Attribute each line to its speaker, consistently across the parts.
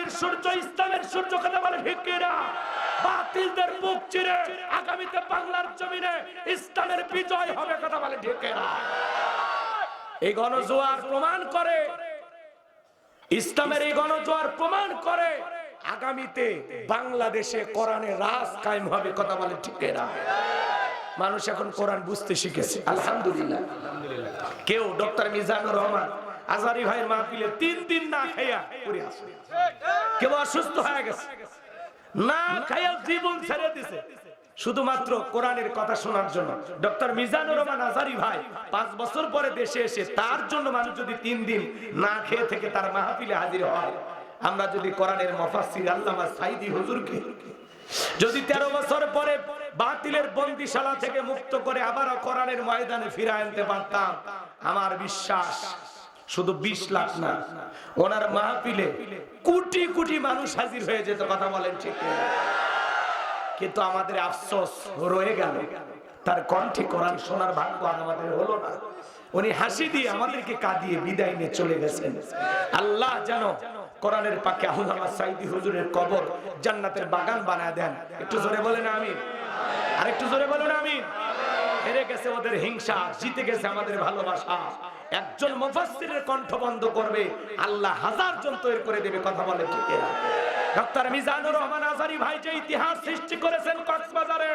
Speaker 1: আগামীর সূর্য ইসলামের সূর্য কথা বলে ঠিক কিনা? বাতিলদের বুক চিরে আগামীতে বাংলার জমিনে ইসলামের বিজয় হবে কথা বলে ঠিক কিনা? এই গণজোয়ার প্রমাণ করে, ইসলামের এই গণজোয়ার প্রমাণ করে আগামীতে বাংলাদেশে কোরআনের রাজ কায়েম হবে কথা বলে ঠিক কিনা? মানুষ এখন কোরআন বুঝতে শিখেছে আলহামদুলিল্লাহ। কেউ ডক্টর মিজানুর রহমান আজহারী ভাইয়ের মাহফিলে 3 দিন না খাইয়া পড়ে আছে, কেউ অসুস্থ হয়ে গেছে, না খাইয়া জীবন ছেড়ে দিয়েছে শুধুমাত্র কোরআনের কথা শোনার জন্য। ডক্টর মিজানুর রহমান আজহারী ভাই 5 বছর পরে দেশে এসে তার জন্য মানুষ যদি 3 দিন না খেয়ে থেকে তার মাহফিলে হাজির হয়, আমরা যদি কোরআনের মুফাসসির আল্লামা সাঈদী হুজুরকে যদি 13 বছর পরে বাতিলের বন্দিশালা থেকে মুক্ত করে আবার কোরআনের ময়দানে ফিরিয়ে আনতে পারতাম, আমার বিশ্বাস শুধু 20 লাখ না, ওনার মাহফিলে কোটি কোটি মানুষ হাজির হয়ে যেত কথা বলেন ঠিক কিনা? কিন্তু আমাদের আফসোস রয়ে গেল, তার কণ্ঠে কোরআন শোনার ভাগ্য আর আমাদের হলো না। উনি হাসি দিয়ে আমাদেরকে কাঁদিয়ে বিদায় নিয়ে চলে গেছেন। আল্লাহ যেন কোরআনের পাকে আল্লামা সাঈদী হুজুরের কবর জান্নাতের বাগান বানায় দেন। একটু জোরে বলেন আমিন, আর একটু জোরে বলেন আমিন। হেরে গেছে ওদের হিংসা, জিতে গেছে আমাদের ভালোবাসা। একজন মুফাসসিরের কণ্ঠ বন্ধ করবে, আল্লাহ 1000 জন তৈরি করে দেবে কথা বলে ঠিক কিনা? ডক্টর মিজানুর রহমান আজহারী ভাই যে ইতিহাস সৃষ্টি করেছেন কক্সবাজারে,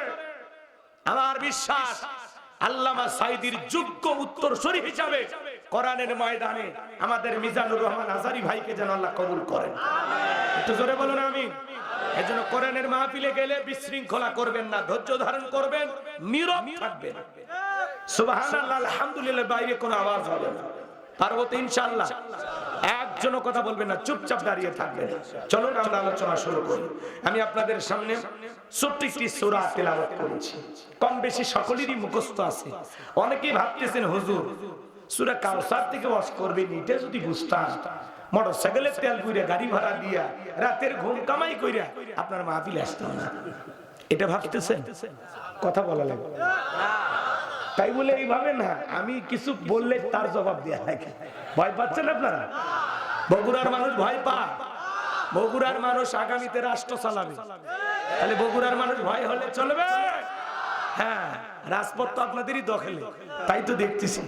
Speaker 1: আমার বিশ্বাস আল্লামা সাঈদীর যোগ্য উত্তরসূরি হিসাবে কোরআনের ময়দানে আমাদের মিজানুর রহমান আজহারী ভাইকে যেন আল্লাহ কবুল করেন। একটু জোরে বলুন আমিন। এজন্য কোরআনের মাহফিলে গেলে বিশৃঙ্খলা করবেন না, ধৈর্য ধারণ করবেন, নীরব থাকবেন। সুবহানাল্লাহ আলহামদুলিল্লাহ বাইরে কোনো আওয়াজ হবে না, পারবো তো ইনশাআল্লাহ। একজনও কথা বলবেন না, চুপচাপ দাঁড়িয়ে থাকবেন। চলুন আমরা আলোচনা শুরু করি। আমি আপনাদের সামনে ছোট্ট একটি সূরা তেলাওয়াত করেছি, কম বেশি সকলেরই মুখস্থ আছে। অনেকেই ভাবতেছেন হুজুর সূরা কাউসার থেকে ওয়াজ করবেন, এটা যদি বুঝতাম মোটরসাইকেলের তেল পুইরা গাড়ি ভাড়া দিয়া রাতের ঘুম কামাই কইরা আপনার মাহফিলে আসতাম না, এটা ভাবতেছেন? কথা বলা লাগে তাই বলে এইভাবে না, আমি কিছু বললে তার জবাব দেয়া লাগে। ভয় পাচ্ছেন আপনারা? বগুড়ার মানুষ ভয় পায়, বগুড়ার মানুষ আগামীতে রাষ্ট্র চালাবে, তাহলে বগুড়ার মানুষ ভয় হলে চলবে? হ্যাঁ, রাজপথ তো আপনাদেরই দখলে, তাই তো দেখতেছি।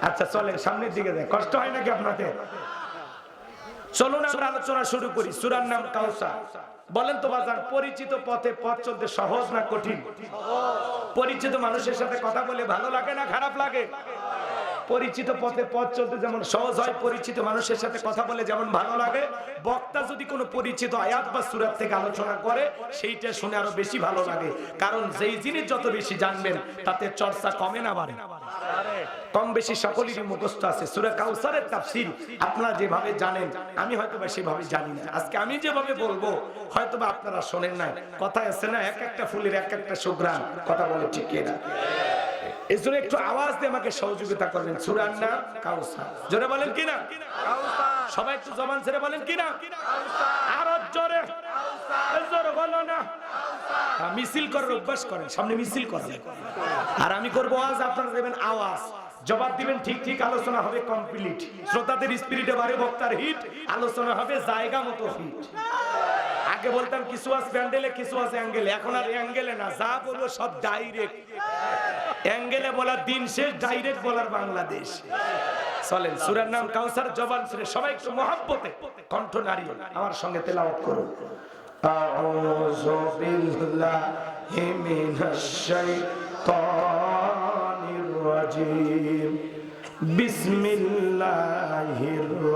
Speaker 1: আচ্ছা চলেন সামনের দিকে যাই, কষ্ট হয় নাকি আপনাদের? চলুন আমরা আলোচনা শুরু করি। সূরার নাম কাউসার। বলেন তো বাজার, পরিচিত পথে পথ চলতে সহজ না কঠিন? পরিচিত মানুষের সাথে কথা বলে ভালো লাগে না খারাপ লাগে? পরিচিত পথে পথ চলতে যেমন সহজ হয়, পরিচিত মানুষের সাথে কথা বলে যেমন ভালো লাগে। বক্তা যদি কোনো পরিচিত আয়াত বা সূরা থেকে আলোচনা করে, সেইটা শুনে আরো বেশি ভালো লাগে। কারণ যেই জিনিস যত বেশি জানবেন তাতে চর্চা কমে না বাড়ে? কম বেশি সকলেরই মুখস্থ আছে। সূরা কাউসারের তাফসীর আপনারা যেভাবে জানেন, আমি হয়তোবা সেভাবে জানি না। আজকে আমি যেভাবে বলবো হয়তোবা আপনারা শোনেন না। কথা আছে না, এক একটা ফুলের এক একটা সুঘ্রাণ, কথা বলে ঠিক কিনা? এজন্য একটু আওয়াজ দিয়ে আমাকে সহযোগিতা করবেন। সূরার নাম কাউসার, জোরে বলেন কিনা? কাউসার। সবাই একটু জবান ছেড়ে বলেন কিনা? কাউসার। আরো জোরে, জোরে বলো না। মিছিল করার অভ্যাস করেন, সামনে মিছিল করেন। আর আমি করবো আওয়াজ, আপনারা দেবেন আওয়াজ, জবাব দিবেন ঠিক ঠিক। আলোচনা হবে কমপ্লিট, শ্রোতাদের স্পিরিটে বাড়ে, বক্তার হিট, আলোচনা হবে জায়গা মতো হিট। আগে বলতাম কিছু আছে প্যান্ডেলে, কিছু আছে অ্যাঙ্গেলে, এখন আর অ্যাঙ্গেলে না, যা বলবো সব ডাইরেক্ট। অ্যাঙ্গেলে বলার দিন শেষ, ডাইরেক্ট বলার বাংলাদেশ। চলেন সূরার নাম কাউসার, জবান ছেড়ে সবাই একটু মহব্বতে কণ্ঠ নাড়িয়ে আমার সঙ্গে তেলাওয়াত করুন। আউযু বিল্লাহি মিনাশ শাইতানির রাজিম। বিসমিল্লাহির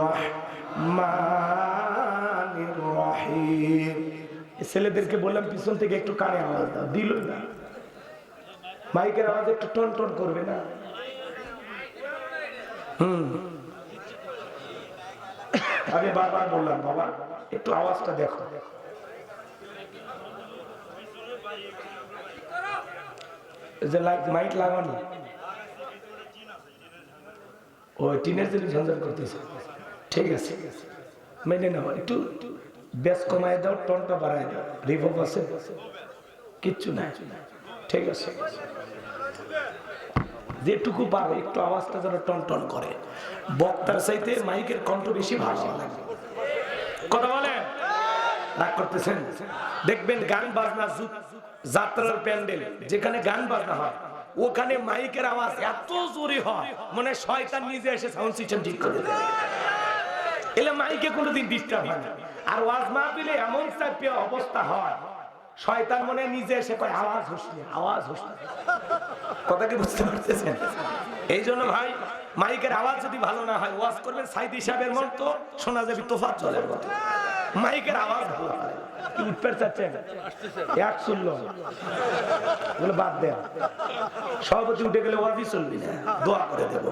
Speaker 1: রাহমানির রহিম। ছেলেদেরকে বললাম পিছন থেকে একটু কানে আওয়াজ দাও, দিল না। মাইকের আওয়াজ একটু টন টন করবে না? আমি বারবার বললাম বাবা একটু আওয়াজটা দেখো। যে মাইক লাগানো ওই টিনের জন্য ঝঞ্ঝাট করতেছে, ঠিক আছে মেনে নাও। একটু বেশ কমায় দাও, টনটা বাড়ায় দাও, রিভার্ব আছে কিচ্ছু নাই, ঠিক আছে? যেটুকু পারো একটু আওয়াজটা যেন টন টন করে। বক্তার চাইতে মাইকের কণ্ঠ বেশি ভালো লাগে, কথা বলেন? রাগ করতেছেন? দেখবেন গান বাজনা, যাত্রার প্যান্ডেল যেখানে গান বাজনা হয় ওখানে মাইকের আওয়াজ এত জোরে হয় মনে হয় শয়তান নিজে এসে সাউন্ড সিস্টেম ঠিক করে দেয়। এলে মাইকে কোনোদিন ডিস্টার্ব হয় না। আর ওয়াজ মাহফিলে এমন চাপিয়া অবস্থা হয় শয়তান মনে নিজে এসে কয় আওয়াজ হচ্ছে, আওয়াজ হচ্ছে। কথা কি বুঝতে পারতেছেন? এই জন্য ভাই মাইকের আওয়াজ যদি ভালো না হয় ওয়াজ করবেন সাইদি সাহেবের মতো শোনা যাবে তোফাত চলের মতো। মাইকের আওয়াজ ভালো হয়। কি উঠতে চাচ্ছেন? এক শুনলো বলে বাদ দেন, সভাপতি উঠে গেলে ওয়াজই চলবি না, দোয়া করে দেব।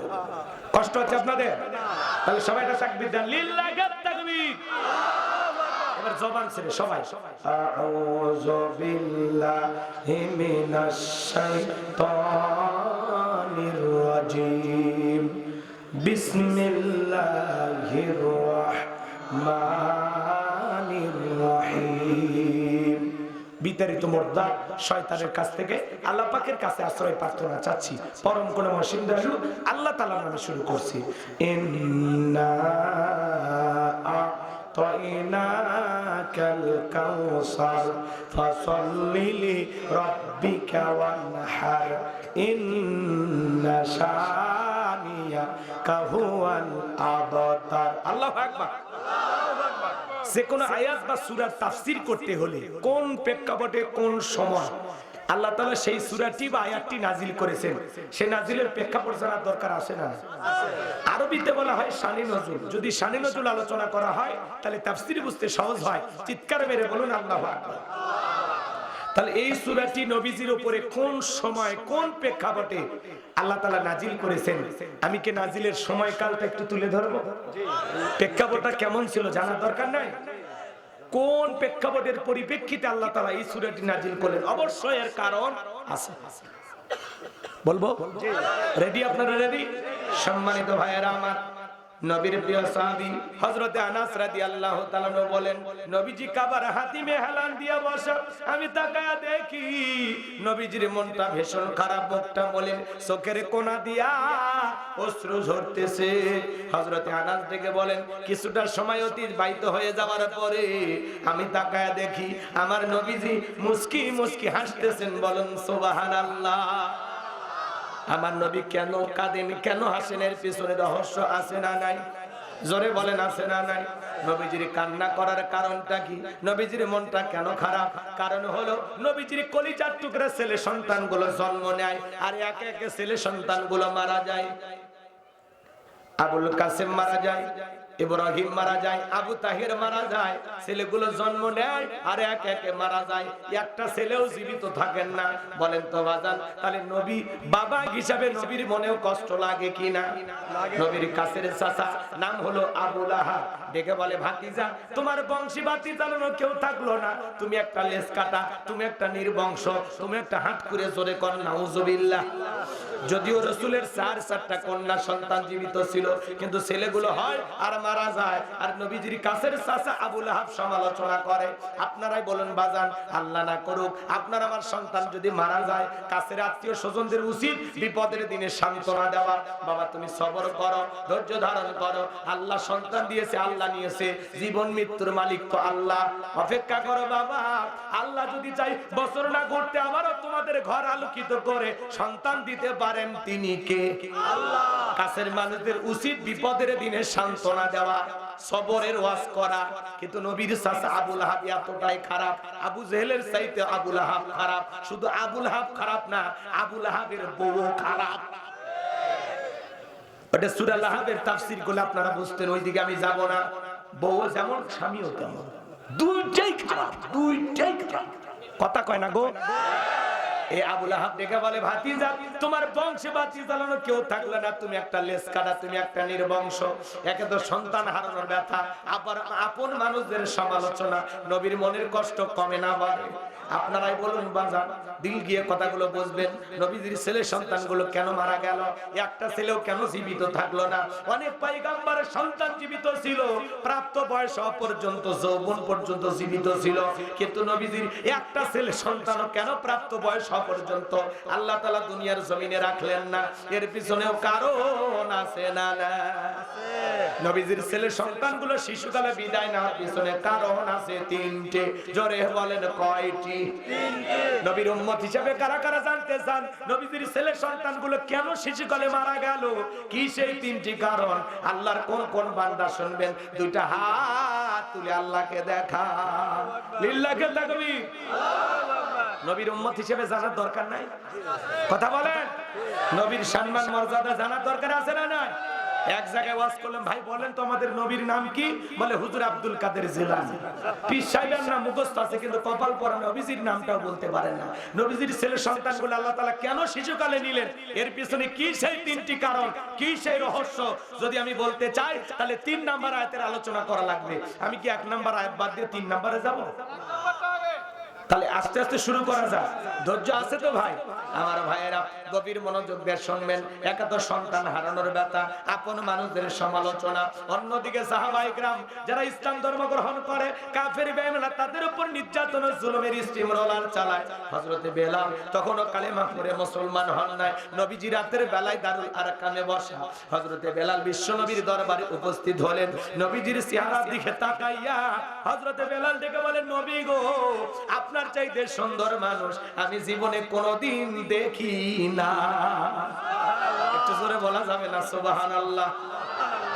Speaker 1: কষ্ট হচ্ছে আপনাদের? তাহলে সবাই একটা তাকবীর দেন, লিল্লাহি তাকবীর। এবার জবান ছেড়ে সবাই আউযু বিল্লাহি মিনাশ শাইতানির রাজিম বিসমিল্লাহির রাহমানির রহিম। বিতাড়িত মুর্দা শয়তানের কাছ থেকে আল্লাহ পাকের কাছে আশ্রয় প্রার্থনা চাচ্ছি। পরম করুণাময় সিন্ধু আল্লাহ তাআলার নামে শুরু করছি। ইন্না আ'তাইনাকাল কাউসার ফাসাল্লি লিরাব্বিকা ওয়ানহার ইন্না শানিয়াকা হুয়াল আবতার। আল্লাহু আকবার। যে কোনো আয়াত বা সূরার তাফসীর করতে হলে কোন প্রেক্ষাপটে কোন সময় আল্লাহ তাআলা সেই সূরাটি বা আয়াতটি নাজিল করেছেন সে নাজিলের প্রেক্ষাপট জানার দরকার আছে না? আরবিতে বলা হয় শানে নজুল। যদি শানে নজুল আলোচনা করা হয় তাহলে তাফসীর বুঝতে সহজ হয়। চিৎকার মেরে বলুন আল্লাহু আকবার। তাহলে এই সূরাটি নবীজির উপরে কোন সময় কোন প্রেক্ষাপটে আল্লাহ তাআলা নাজিল করেছেন, আমি কি নাজিলের সময়কালটা একটু তুলে ধরবো? প্রেক্ষাপটটা কেমন ছিল জানার দরকার নাই? কোন প্রেক্ষাপটের পরিপ্রেক্ষিতে আল্লাহ তাআলা এই সূরাটি নাজিল করলেন? অবশ্যই এর কারণ আছে। বলবো? রেডি? আপনারা রেডি? সম্মানিত ভাইয়েরা আমার, নবীর প্রিয় সাহাবী হযরত আনাস রাদিয়াল্লাহু তাআলা বলেন, নবীজি কাবার হাতিমে হেলান দিয়া বসা, আমি তাকায়া দেখি নবীজির মনটা ভীষণ খারাপ, মুখটা বলেন চোখের কোণা দিয়া অশ্রু ঝরতেছে। হযরত আনাস ডেকে বলেন, কিছুটা সময় অতিবাহিত হয়ে যাওয়ার পরে আমি তাকায়া দেখি আমার নবীজি মুস্কি মুস্কি হাসতেছেন। বলেন সুবহানাল্লাহ। আমার নবী কেন কাঁদেন, কেন হাসেন? এর পিছনে রহস্য আছে না নাই? জোরে বলেন আছে না নাই? নবীজির কান্না করার কারণটা কি? নবীজির মনটা কেন খারাপ? কারণ হলো নবীজির কলিজার টুকরা ছেলে সন্তানগুলো জন্ম নেয় আর একে একে ছেলে সন্তানগুলো মারা যায়। আবুল কাসেম মারা যায়, ইব্রাহিম মারা যায়, আবু তাহির মারা যায়, ছেলেগুলো জন্ম নেয় আর একে একে মারা যায়, একটা ছেলেও জীবিত থাকেন না। বলেন তো বাজান, তাহলে নবী বাবা হিসাবে নবীর মনেও কষ্ট লাগে কি না? নবীর কাছের চাচা নাম হলো আবু লাহাব, ডেকে বলে, ভাতিজা তোমার বংশী বাতি চালানো কেউ থাকলো না, তুমি একটা লেজ কাটা, তুমি একটা নির্বংশ, তুমি একটা হাত করে জোরে কর নাউজুবিল্লাহ। যদিও রাসূলের 4টা কন্যা সন্তান জীবিত ছিল, কিন্তু ছেলেগুলো হয় আর মারা যায়। আর নবীজির কাছের চাচা আবু লাহাব সমালোচনা করে। আপনারাই বলুন বাজান, আল্লাহ না করুক আপনার আমার সন্তান যদি মারা যায়, কাছের আত্মীয় স্বজনদের উচিত বিপদের দিনে সান্ত্বনা দেওয়া। বাবা তুমি সবর করো, ধৈর্য ধারণ করো, আল্লাহ সন্তান দিয়েছে, আল্লাহ নিয়েছে, জীবন মৃত্যুর মালিক তো আল্লাহ। অপেক্ষা করো বাবা, আল্লাহ যদি চাই বছর না ঘুরতে আবারও তোমাদের ঘর আলোকিত করে সন্তান দিতে পারেন, তিনি কে? আল্লাহ। কাছের মানুষদের উচিত বিপদের দিনে সান্ত্বনা দেওয়া, সবরের ওয়াজ করা। কিন্তু নবীর চাচা আবু লাহাব এতটাই খারাপ, আবু জেহেলের চাইতে আবু লাহাব খারাপ। শুধু আবু লাহাব খারাপ না, আবু লাহাবের বউ খারাপ। ওটা সূরা লাহাবের তাফসীর গুলো আপনারা বুঝতেন, ওইদিকে আমি যাব না। বউ যেমন স্বামীও তেমন, দুইটাই খারাপ, দুইটাই খারাপ। কথা কয় না গো? এই আবু লাহাব ডেকে বলে, ভাতিজা তোমার বংশে বাতি চালানো কেউ থাকলো না, তুমি একটা লেজ কাটা, তুমি একটা নির্বংশ। একে তো সন্তান হারানোর ব্যথা, আবার আপন মানুষদের সমালোচনা, নবীর মনের কষ্ট কমে না বাড়ে? আপনারাই বলুন বাজান, দিল গিয়ে কথাগুলো বুঝবেন। নবীজির ছেলে সন্তানগুলো কেন মারা গেল? একটা ছেলেও কেন জীবিত থাকলো না? অনেক পয়গম্বরের সন্তান জীবিত ছিল, প্রাপ্ত বয়স পর্যন্ত, যৌবন পর্যন্ত জীবিত ছিল, কিন্তু নবীজির একটা ছেলে সন্তানও কেন প্রাপ্ত বয়স হওয়া পর্যন্ত আল্লাহ তাআলা দুনিয়ার জমিনে রাখলেন না, এর পিছনেও কারণ আছে না না? নবীজির ছেলে সন্তানগুলো শিশুকালে বিদায় নেওয়ার পিছনে কারণ আছে তিনটে। জোরে বলেন কয়টি? নবীর উম্মত হিসেবে কারা কারা জানতে চান নবীজির ছেলে সন্তানগুলো কেন শিশুকালে মারা গেল? কি সেই তিনটি কারণ? আল্লাহর কোন কোন বান্দা শুনবেন? দুইটা হাত তুলে আল্লাহকে দেখা। লিল্লাহি তাকবীর। নবীর উম্মত হিসেবে জানার দরকার নাই? কথা বলেন। নবীর সম্মান মর্যাদা জানার দরকার আছে না নাই? এক জায়গায় ওয়াজ করলাম, ভাই বলেন তো আমাদের নবীর নাম কি? বলে হুজুর আব্দুল কাদের জিলানী। পীর সাহেবের নাম মুখস্থ আছে কিন্তু কপাল পরা নবীজির নামটাও বলতে পারেন না। নবীজির ছেলে সন্তানগুলো আল্লাহ তাআলা কেন শিশুকালে নিলেন? এর পিছনে কি সেই তিনটি কারণ, কি সেই রহস্য? যদি আমি বলতে চাই তাহলে 3 নাম্বার আয়াতের আলোচনা করা লাগবে। আমি কি 1 নাম্বার আয়াত বাদ দিয়ে 3 নাম্বারে যাব? তাহলে আস্তে আস্তে শুরু করা যাক। ধৈর্য আছে তো ভাই? আমার ভাইয়েরা গভীর মনোযোগ দিয়ে শুনবেন। একা তো সন্তান হারানোর ব্যথা, আপন মানুষদের সমালোচনা, অন্যদিকে সাহাবায়ে কেরাম যারা ইসলাম ধর্ম গ্রহণ করে কাফের বেঈমান তাদের উপর নির্যাতন ও জুলুমের স্টিমরোলার চালায়। হযরত বেলাল তখনও কালেমা পড়ে মুসলমান হন নাই। নবীজি রাতের বেলায় দারুল আরকামে বসা। হযরত বেলাল বিশ্ব নবীর দরবারে উপস্থিত হলেন। নবীজির চেহারার দিকে তাকাইয়া হযরত বেলাল ডেকে বলেন, নবী গো, আপনার চাইতে সুন্দর মানুষ আমি জীবনে কোনোদিন দেখি না। একটু জোরে বলা যাবে না সুবহানাল্লাহ?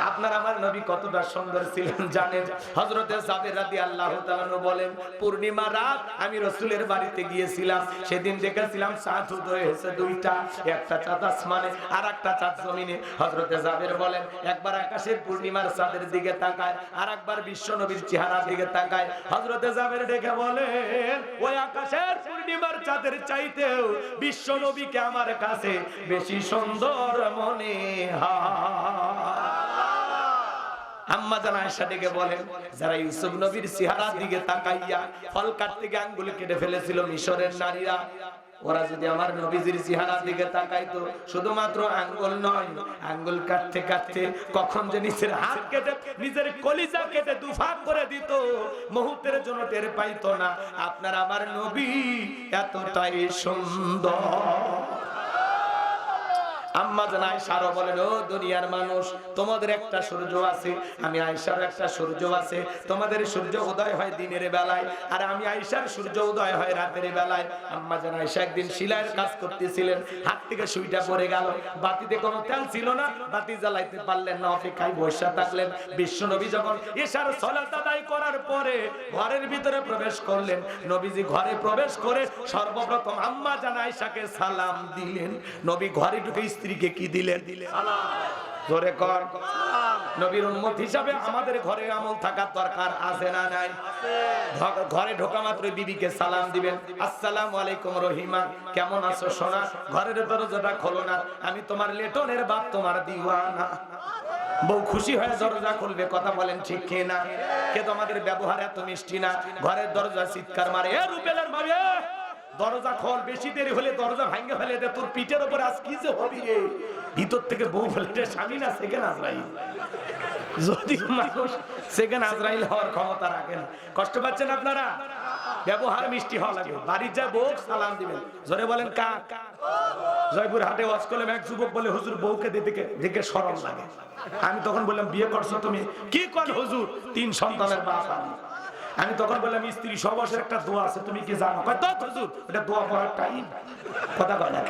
Speaker 1: আপনার আমার নবী কতটা সুন্দর ছিলেন জানেন? হযরতে জাবের রাদিয়াল্লাহু তাআলা বলেন, পূর্ণিমা রাত আমি রাসূলের বাড়িতে গিয়েছিলাম। সেদিন দেখেছিলাম চাঁদ উদয় হয়েছে 2টা, একটা চাঁদ আসমানে আর একটা চাঁদ জমিনে। হযরতে জাবের বলেন, একবার আকাশের পূর্ণিমার চাঁদের দিকে তাকায় আর একবার বিশ্ব নবীর চেহারার দিকে তাকায়। হযরতে জাবের দেখে বলেন, ওই আকাশের পূর্ণিমার চাঁদের চাইতেও বিশ্ব নবীকে আমার কাছে বেশি সুন্দর মনে হয়। আম্মা জান আয়েশা ডেকে বলেন, যারা ইউসুফ নবীর চেহারার দিকে তাকাইয়া ফল কাটতে গিয়ে আঙ্গুল কেটে ফেলেছিল মিশরের নারীরা, ওরা যদি আমার নবীজির চেহারার দিকে তাকাইতো, শুধুমাত্র আঙ্গুল নয়, আঙ্গুল কাটতে কাটতে কখন যে নিজের হাত কেটে নিজের কলিজা কেটে দুভাগ করে দিত, মুহূর্তের জন্য টের পাইতো না। আপনার আমার নবী এতটাই সুন্দর। আম্মা জান আয়েশা বলেন, ও দুনিয়ার মানুষ, তোমাদের একটা সূর্য আছে, আমি আয়েশার একটা সূর্য আছে। তোমাদের সূর্য উদয় হয় দিনের বেলায় আর আমি আয়েশার সূর্য উদয় হয় রাতের বেলায়। আম্মা জান আয়েশা একদিন সেলাইয়ের কাজ করতেছিলেন, হাত থেকে সুইটা পড়ে গেল। বাতিতে কোনো তেল ছিল না, বাতি জ্বালাইতে পারলেন না, অপেক্ষায় বসে থাকলেন। বিশ্বনবী যখন এশার সালাত আদায় করার পরে ঘরের ভিতরে প্রবেশ করলেন, নবীজি ঘরে প্রবেশ করে সর্বপ্রথম আম্মা জান আয়েশাকে সালাম দিলেন। নবী ঘরে ঢুকে স্ত্রীকে কি দিলেন? সালাম। জোরে কর। নবীর উম্মত হিসাবে আমাদের ঘরে আমল থাকার দরকার আছে না নাই? ঘরে ঢোকা মাত্র বিবিকে সালাম দিবেন, আসসালামু আলাইকুম রহিমা, কেমন আছো সোনা? ঘরের দরজাটা খোলো না, আমি তোমার লেটনের বাপ, তোমার দিওয়ানা। বউ খুশি হয়ে দরজা খুলবে, কথা বলেন ঠিক কি না? কিন্তু আমাদের ব্যবহার এত মিষ্টি না। ঘরের দরজা চিৎকার মারে, এ রুবেলের মারে, দরজা খোল, বেশি দেরি হলে দরজা ভাঙে ফেলে দে, তোর পিঠের উপর আজ কি যে হবি রে। ভিতর থেকে বউ বলে, স্বামী না সেকেন্ড আজরাইল। যদি মানুষ সেকেন্ড আজরাইল হওয়ার ক্ষমতা রাখেন, কষ্ট পাচ্ছেন আপনারা? ব্যবহার মিষ্টি হওয়া লাগে। বাড়ির যা বউ সালাম দিবেন, জোরে বলেন কাক। জয়পুর হাটে ওয়াজ করলাম, এক যুবক বলে, হুজুর বউকে দেখে শরম লাগে। আমি তখন বললাম, বিয়ে করছো তুমি? কি কর হুজুর? 3 সন্তানের বাপ আমি। তখন বললাম, স্ত্রী সবশের একটা দোয়া আছে, তুমি কি জানো? কয় তো হুজুর, এটা দোয়া পড়ার টাইম। কথা কয় না,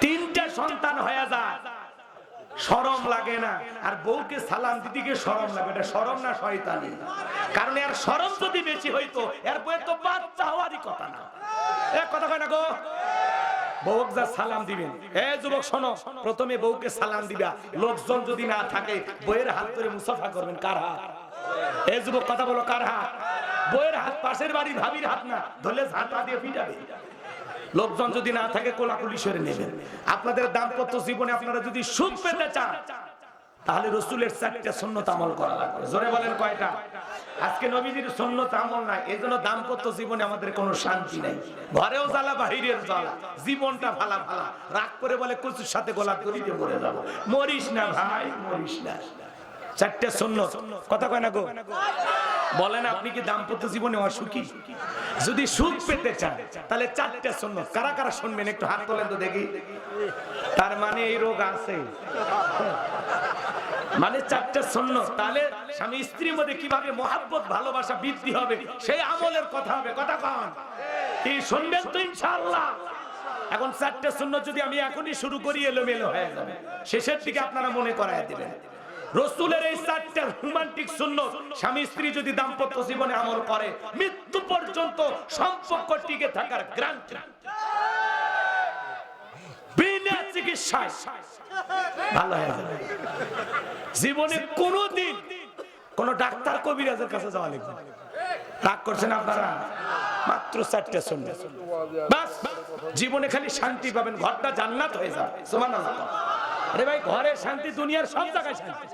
Speaker 1: 3টা সন্তান হয়ে যায়, শরম লাগে না? আর বউকে সালাম দিতে গিয়ে শরম লাগে, এটা শরম না শয়তানি? কারণ এর শরম যদি বেশি হইতো এরপরে তো বাচ্চা হওয়ারই কথা না। এক কথা কয় না গো? বউকে যা সালাম দিবেন, এ যুবক শোনো, প্রথমে বউকে সালাম দিবা, লোকজন যদি না থাকে বউয়ের হাত ধরে মুসাফা করবেন। কার হাত? এই যুবক কথা বলো, কার হাত? বউয়ের হাত, পাশের বাড়ি ভাবির হাত না, ধরলে ঝাঁটা দিয়ে পিটাবে। লোকজন যদি না থাকে কোলাকুলি সরে নেবেন। আপনাদের দাম্পত্য জীবনে আপনারা যদি সুখ পেতে চান তাহলে রাসূলের 4টা সুন্নাত আমল করা লাগবে। জোরে বলেন কয়টা? আজকে নবীজির সুন্নাত আমল নাই, এজন্য দাম্পত্য জীবনে আমাদের কোনো শান্তি নাই। ঘরেও জ্বালা, বাহিরেও জ্বালা, জীবনটা ভালা ভালা। রাগ করে বলে কচুর সাথে গোলা দড়িতে মরে যাব। মরিস না ভাই, মরিস না। 4টা সুন্নাত, কথা কয় না গো? বলেন আপনি কি দাম্পত্য জীবনে অসুখী? যদি সুখ পেতে চান তাহলে 4টা সুন্নাত কারা কারা শুনবেন একটু হাত তোলেন তো দেখি। তার মানে এই রোগ আছে, মানে 4টা সুন্নাত। তাহলে স্বামী স্ত্রীর মধ্যে কিভাবে মহব্বত ভালোবাসা বৃদ্ধি হবে সেই আমলের কথা হবে। কথা কন কি শুনবেন তো ইনশাআল্লাহ। এখন 4টা সুন্নাত যদি আমি এখনই শুরু করি এলোমেলো হয়ে যাবে, শেষের দিকে আপনারা মনে করায় দিবেন। রাসূলের এই 4টা রোমান্টিক সুন্নাত স্বামী স্ত্রী যদি দাম্পত্য জীবনে আমল করে মৃত্যু পর্যন্ত সম্পর্ক টিকে থাকার গ্যারান্টি। বিনা চিকিৎসায় ভালো হয়ে যাবে। জীবনে কোনোদিন কোন ডাক্তার কবিরাজের কাছে যাওয়া লাগবে না। রাগ করছেন আপনারা? মাত্র 4টা সুন্নাত, বাস জীবনে খালি শান্তি পাবেন, ঘরটা জান্নাত হয়ে যাবে। সুবহানাল্লাহ। আরে ভাই ঘরে শান্তি দুনিয়ার সব জায়গায় শান্তি,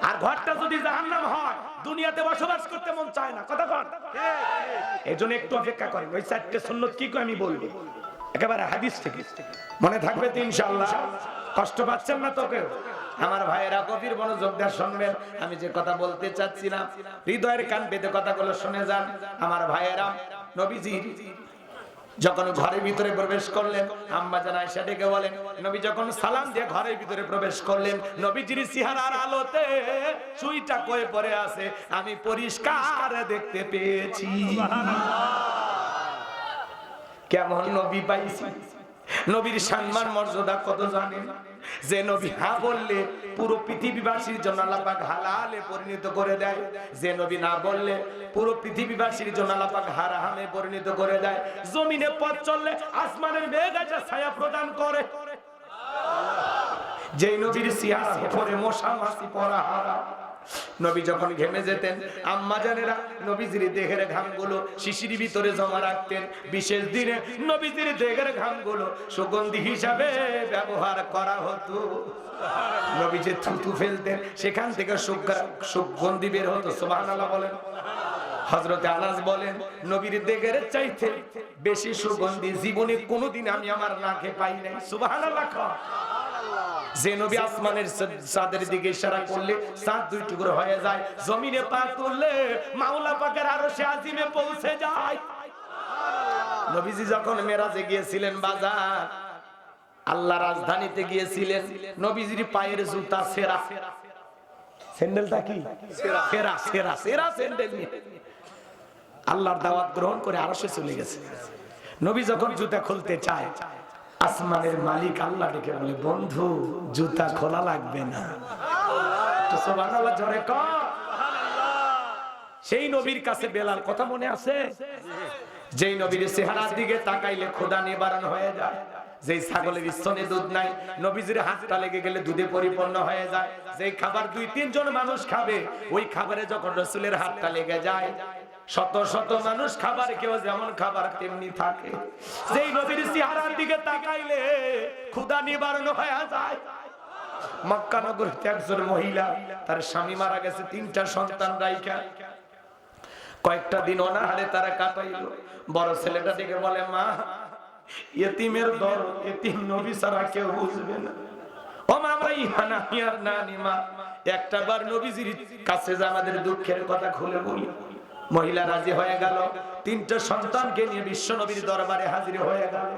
Speaker 1: আর ঘরটা যদি জাহান্নাম হয় দুনিয়াতে বসবাস করতে মন চায় না। কথা বল। এজন্য একটু অপেক্ষা করেন, ওই 4টা সুন্নাত কি কই আমি বলবো একেবারে হাদিস থেকে মনে থাকবে তো ইনশাআল্লাহ। কষ্ট পাচ্ছেন না তো কেউ? আমার ভাইয়েরা গভীর মনোযোগ দিয়ে শুনবেন, আমি যে কথা বলতে চাচ্ছিলাম হৃদয়ের কান পেতে কথাগুলো শুনে যান। আমার ভাইয়েরা নবীজি যখন ঘরের ভিতরে প্রবেশ করলেন, আম্মা জান আয়েশা ডেকে বলেন, নবী যখন সালাম দিয়ে ঘরের ভিতরে প্রবেশ করলেন, নবীজির চেহারার আলোতে সুইটা কয়ে পড়ে আছে আমি পরিষ্কার দেখতে পেয়েছি। কেমন নবী পাইছি, নবীর সম্মান মর্যাদা কত জানেন? যে নবী হ্যাঁ বললে পুরো পৃথিবীবাসীর জন্য আল্লাহ পাক হালালে পরিণত করে দেয়, যে নবী না বললে পুরো পৃথিবীবাসীর জন্য আল্লাহ পাক হারামে পরিণত করে দেয়। জমিনে পথ চললে আসমানের মেঘ এসে ছায়া প্রদান করে। যে নবীর চেহারা উপরে মশা মাছি পড়া হারাম। নবী যখন ঘেমে যেতেন আম্মা জানেরা নবীজির দেহের ঘামগুলো শিশির ভিতরে জমা রাখতেন। বিশেষ দিনে নবীজির দেহের ঘামগুলো সুগন্ধি হিসাবে ব্যবহার করা হতো। নবী যে থুতু ফেলতেন সেখান থেকে সুগন্ধি বের হতো। সুবহানাল্লাহ বলেন। হযরতে আনাস বলেন নবীর দেহের চাইতে বেশি সুগন্ধি জীবনে কোনোদিন আমি আমার নাকে পাই নাই। সুবহানাল্লাহ। যে নবী আসমানের চাঁদের দিকে ইশারা করলে চাঁদ 2 টুকরো হয়ে যায়, জমিনে পা তুললে মাওলা পাকের আরশে আজিমে পৌঁছে যায়। নবীজি যখন মেরাজে গিয়েছিলেন বাজার, আল্লাহ রাজধানীতে গিয়েছিলেন, নবীজির পায়ের জুতা সেরা, স্যান্ডেলটা কি সেরা সেরা সেরা স্যান্ডেল নিয়ে আল্লাহর দাওয়াত গ্রহণ করে আরশে চলে গেছে। নবী যখন জুতা খুলতে চায় আসমানের মালিক আল্লাহ ডেকে বলে বন্ধু জুতা খোলা লাগবে না। তো সুবহানাল্লাহ জোরে কর। সেই নবীর কাছে বেলাল কথা মনে আছে? যেই নবীর চেহারার দিকে তাকাইলে ক্ষুধা নিবারণ হয়ে যায়। যেই ছাগলের স্তনে দুধ নাই নবীজির হাতটা লেগে গেলে দুধে পরিপূর্ণ হয়ে যায়। যেই খাবার 2-3 জন মানুষ খাবে ওই খাবারে যখন রাসূলের হাতটা লেগে যায় শত শত মানুষ খাবার কেউ যেমন খাবার তেমনি থাকে। যেই নবীর চেহারার দিকে তাকাইলে ক্ষুধা নিবারণ হয়ে যায়। মক্কা নগরীতে একজন মহিলা তার স্বামী মারা গেছে, 3টা সন্তান রাইখা কয়েকটা দিন অনাহারে তারা কাটাইলো। বড় ছেলেটা ডেকে বলে মা ইতিমের দরদ ইতিম নবী ছাড়া কেউ বুঝবে না। ও মা আমরা ইহানা হিয়ার নানি মা একটা বার নবীজির কাছে যে আমাদের দুঃখের কথা খুলে বলি। মহিলা রাজি হয়ে গেল, 3টা সন্তানকে নিয়ে বিশ্ব নবীর দরবারে হাজির হয়ে গেল।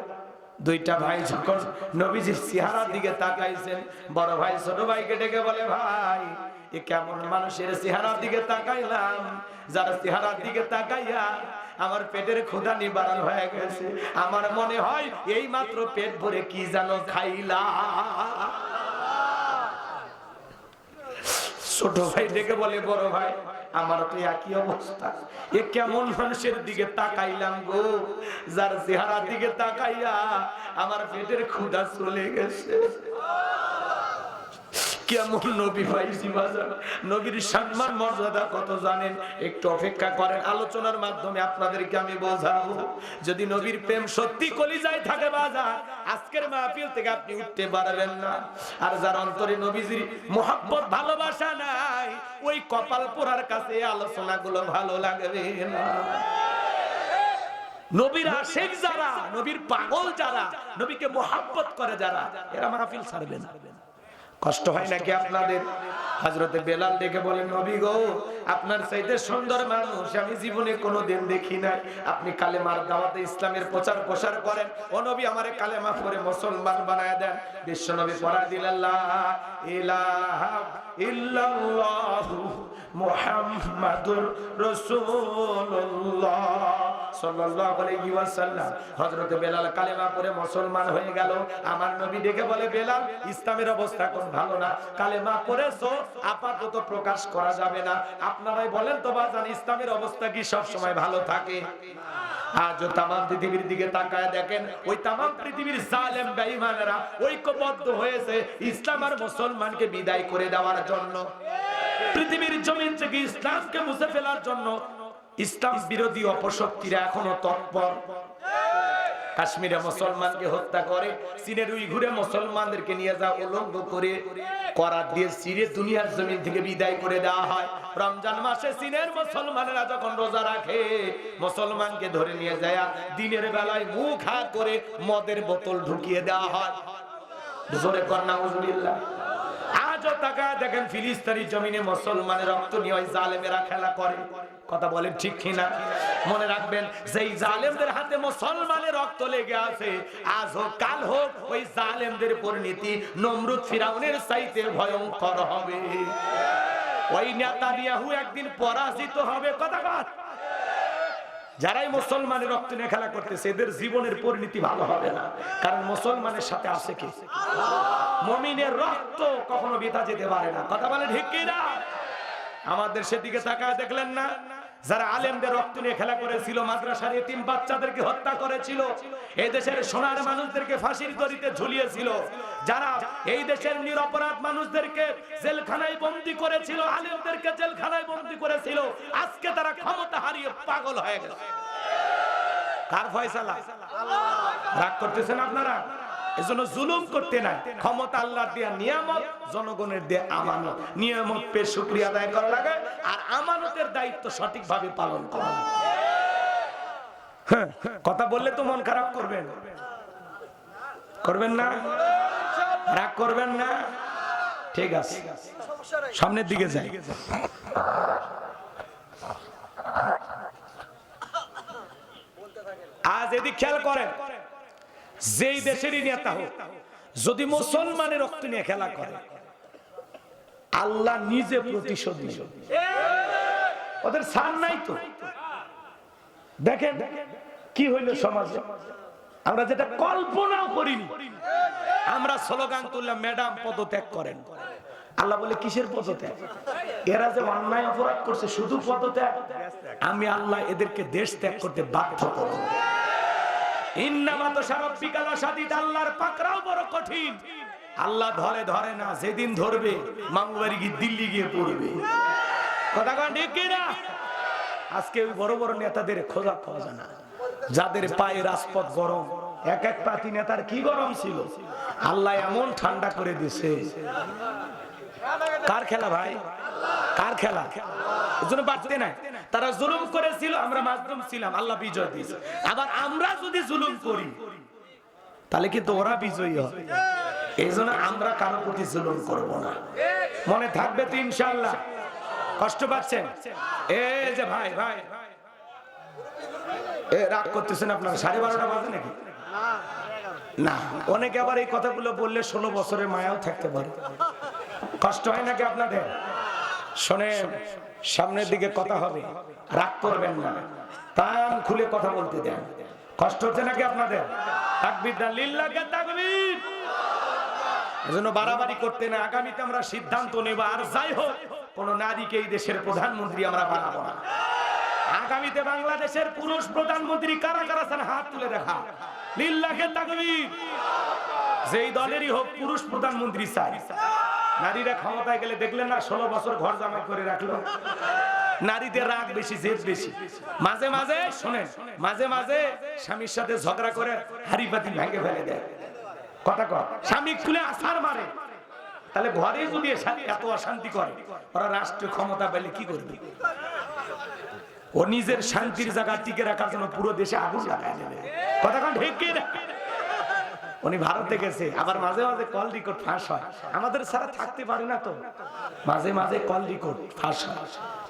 Speaker 1: 2টা ভাই যখন নবীজির চেহারার দিকে তাকাইছেন, বড় ভাই ছোট ভাইকে ডেকে বলে ভাই এ কেমন মানুষের চেহারার দিকে তাকাইলাম, যার চেহারার দিকে তাকাইয়া আমার পেটের ক্ষুধা নিবারণ হয়ে গেছে। আমার মনে হয় এই মাত্র পেট ভরে কি জানো খাইলা। ছোট ভাই ডেকে বলে বড় ভাই আমার তো একই অবস্থা, এ কেমন মানুষের দিকে তাকাইলাম গো, যার চেহারার দিকে তাকাইয়া আমার পেটের ক্ষুধা চলে গেছে। কেমন নবী পাইছি বাজার, নবীর সম্মান মর্যাদা কত জানেন? একটু অপেক্ষা করেন, আলোচনার মাধ্যমে আপনাদেরকে আমি বোঝাবো। যদি নবীর প্রেম সত্যি কলিজায় থাকে বাজার আজকের মাহফিল থেকে আপনি উঠতে পারবেন না। আর যার অন্তরে নবীজির মোহাব্বত ভালোবাসা নাই ওই কপাল পোড়ার কাছে আলোচনাগুলো ভালো লাগবে না। নবীর আশিক যারা, নবীর পাগল যারা, নবীকে মোহাব্বত করে যারা, এরা মাহফিল ছাড়বে না। কষ্ট হয় নাকি আপনাদের? হযরতে বেলাল ডেকে বলেন, নবী গো, আপনার চাইতে সুন্দর মানুষ আমি জীবনে কোনোদিন দেখি নাই। আপনি কালেমার দাওয়াতে ইসলামের প্রচার প্রসার করেন, ও নবী আমারে কালেমা পড়ে মুসলমান বানায় দেন। বিশ্ব নবী পড়া দিলেন, লা ইলাহা ইল্লাল্লাহু মুহাম্মাদুর রাসূলুল্লাহ সাল্লাল্লাহু আলাইহি ওয়াসাল্লাম। হযরত বেলাল কালেমা পড়ে মুসলমান হয়ে গেল। আমার নবী ডেকে বলে, বেলাল ইসলামের অবস্থা কোন ভালো না, কালেমা পড়েছো আপাতত প্রকাশ করা যাবে না। আপনারাই বলেন তো বাজান, ইসলামের অবস্থা কি সব সময় ভালো থাকে? আজও তাম পৃথিবীর দিকে তাকায় দেখেন, ওই তাম পৃথিবীর জালেম বেঈমানেরা ঐক্যবদ্ধ হয়েছে ইসলাম আর মুসলমানকে বিদায় করে দেওয়ার জন্য। পৃথিবীর জমিন থেকে ইসলামকে মুছে ফেলার জন্য ইসলাম বিরোধী অপশক্তিরা এখনো তৎপর। কাশ্মীরে মুসলমানকে হত্যা করে, চীনের উইঘুরে মুসলমানদেরকে নিয়ে যা উলঙ্গ করে করাত দিয়ে চিরে দুনিয়ার জমিন থেকে বিদায় করে দেওয়া হয়। রমজান মাসে চীনের মুসলমানেরা যখন রোজা রাখে, মুসলমানকে ধরে নিয়ে যায় দিনের বেলায় মুখ হা করে মদের বোতল ঢুকিয়ে দেওয়া হয়। জোরে কর নাউজুবিল্লাহ। আজও তাকায় দেখেন ফিলিস্তিনের জমিনে মুসলমানের রক্ত নিয়ে ওই জালেমেরা খেলা করে। কথা বলেন ঠিক কিনা? মনে রাখবেন, যেই জালেমদের হাতে মুসলমানের রক্ত লেগে আছে, আজ হোক কাল হোক ওই জালেমদের পরিণতি নমরুদ ফিরাউনের চাইতে ভয়ঙ্কর হবে। ওই নেতানিয়াহু একদিন পরাজিত হবে। কথা বল। যারাই মুসলমানের রক্ত নিয়ে খেলা করতেছে এদের জীবনের পরিণতি ভালো হবে না, কারণ মুসলমানের সাথে আছে কি? মুমিনের রক্ত কখনো বৃথা যেতে পারে না। কথা বলেন ঠিক কি না? আমাদের সেদিকে তাকায় দেখলেন না, যারা আলেমদের রক্ত নিয়ে খেলা করেছিল, মাদ্রাসার এতিম বাচ্চাদেরকে হত্যা করেছিল, এই দেশের সোনার মানুষদেরকে ফাঁসির দড়িতে ঝুলিয়েছিল, যারা এই দেশের নিরপরাধ মানুষদেরকে জেলখানায় বন্দী করেছিল, আলেমদেরকে জেলখানায় বন্দী করেছিল, আজকে তারা ক্ষমতা হারিয়ে পাগল হয়ে গেছে। কার ফয়সালা? রাগ করতেছেন আপনারা? এজন্য জুলুম করতে নাই। ক্ষমতা আল্লাহর দেয়া নিয়ামত, জনগণের দেয়া আমানত। নিয়ামত পেয়ে শুকরিয়া আদায় করা লাগে, আর আমানতের দায়িত্ব সঠিকভাবে পালন করা লাগে। হ্যাঁ, কথা বললে তো মন খারাপ করবেন, করবেন না? রাগ করবেন না? ঠিক আছে, সামনের দিকে যাই। আজ এদিক খেয়াল করেন, যেই দেশেরই নেতা হোক যদি মুসলমানের রক্ত নিয়ে খেলা করে, আল্লাহ নিজে প্রতিশোধ নেবে। ওদের ছাড় নাই তো। দেখেন কি হইল সমাজে, আমরা যেটা কল্পনাও করিনি। আমরা স্লোগান তুললাম, ম্যাডাম পদত্যাগ করেন। আল্লাহ বলে, কিসের পদত্যাগ? এরা যে অন্যায় অপরাধ করছে শুধু পদত্যাগ? আমি আল্লাহ এদেরকে দেশ ত্যাগ করতে বাধ্য করব। আল্লাহর পাকড়াও বড় কঠিন। আল্লাহ ধরে ধরে না, যেদিন ধরবে মামুবাড়ি গিয়ে দিল্লি গিয়ে পড়বে। কথা কন ঠিক কিনা? আজকে ওই বড় বড় নেতাদের খোঁজা পাওয়া যায় না, যাদের পায়ে রাজপথ গরম। এক এক পাতি নেতার কি গরম ছিল, আল্লাহ এমন ঠান্ডা করে দিছে। কার খেলা ভাই? কার খেলা? এজন্য বাড়তে নাই। তারা জুলুম করেছিল, আমরা মাজলুম ছিলাম, আল্লাহ বিজয় দিয়েছে। আবার আমরা যদি জুলুম করি তাহলে কিন্তু ওরা বিজয়ী হবে। এইজন্য আমরা কারো প্রতি জুলুম করব না। মনে থাকবে তো ইনশাআল্লাহ? কষ্ট পাচ্ছেন? এই যে ভাই ভাই এ রাগ করতেছেন আপনারা? 12:30 বাজে নাকি? না, অনেকে আবার এই কথাগুলো বললে 16 বছরের মায়াও থাকতে পারে। কষ্ট হয় নাকি আপনাদের? শোনে, সামনের দিকে কথা হবে, রাগ করবেন না, কান খুলে কথা বলতে দেন। কষ্ট হচ্ছে নাকি আপনাদের? তাকবীর না, লিল্লাহি তাকবীর। এজন্য বাড়াবাড়ি করতে না। আগামীতে আমরা সিদ্ধান্ত নেব, আর যাই হোক কোন নারীকে এই দেশের প্রধানমন্ত্রী আমরা বানাবো না। আগামীতে বাংলাদেশের পুরুষ প্রধানমন্ত্রী কারা কারা আছেন হাত তুলে দেখা। লিল্লাহি তাকবীর। যেই দলেরই হোক পুরুষ প্রধানমন্ত্রী চাই। নারীরা ক্ষমতায় গেলে দেখলেন না 16 বছর ঘর জামাই করে রাখলো। নারীদের রাগ বেশি, জেদ বেশি। মাঝে মাঝে শোনেন, মাঝে মাঝে স্বামীর সাথে ঝগড়া করে হাড়ি পাতিল ভেঙে ফেলে দেয়। কথা কর, স্বামী খুলে আছাড় মারে। তাহলে ঘরে যদি এত অশান্তি করে, ওরা রাষ্ট্রীয় ক্ষমতা পেলে কি করবে? ও নিজের শান্তির জায়গা টিকে রাখার জন্য পুরো দেশে আগুন লাগায় দেবে। কথা কন ঠিক কি না? উনি ভারতে গেছে, আবার মাঝে মাঝে কল রেকর্ড ফাঁস হয়, আমাদের ছাড়া থাকতে পারে না তো, মাঝে মাঝে কল রেকর্ড ফাঁস হয়,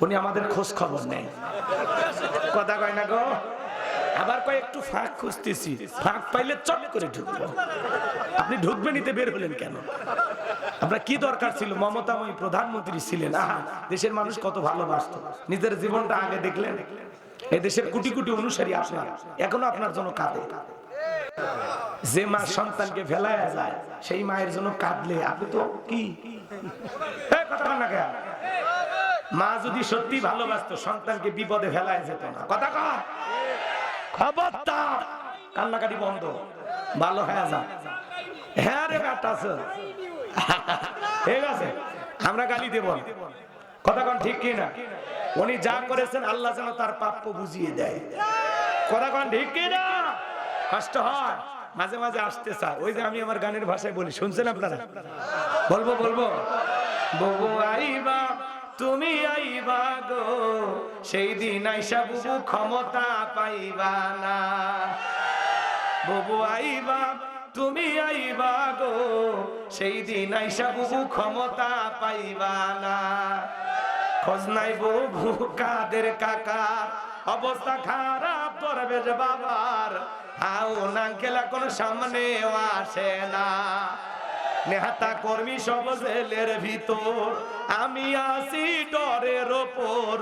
Speaker 1: উনি আমাদের খোঁজ খবর নেয়, কথা কয় না গো। আবার কয় একটু ফাঁক খুঁজতেছি, ফাঁক পাইলে চট করে ঢুকবো। আপনি ঢুকবেন নিতে বের হলেন কেন? আপনার কি দরকার ছিল? মমতাময়ী প্রধানমন্ত্রী ছিলেন, আহা দেশের মানুষ কত ভালোবাসত, নিজের জীবনটা আগে দেখলেন। এই দেশের কোটি কোটি অনুসারী আপনার, এখনো আপনার জন্য কাঁদে। যে মা সন্তানকে ফেলায় যায় সেই মায়ের জন্য কাঁদলে আপনি তো কি কথা বল না কেন? মা যদি সত্যি ভালোবাসতো সন্তানকে বিপদে ফেলায় যেত না, কথা কর। খবরদার কান্নাকাটি বন্ধ, ভালো হয়ে যা। হ্যাঁ রে বেটা ঠিক আছে, আমরা গালি দেব না, কথা কন ঠিক কি না? উনি যা করেছেন আল্লাহ যেন তার প্রাপ্য বুঝিয়ে দেয়, কথা কন ঠিক কি না? কষ্ট হয়, মাঝে মাঝে আসতে চায়, ওই যে আমি আমার গানের ভাষায় বলি, শুনছেন আপনারা? বলবো বলবো, বউ আইবা তুমি আইবা গো, সেই দিন আইসা বুবু ক্ষমতা পাইবা না। বউ আইবা তুমি আইবা গো, সেই দিন আইসা বুবু ক্ষমতা পাইবা না। খোঁজ নাই বুবু কাদের কাকার, অবস্থা খারাপ করবে যে বাবার, হাও নাঙ্কেলা কোন সামনেও আসে না। নেতা কর্মী সব জেলের ভিতর, আমি আছি ডরের ওপর,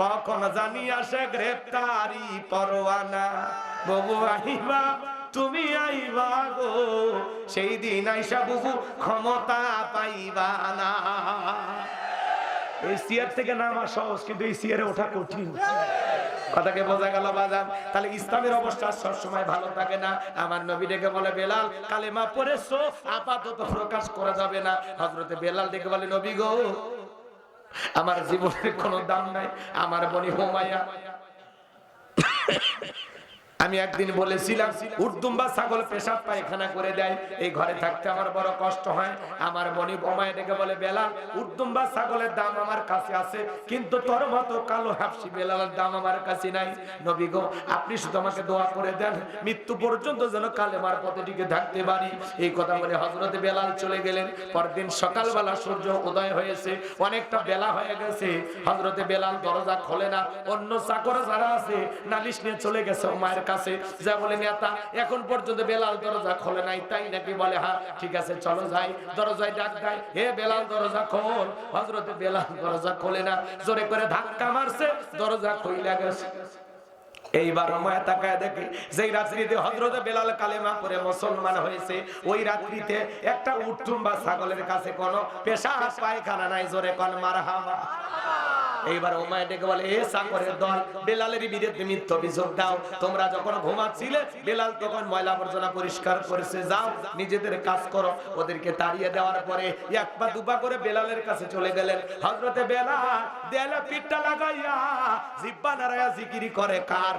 Speaker 1: কখন জানি আসে গ্রেপ্তারি পরোয়ানা। বউ আইবা তুমি আইবা গো, সেই দিন আইসা বুবু ক্ষমতা পাইবা না। এই চেয়ার থেকে নামা সহজ, কিন্তু এই চেয়ারে ওঠা কঠিন, কথাকে বোঝা গেল বাজান? তাহলে ইসলামের অবস্থা সবসময় ভালো থাকে না। আমার নবী ডেকে বলে, বেলাল কালেমা পড়েছো, আপাতত প্রকাশ করা যাবে না। হযরতে বেলাল ডেকে বলে, নবী গো আমার জীবনের কোনো দাম নাই, আমার বোন হুমায়া, আমি একদিন বলেছিলাম উর্দুম্বা ছাগল পেশাব পায়খানা করে দেয়, এই ঘরে থাকতে আমার বড় কষ্ট হয়। আমার মনি বোমায় ডেকে বলে, বেলাল উর্দুম্বা ছাগলের দাম আমার কাছে আছে, কিন্তু তোর মতো কালো হাফসি বেলালের দাম আমার কাছে নাই। নবী গো আপনি শুধু আমাকে দোয়া করে দেন, মৃত্যু পর্যন্ত যেন কালেমার পথে টিকে থাকতে পারি। এই কথা বলে হযরতে বেলাল চলে গেলেন। পরদিন সকালবেলা সূর্য উদয় হয়েছে, অনেকটা বেলা হয়ে গেছে। হযরতে বেলাল দরজা খোলে না, অন্য চাকর যারা আছে নালিশ নিয়ে চলে গেছে মায়ের কাছে, যা বলে নেতা এখন পর্যন্ত বেলাল দরজা খোলে নাই, তাই নাকি? বলে হ্যাঁ ঠিক আছে চলো যাই। দরজায় ডাক দেয়, হে বেলাল দরজা খোল। হযরতে বেলাল দরজা খোলে না, জোরে করে ধাক্কা মারছে, দরজা খুইলা গেছে। এইবার মায়া তাকায় দেখে যেই রাত্রিতে হযরতে বেলাল কালেমা পড়ে মুসলমান হয়েছে, ওই রাত্রিতে একটা উটুম্বা ছাগলের কাছে কোনো পেশাব পায়খানা নাই, জোরে কোন মারহাবা। এইবার ওমায় ডেকে বলে, এ চাকরের দল, বেলালের বিরুদ্ধে মিথ্যা অভিযোগ দাও। তোমরা যখন ঘুমাচ্ছিলে বেলাল তখন ময়লা আবর্জনা পরিষ্কার করেছে, যাও নিজেদের কাজ করো। ওদেরকে তাড়িয়ে দেওয়ার পরে এক পা দুপা করে বেলালের কাছে চলে গেলেন। হযরতে বেলাল দেয়ালে পিঠটা লাগাইয়া জিহ্বা নাড়ায়া জিকিরি করে কার?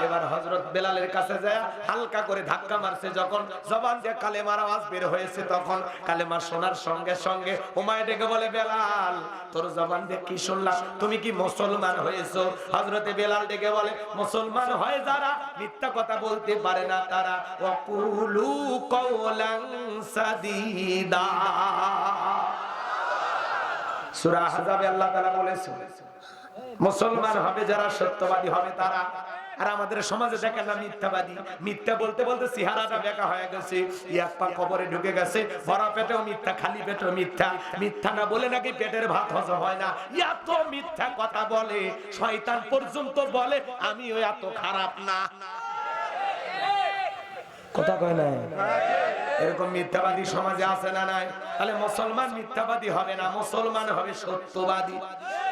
Speaker 1: এবার হযরত বেলালের কাছে যায় হালকা করে ধাক্কা মারছে, যখন জবান দিয়ে কালেমার আওয়াজ বের হয়েছে, তখন কালেমা শোনার সঙ্গে সঙ্গে উমায় ডেকে বলে, বেলাল তোর জবান দিয়ে কি শুনলাম, তুমি কি মুসলমান হয়েছো? হযরতে বেলাল ডেকে বলে, মুসলমান হয় যারা মিথ্যা কথা বলতে পারে না তারা, ওয়াকুলু কওলান সাদীদা। সূরা আহজাবে আল্লাহ তাআলা বলেছেন মুসলমান হবে যারা সত্যবাদী হবে তারা। আর আমাদের সমাজে দেখেন না মিথ্যাবাদী, মিথ্যা বলতে বলতে চেহারাটা বেঁকা হয়ে গেছে, এক পা কবরে ঢুকে গেছে, ভরা পেটেও মিথ্যা, খালি পেটেও মিথ্যা। মিথ্যা না বলে নাকি পেটের ভাত হজম হয় না, এত মিথ্যা কথা বলে, শয়তান পর্যন্ত বলে আমিও এত খারাপ না, কথা কয় না? এরকম মিথ্যাবাদী সমাজে আছে না নাই? তাহলে মুসলমান মিথ্যাবাদী হবে না, মুসলমান হবে সত্যবাদী।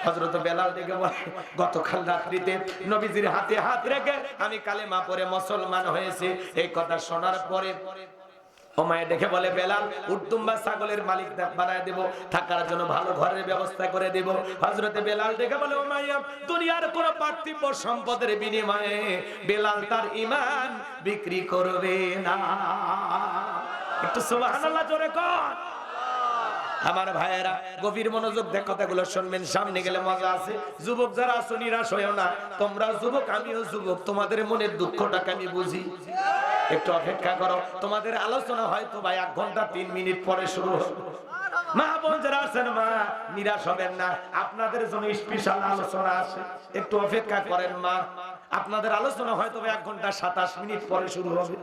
Speaker 1: হযরত বেলাল ডেকে বলে, গতকাল রাত্রিতে নবীজির হাতে হাত রেখে আমি কালেমা পড়ে মুসলমান হয়েছি। এই কথা শোনার পরে ওমায় দেখে বলে, বেলাল উটদুম্বা ছাগলের মালিক বানায় দেব, থাকার জন্য ভালো ঘরের ব্যবস্থা করে দেব। হযরতে বেলাল দেখে বলে, ওমাইয়া দুনিয়ার কোন পার্থিব সম্পদের বিনিময়ে বেলাল তার ঈমান বিক্রি করবে না। একটু সুবহানাল্লাহ জোরে কর। আমার ভাইয়েরা গভীর মনোযোগ দিয়ে কথাগুলো শুনবেন, সামনে গেলে মজা আছে। যুবক যারা আছো নিরাশ হইও না, তোমরা যুবক আমিও যুবক, তোমাদের মনের দুঃখটাকে আমি বুঝি। একটু অপেক্ষা করো, তোমাদের আলোচনা হয়তো ভাই 1 ঘন্টা 3 মিনিট পরে শুরু হবে। মা বোন যারা আছেন, মা নিরাশ হবেন না, আপনাদের জন্য স্পেশাল আলোচনা আছে, একটু অপেক্ষা করেন মা। আপনাদের আলোচনা হয়তো 1 ঘন্টা 27 মিনিট পরে শুরু হবে।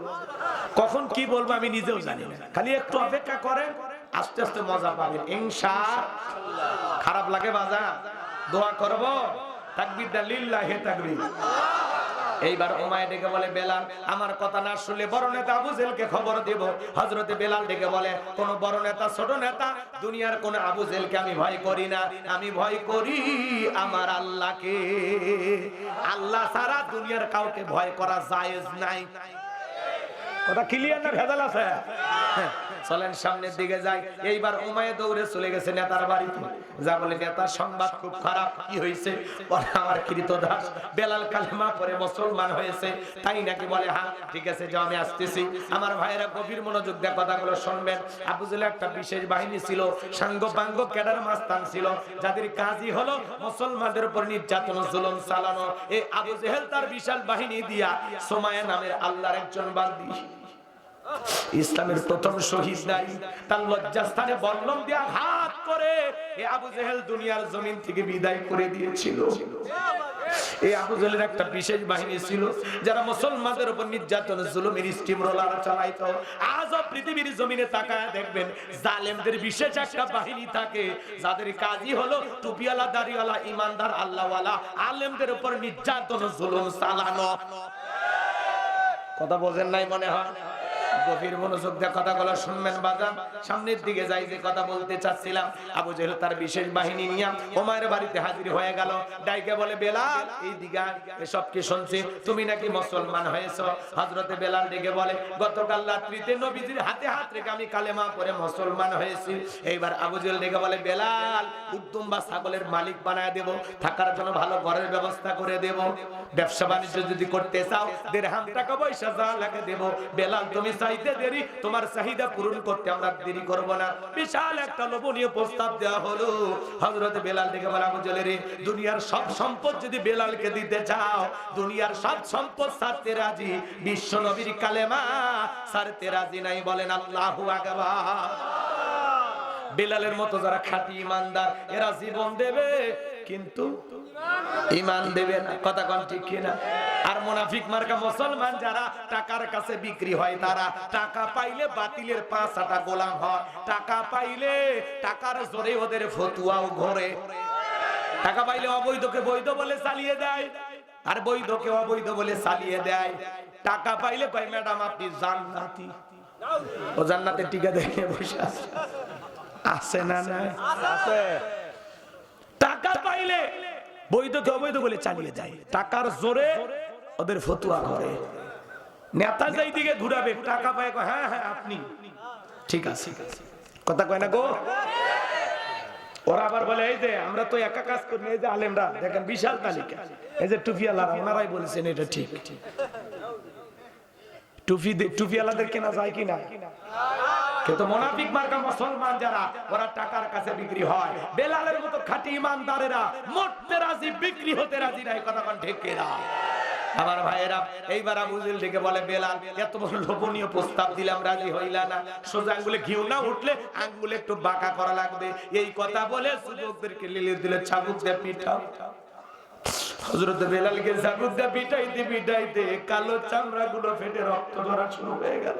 Speaker 1: কখন কি বলবো আমি নিজেও জানি না, খালি একটু অপেক্ষা করেন, আস্তে আস্তে মজা পাবেন ইনশাআল্লাহ। খারাপ লাগে বাজান, দোয়া করব, তাকবীরটা লিল্লাহি তাকবীর। এইবার উমাইয়া ডেকে বলে, বেলাল আমার কথা না শুনলে বড় নেতা আবু জেলকে খবর দেব। হযরতে বেলাল ডেকে বলে, কোন বড় নেতা ছোট নেতা দুনিয়ার কোন আবু জেলকে আমি ভয় করি না, আমি ভয় করি আমার আল্লাহকে। আল্লাহ ছাড়া দুনিয়ার কাউকে ভয় করা জায়েজ নাই। কথা ক্লিয়ার না ভেজাল আছে? চলেন সামনের দিকে যাই। এইবার উমাইয়া দৌড়ে চলে গেছে নেতার বাড়িতে, যা বলে নেতার সংবাদ খুব খারাপ। কি হয়েছে? বলে আমার কৃতদাস বেলাল কালেমা পড়ে মুসলমান হয়েছে। তাই নাকি? বলে হ্যাঁ ঠিক আছে, যাও আমি আসতেছি। আমার ভাইয়েরা গভীর মনোযোগ দিয়ে কথাগুলো শুনবেন। আবু জেহেল একটা বিশেষ বাহিনী ছিল, সাঙ্গপাঙ্গ ক্যাডার মাস্তান ছিল, যাদের কাজই হলো মুসলমানদের উপর নির্যাতন জুলুম চালানো। এই আবু জেহেল তার বিশাল বাহিনী দিয়া সুমাইয়া নামের আল্লাহর একজন বান্দী, ইসলামের প্রথম শহীদ নাই, তার লজ্জাস্থানে বল্লম দিয়ে আঘাত করে এই আবু জেহেল দুনিয়ার জমিন থেকে বিদায় করে দিয়েছিল। এই আবু জেহেলের একটা বিশেষ বাহিনী ছিল, যারা মুসলমানদের উপর নির্যাতন জুলুমের স্টিম রোলার চালাইতো। আজও পৃথিবীর জমিনে তাকায় দেখবেন জালেমদের বিশেষ একটা বাহিনী থাকে, যাদের কাজই হলো টুপিওয়ালা দাড়িওয়ালা ইমানদার আল্লাহওয়ালা আলেমদের উপর নির্যাতন জুলুম চালানো। কথা বোঝেন নাই মনে হয়? গভীর মনোযোগ দিয়ে কথাগুলো শুনবেন বাজান। সামনের দিকে যাই, যে কথা বলতে চাচ্ছিলাম, আবু জেহেল তার বিশেষ বাহিনী নিয়ে ওমরের বাড়িতে হাজির হয়ে গেল। ডাইকে বলে, বেলাল এই দিকে এসব কি শুনছি, তুমি নাকি মুসলমান হয়েছো? হযরতে বেলাল ডেকে বলে, গতকাল রাত্রিতে নবীজির হাতে হাত রেখে আমি কালেমা পড়ে মুসলমান হয়েছি। এইবার আবু জেহেল ডেকে বলে, বেলাল উদ্যম বা ছাগলের মালিক বানায় দেব, থাকার জন্য ভালো ঘরের ব্যবস্থা করে দেব, ব্যবসা বাণিজ্য যদি করতে চাও দিরহাম টাকা পয়সা যা লাগে দেব। বেলাল তুমি চাইতে দেরি, তোমার চাহিদা পূরণ করতে আমরা দেরি করব না। বিশাল একটা লোভনীয় প্রস্তাব দেওয়া হলো। হযরতে বেলাল ডেকে বলে, আবু জেহেল রে, দুনিয়ার সব সম্পদ যদি বেলালকে দিতে চাও, দুনিয়ার সব সম্পদ ছাড়তে রাজি, বিশ্ব নবীর কালেমা ছাড়তে রাজি নাই। বলেন আল্লাহু আকবার। বেলালের মতো যারা খাঁটি ইমানদার, এরা জীবন দেবে কিন্তু ঈমান দেবে না। কথা কোন ঠিক কিনা? আর মুনাফিক মার্কা মুসলমান যারা টাকার কাছে বিক্রি হয়, তারা টাকা পাইলে বাতিলের পাঁচটা গোলাম হয়, টাকা পাইলে টাকার জোরে ওদের ফতুয়াও ঘোরে, টাকা পাইলে অবৈধকে বৈধ বলে চালিয়ে দেয়, আর বৈধকে অবৈধ বলে চালিয়ে দেয়। টাকা পাইলে কয় ম্যাডাম আপনি জান্নাতি, ও জান্নাতে টিকা দেখে বসে আছে। আছে না? নাই আছে। টাকা পাইলে বৈধকে অবৈধ বলে চালিয়ে দেয়, টাকার জোরে ওদের ফতুয়া করে। নেতা যেই দিকে ঘুরাবে টাকা পায়, হ্যাঁ হ্যাঁ আপনি ঠিক আছে, কথা কয় না গো। ওরা আবার বলে, এই যে আমরা তো একা কাজ করি, এই যে আলেমরা দেখেন বিশাল তালিকা, এই যে টুপিওয়ালা ওনারাই বলেছেন এটা ঠিক। টুপিওয়ালাদের কেনা যায় কিনা? কিন্তু মুনাফিক মার্কা মুসলমান যারা, ওরা টাকার কাছে বিক্রি হয়। বেলালের মতো খাঁটি ইমানদারেরা মরতে রাজি, বিক্রি হতে রাজি নাই। কথা কোন ঠিক কিনা? আমার ভাইয়েরা, এইবার আবু জেহেল ডেকে বলে, বেলাল এত বড় লোভনীয় প্রস্তাব দিলাম, রাজি হইলা না। সোজা আঙ্গুলে ঘিউ না উঠলে আঙ্গুলে একটু বাঁকা করা লাগবে। এই কথা বলে যুবকদেরকে লিলিয়ে দিলে চাবুক দিয়ে পিটাও। হযরত বেলালকে চাবুক দিয়ে পিটাইতে পিটাইতে কালো চামড়া গুলো ফেটে রক্ত ঝরা শুরু হয়ে গেল।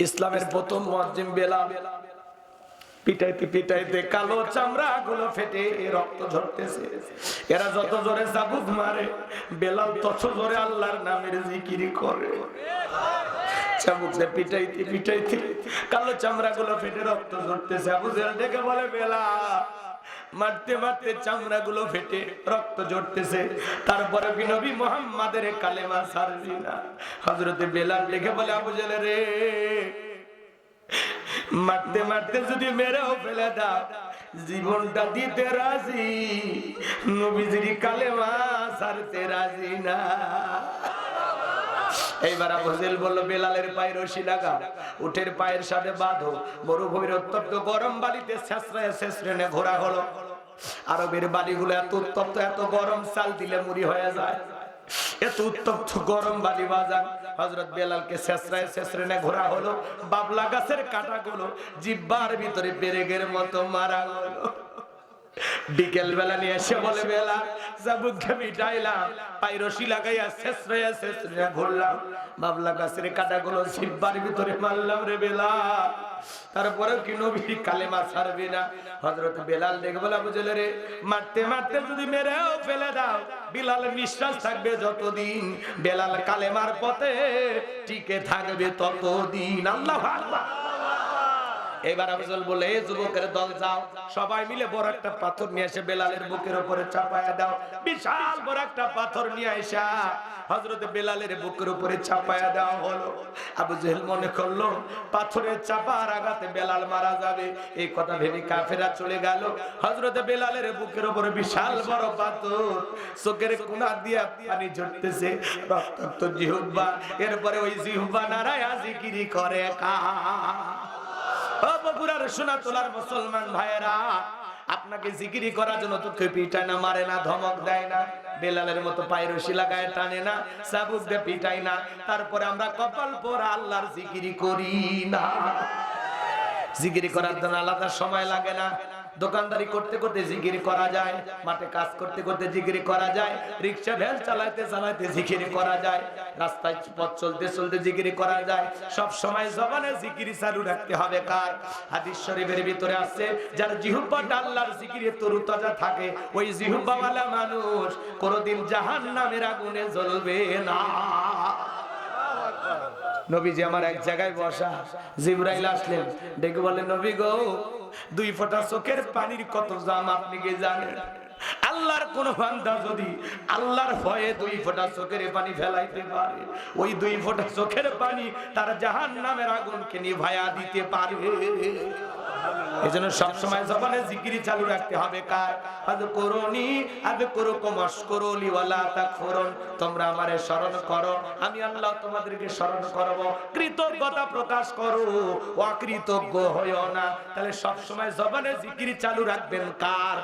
Speaker 1: ইসলামের প্রথম মুয়াজ্জিন বেলাল, পিটাইতে পিটাইতে কালো চামড়া গুলো ফেটে রক্ত ঝরতেছে। এরা যত জোরে চাবুক মারে, বেলাল তত জোরে আল্লাহর নামের জিকির করে। চাবুক দিয়ে পিটাইতে পিটাইতে কালো চামড়া গুলো ফেটে রক্ত ঝরতেছে। আবু জেহেল ডেকে বলে, বেলাল মারতে মারতে চামড়া গুলো ফেটে রক্ত ঝরতেছে, তারপরে নবী মুহাম্মাদের কালেমা ছাড়বি না। হযরতে বেলাল ডেকে বলে, আবু জেহেল রে, মারতে মারতে যদি মেরেও ফেলে দাও, জীবনটা দিতে রাজি, নবীজির কালেমা ছাড়তে রাজি না। এইবার আবু জেহেল বলল, বেলালের পায়ে রশি লাগা, উটের পায়ের সাথে বাঁধো, মরুভূমির উত্তপ্ত গরম বালিতে ছেঁচড়ায় ছেঁচড়ে ঘোরা হলো। আরবের বালিগুলো এত উত্তপ্ত, এত গরম, চাল দিলে মুড়ি হয়ে যায়, এত উত্তপ্ত গরম বালি বাজান। হযরত বেলালকে ছেঁচড়ায় ছেঁচড়ে ঘোরা হলো। বাবলা গাছের কাঁটাগুলো জিহ্বার ভিতরে পেরেকের মতো মারা হলো। বিকেল বেলা নিয়ে এসে বলে, বেলাল জাবুককে মিটাইলাম, পায়ে রশি লাগাইয়া ছেঁচড়াইয়া ছেঁচড়াইয়া ঘুরলাম, বাবলা গাছের কাঁটাগুলো জিহ্বার ভিতরে মারলাম রে বেলাল, তারপরে কি নবী কালেমা ছাড়বি না? হযরত বেলাল দেখে বলে, আবু জেহেল রে, মারতে মারতে যদি মেরেও ফেলে দাও, বিলালের নিঃশ্বাস থাকবে যতদিন, বেলাল কালেমার পথে টিকে থাকবে ততদিন। আল্লাহু আকবার। এবার আবু জেহেল বলে, এই যুবকের দল যাও, সবাই মিলে বড় একটা পাথর নিয়ে এসে বেলালের বুকের উপরে চাপায়া দাও। বিশাল বড় একটা পাথর নিয়ে এসে হযরত বেলালের বুকের উপরে চাপায়া দেওয়া হলো। আবু জেহেল মনে করলো পাথরের চাপার আঘাতে বেলাল মারা যাবে, এই কথা ভেবে কাফেররা চলে গেল। হযরত বেলালের বুকের উপরে বিশাল বড় পাথর, চোখের কোণা দিয়া পানি ঝরতেছে, রক্তাক্ত জিহ্বা, এরপরে ওই জিহ্বা নাড়ায়া জিকিরি করে কা। ও বগুড়ার সোনাতলার মুসলমান ভাইয়েরা, আপনাকে জিকিরি করার জন্য তো কেউ পিটায় না, মারে না, ধমক দেয় না, বেলালের মতো পায়ে রশি লাগায় টানে না, চাবুক দিয়ে পিটায় না, তারপরে আমরা কপাল পরা আল্লাহর জিকিরি করি না। জিকিরি করার জন্য আলাদা সময় লাগে না, দোকানদারি করতে করতে জিকিরি করা যায়, মাঠে কাজ করতে করতে জিকিরি করা যায়, রিকশা ভ্যান চালাতে চালাতে জিকিরি করা যায়, রাস্তায় পথ চলতে চলতে জিকিরি করা যায়। সব সময় জবানে জিকিরি চালু রাখতে হবে। কার? হাদিস শরীফের ভিতরে আছে, যার জিহ্বাটা আল্লাহর জিকিরে তরুতাজা থাকে, ওই জিহ্বাওয়ালা মানুষ কোনদিন জাহান্নামের আগুনে জ্বলবে না। নবীজি আমার এক জায়গায় বসা, জিবরাইল আসলেন, ডেকে বলে, নবী গো, 2 ফোঁটা চোখের পানির কত দাম আপনি কি জানেন? আল্লাহর কোন বান্দা যদি আল্লাহর ভয়ে 2 ফোঁটা চোখের পানি ফেলাইতে পারে, ওই 2 ফোঁটা চোখের পানি তার জাহান্নামের আগুনকে নিভায়া দিতে পারে। এজন্য সব সময় জবানে জিকিরি চালু রাখতে হবে। কার? আযকুরুনি আযকুরুকুম ওয়াশকুরুলি ওয়ালা তাকফুরুন, তোমরা আমারে স্মরণ করো, আমি আল্লাহ তোমাদেরকে স্মরণ করব। কৃতজ্ঞতা প্রকাশ করো, অকৃতজ্ঞ হইও না। তাহলে সব সময় জবানে জিকিরি চালু রাখবেন। কার?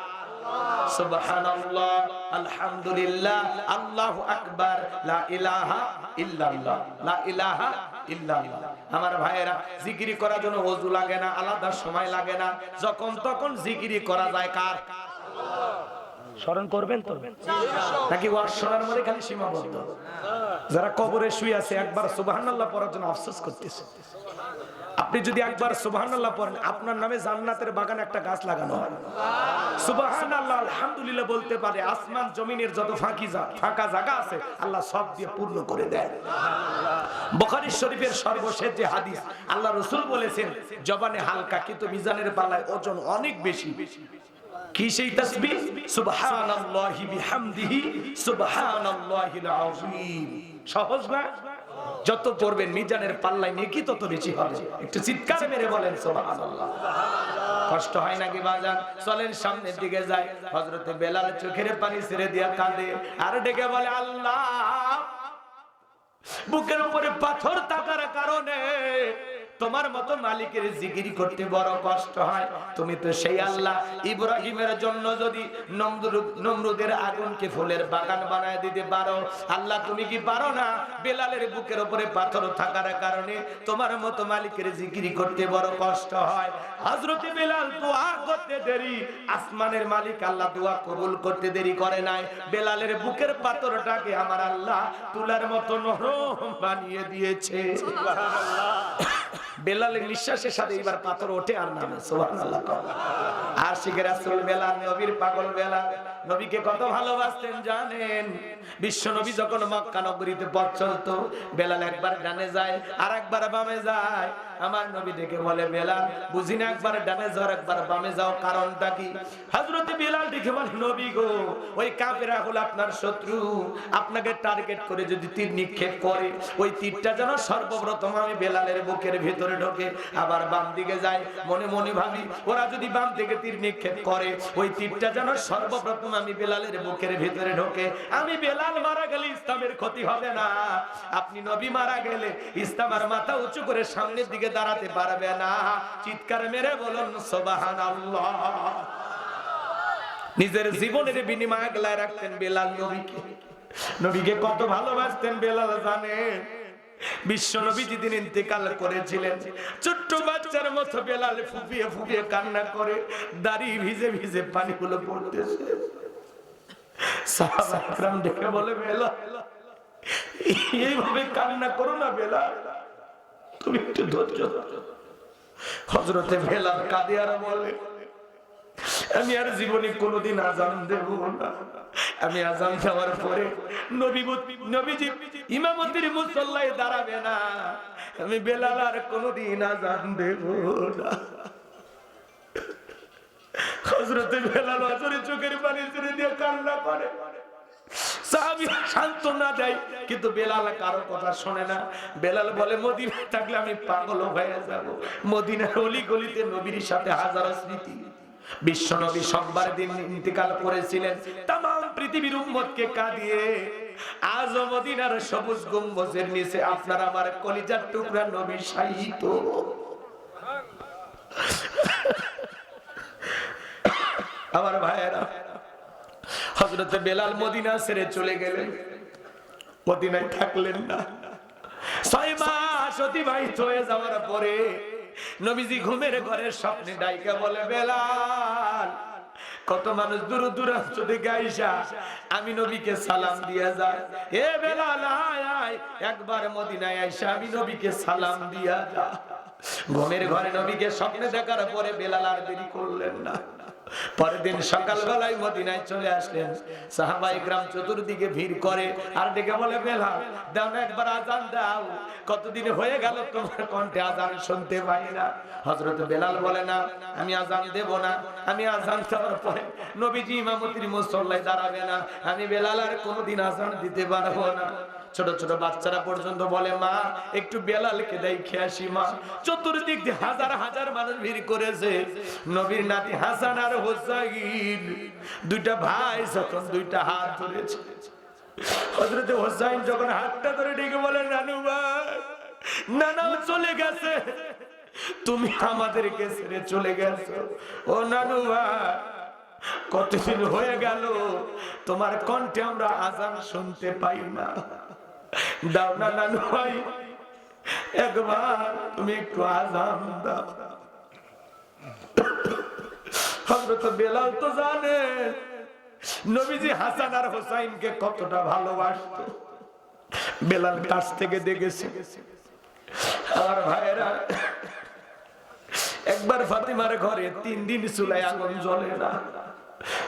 Speaker 1: সুবহানাল্লাহ, আলহামদুলিল্লাহ, আল্লাহু আকবার, লা ইলাহা ইল্লাল্লাহ, লা ইলাহা ইল্লাল্লাহ। আমার ভাইয়েরা, জিকিরি করার জন্য ওযু লাগে না, আলাদা সময় লাগে না, যখন তখন জিকিরি করা যায়। কার? স্মরণ করবেন তো নাকি ওয়াজ শোনার মধ্যে খালি সীমাবদ্ধ? যারা কবরে শুয়ে আছে একবার সুবহানাল্লাহ পড়ার জন্য আফসোস করতেছে। আপনি যদি একবার সুবহানাল্লাহ পড়েন, আপনার নামে জান্নাতের বাগান একটা গাছ লাগানো হয়। সুবহানাল্লাহ আলহামদুলিল্লাহ বলতে পারে, আসমান জমিনের যত ফাঁকা জায়গা আছে আল্লাহ সব দিয়ে পূর্ণ করে দেয়। বুখারী শরীফের সর্বশেষ যে হাদিস, আল্লাহ রাসূল বলেছেন, জবানে হালকা কিন্তু মিজানের পাল্লায় ওজন অনেক বেশি। কি সেই তাসবিহ? সুবহানাল্লাহি বিহামদিহি সুবহানাল্লাহিল আযীম। সহজ না? যত পড়বেন মিজানের পাল্লায় নেকি তত বেশি হবে। একটু চিৎকার মেরে বলেন সুবহানাল্লাহ। কষ্ট হয় নাকি বাজান? চলেন সামনের দিকে যাই। হযরতে বেলাল চোখের পানি ছেড়ে দিয়া কাঁদে আর ডেকে বলে, আল্লাহ, বুকের উপরে পাথর থাকার কারণে তোমার মতো মালিকের জিকির করতে বড় কষ্ট হয়। তুমি তো সেই আল্লাহ, ইব্রাহিমের জন্য যদি নমরুদের আগুনকে ফুলের বাগান বানায় দিতে পারো, আল্লাহ তুমি কি পারো না? বেলালের বুকের উপরে পাথর থাকার কারণে তোমার মতো মালিকের জিকির করতে বড় কষ্ট হয়। হযরতে বেলাল দোয়া করতে দেরি, আসমানের মালিক আল্লাহ দোয়া কবুল করতে দেরি করে নাই। বেলালের বুকের পাথরটাকে আমার আল্লাহ তুলার মতো নরম বানিয়ে দিয়েছে। সুবহানাল্লাহ। বেলালের নিঃশ্বাসের সাথে এবার পাথর ওঠে আর নামে। সুবহানাল্লাহ। আশিকে রাসূল বেলাল, নবীর পাগল বেলাল, নবীকে কত ভালোবাসতেন জানেন? বিশ্ব নবী যখন মক্কা নগরীতে পথ চলতো, বেলাল একবার ডানে যায় আর একবার বামে যায়। আমার নবী ডেকে বলে, বেলাল, বুঝি না একবার ডানে যাও একবার বামে যাও, কারণটা কি? হযরত বেলাল ডেকে বলে, নবী গো, ওই কাফেররা হলো আপনার শত্রু, আপনাকে টার্গেট করে যদি তীর নিক্ষেপ করে, ওই তীরটা যেন সর্বপ্রথম আমি বেলালের বুকের ভিতরে ঢোকে। আবার বাম দিকে যায়, মনে মনে ভাবি, ওরা যদি বাম থেকে তীর নিক্ষেপ করে, ওই তীরটা যেন সর্বপ্রথম আমি বেলালের বুকের ভিতরে ঢোকে। আমি বেলাল মারা গেলে ইসলামের ক্ষতি হবে না, আপনি নবী মারা গেলে ইসলাম আর মাথা উঁচু করে সামনের দিকে দাঁড়াতে পারবে না। চিৎকার মেরে বলুন সুবহানাল্লাহ। নিজের জীবনের বিনিময়ে আগলায় রাখতেন বেলাল নবীকে। নবীকে কত ভালোবাসতেন বেলাল জানেন? বিশ্ব নবী যেদিন ইন্তেকাল করেছিলেন, ছোট্ট বাচ্চার মতো বেলাল ফুপিয়ে ফুপিয়ে কান্না করে, দাড়ি ভিজে ভিজে পানিগুলো পড়তেছে। সাহাবা একরাম দেখে বলে, বেলাল এইভাবে কান্না করো না বেলাল, তুমি একটু ধৈর্য ধরো। হযরতে বেলাল কাঁদে আর বলে, আমি আর জীবনে কোনোদিন আযান দেব না। আমি আযান দেওয়ার পরে নবীজি ইমামতির মুসল্লায় দাঁড়াবে না, আমি বেলাল আর কোনোদিন আযান দেব না। হযরতে বেলাল হযরতের চোখের পানি ছেড়ে দিয়ে কান্না করে। সাহাবী সান্ত্বনা দেয়, কিন্তু বেলাল কারো কথা শোনে না। বেলাল বলে, মদিনায় থাকলে আমি পাগল হয়ে যাব। মদিনার অলি গলিতে নবীর সাথে হাজারো স্মৃতি। বিশ্ব নবী সোমবার দিন ইন্তেকাল করেছিলেন, तमाम পৃথিবীর উম্মতকে কাঁদিয়ে। আজ মদিনার সবুজ গম্বুজের নিচে আপনার আমার কলিজার টুকরা নবী শায়িত। আমার ভাইয়েরা, হযরতে বেলাল মদিনা ছেড়ে চলে গেলেন, মদিনায় থাকলেন না। 6 মাস অতিবাহিত হয়ে যাওয়ার পরে নবীজি ঘুমের ঘরে স্বপ্নে ডাইকা বলে, বেলাল, কত মানুষ দূর দূরান্ত থেকে আইসা আমি নবীকে সালাম দিয়া যায়। এ বেলাল, আয় আয়, একবার মদিনায় আইসা আমি নবীকে সালাম দিয়া যা। ঘুমের ঘরে নবীকে স্বপ্নে দেখার পরে বেলাল আর দেরি করলেন না। পরের দিন সকালবেলায় মদিনায় চলে আসলেন। সাহাবায়ে কেরাম চতুর্দিকে ভিড় করে আর ডেকে বলে, বেলাল দাও না একবার আযান দাও, কতদিন হয়ে গেল তোমার কণ্ঠে আযান শুনতে পাই না। হযরত বেলাল বলে, না আমি আযান দেব না, আমি আযান দেওয়ার পরে নবীজি ইমামতির মুসল্লায় দাঁড়াবে না, আমি বেলাল আর কোনোদিন আযান দিতে পারবো না। ছোট ছোট বাচ্চারা পর্যন্ত বলে, মা একটু বেলালকে দেখে আসি মা। চতুর্দিক দিয়ে হাজার হাজার মানুষ ভিড় করেছে। নবীর নাতি হাসান আর হোসাইন দুইটা ভাই যখন দুইটা হাত ধরেছে, হযরত হোসাইন যখন হাতটা ধরে ডেকে বলে, নানু ভাই, নানাও চলে গেছে, তুমি আমাদেরকে ছেড়ে চলে গেছো। ও নানু ভাই, কতদিন হয়ে গেল তোমার কণ্ঠে আমরা আযান শুনতে পাই না, দাও না নানু ভাই, একবার তুমি একটু আযান দাও। হযরত বেলাল তো জানে নবীজি হাসান আর হোসাইনকে কতটা ভালোবাসতো, বেলাল কাছ থেকে দেখেছে। আমার ভাইয়েরা, একবার ফাতিমার ঘরে 3 দিন চুলায় আগুন জ্বলে না,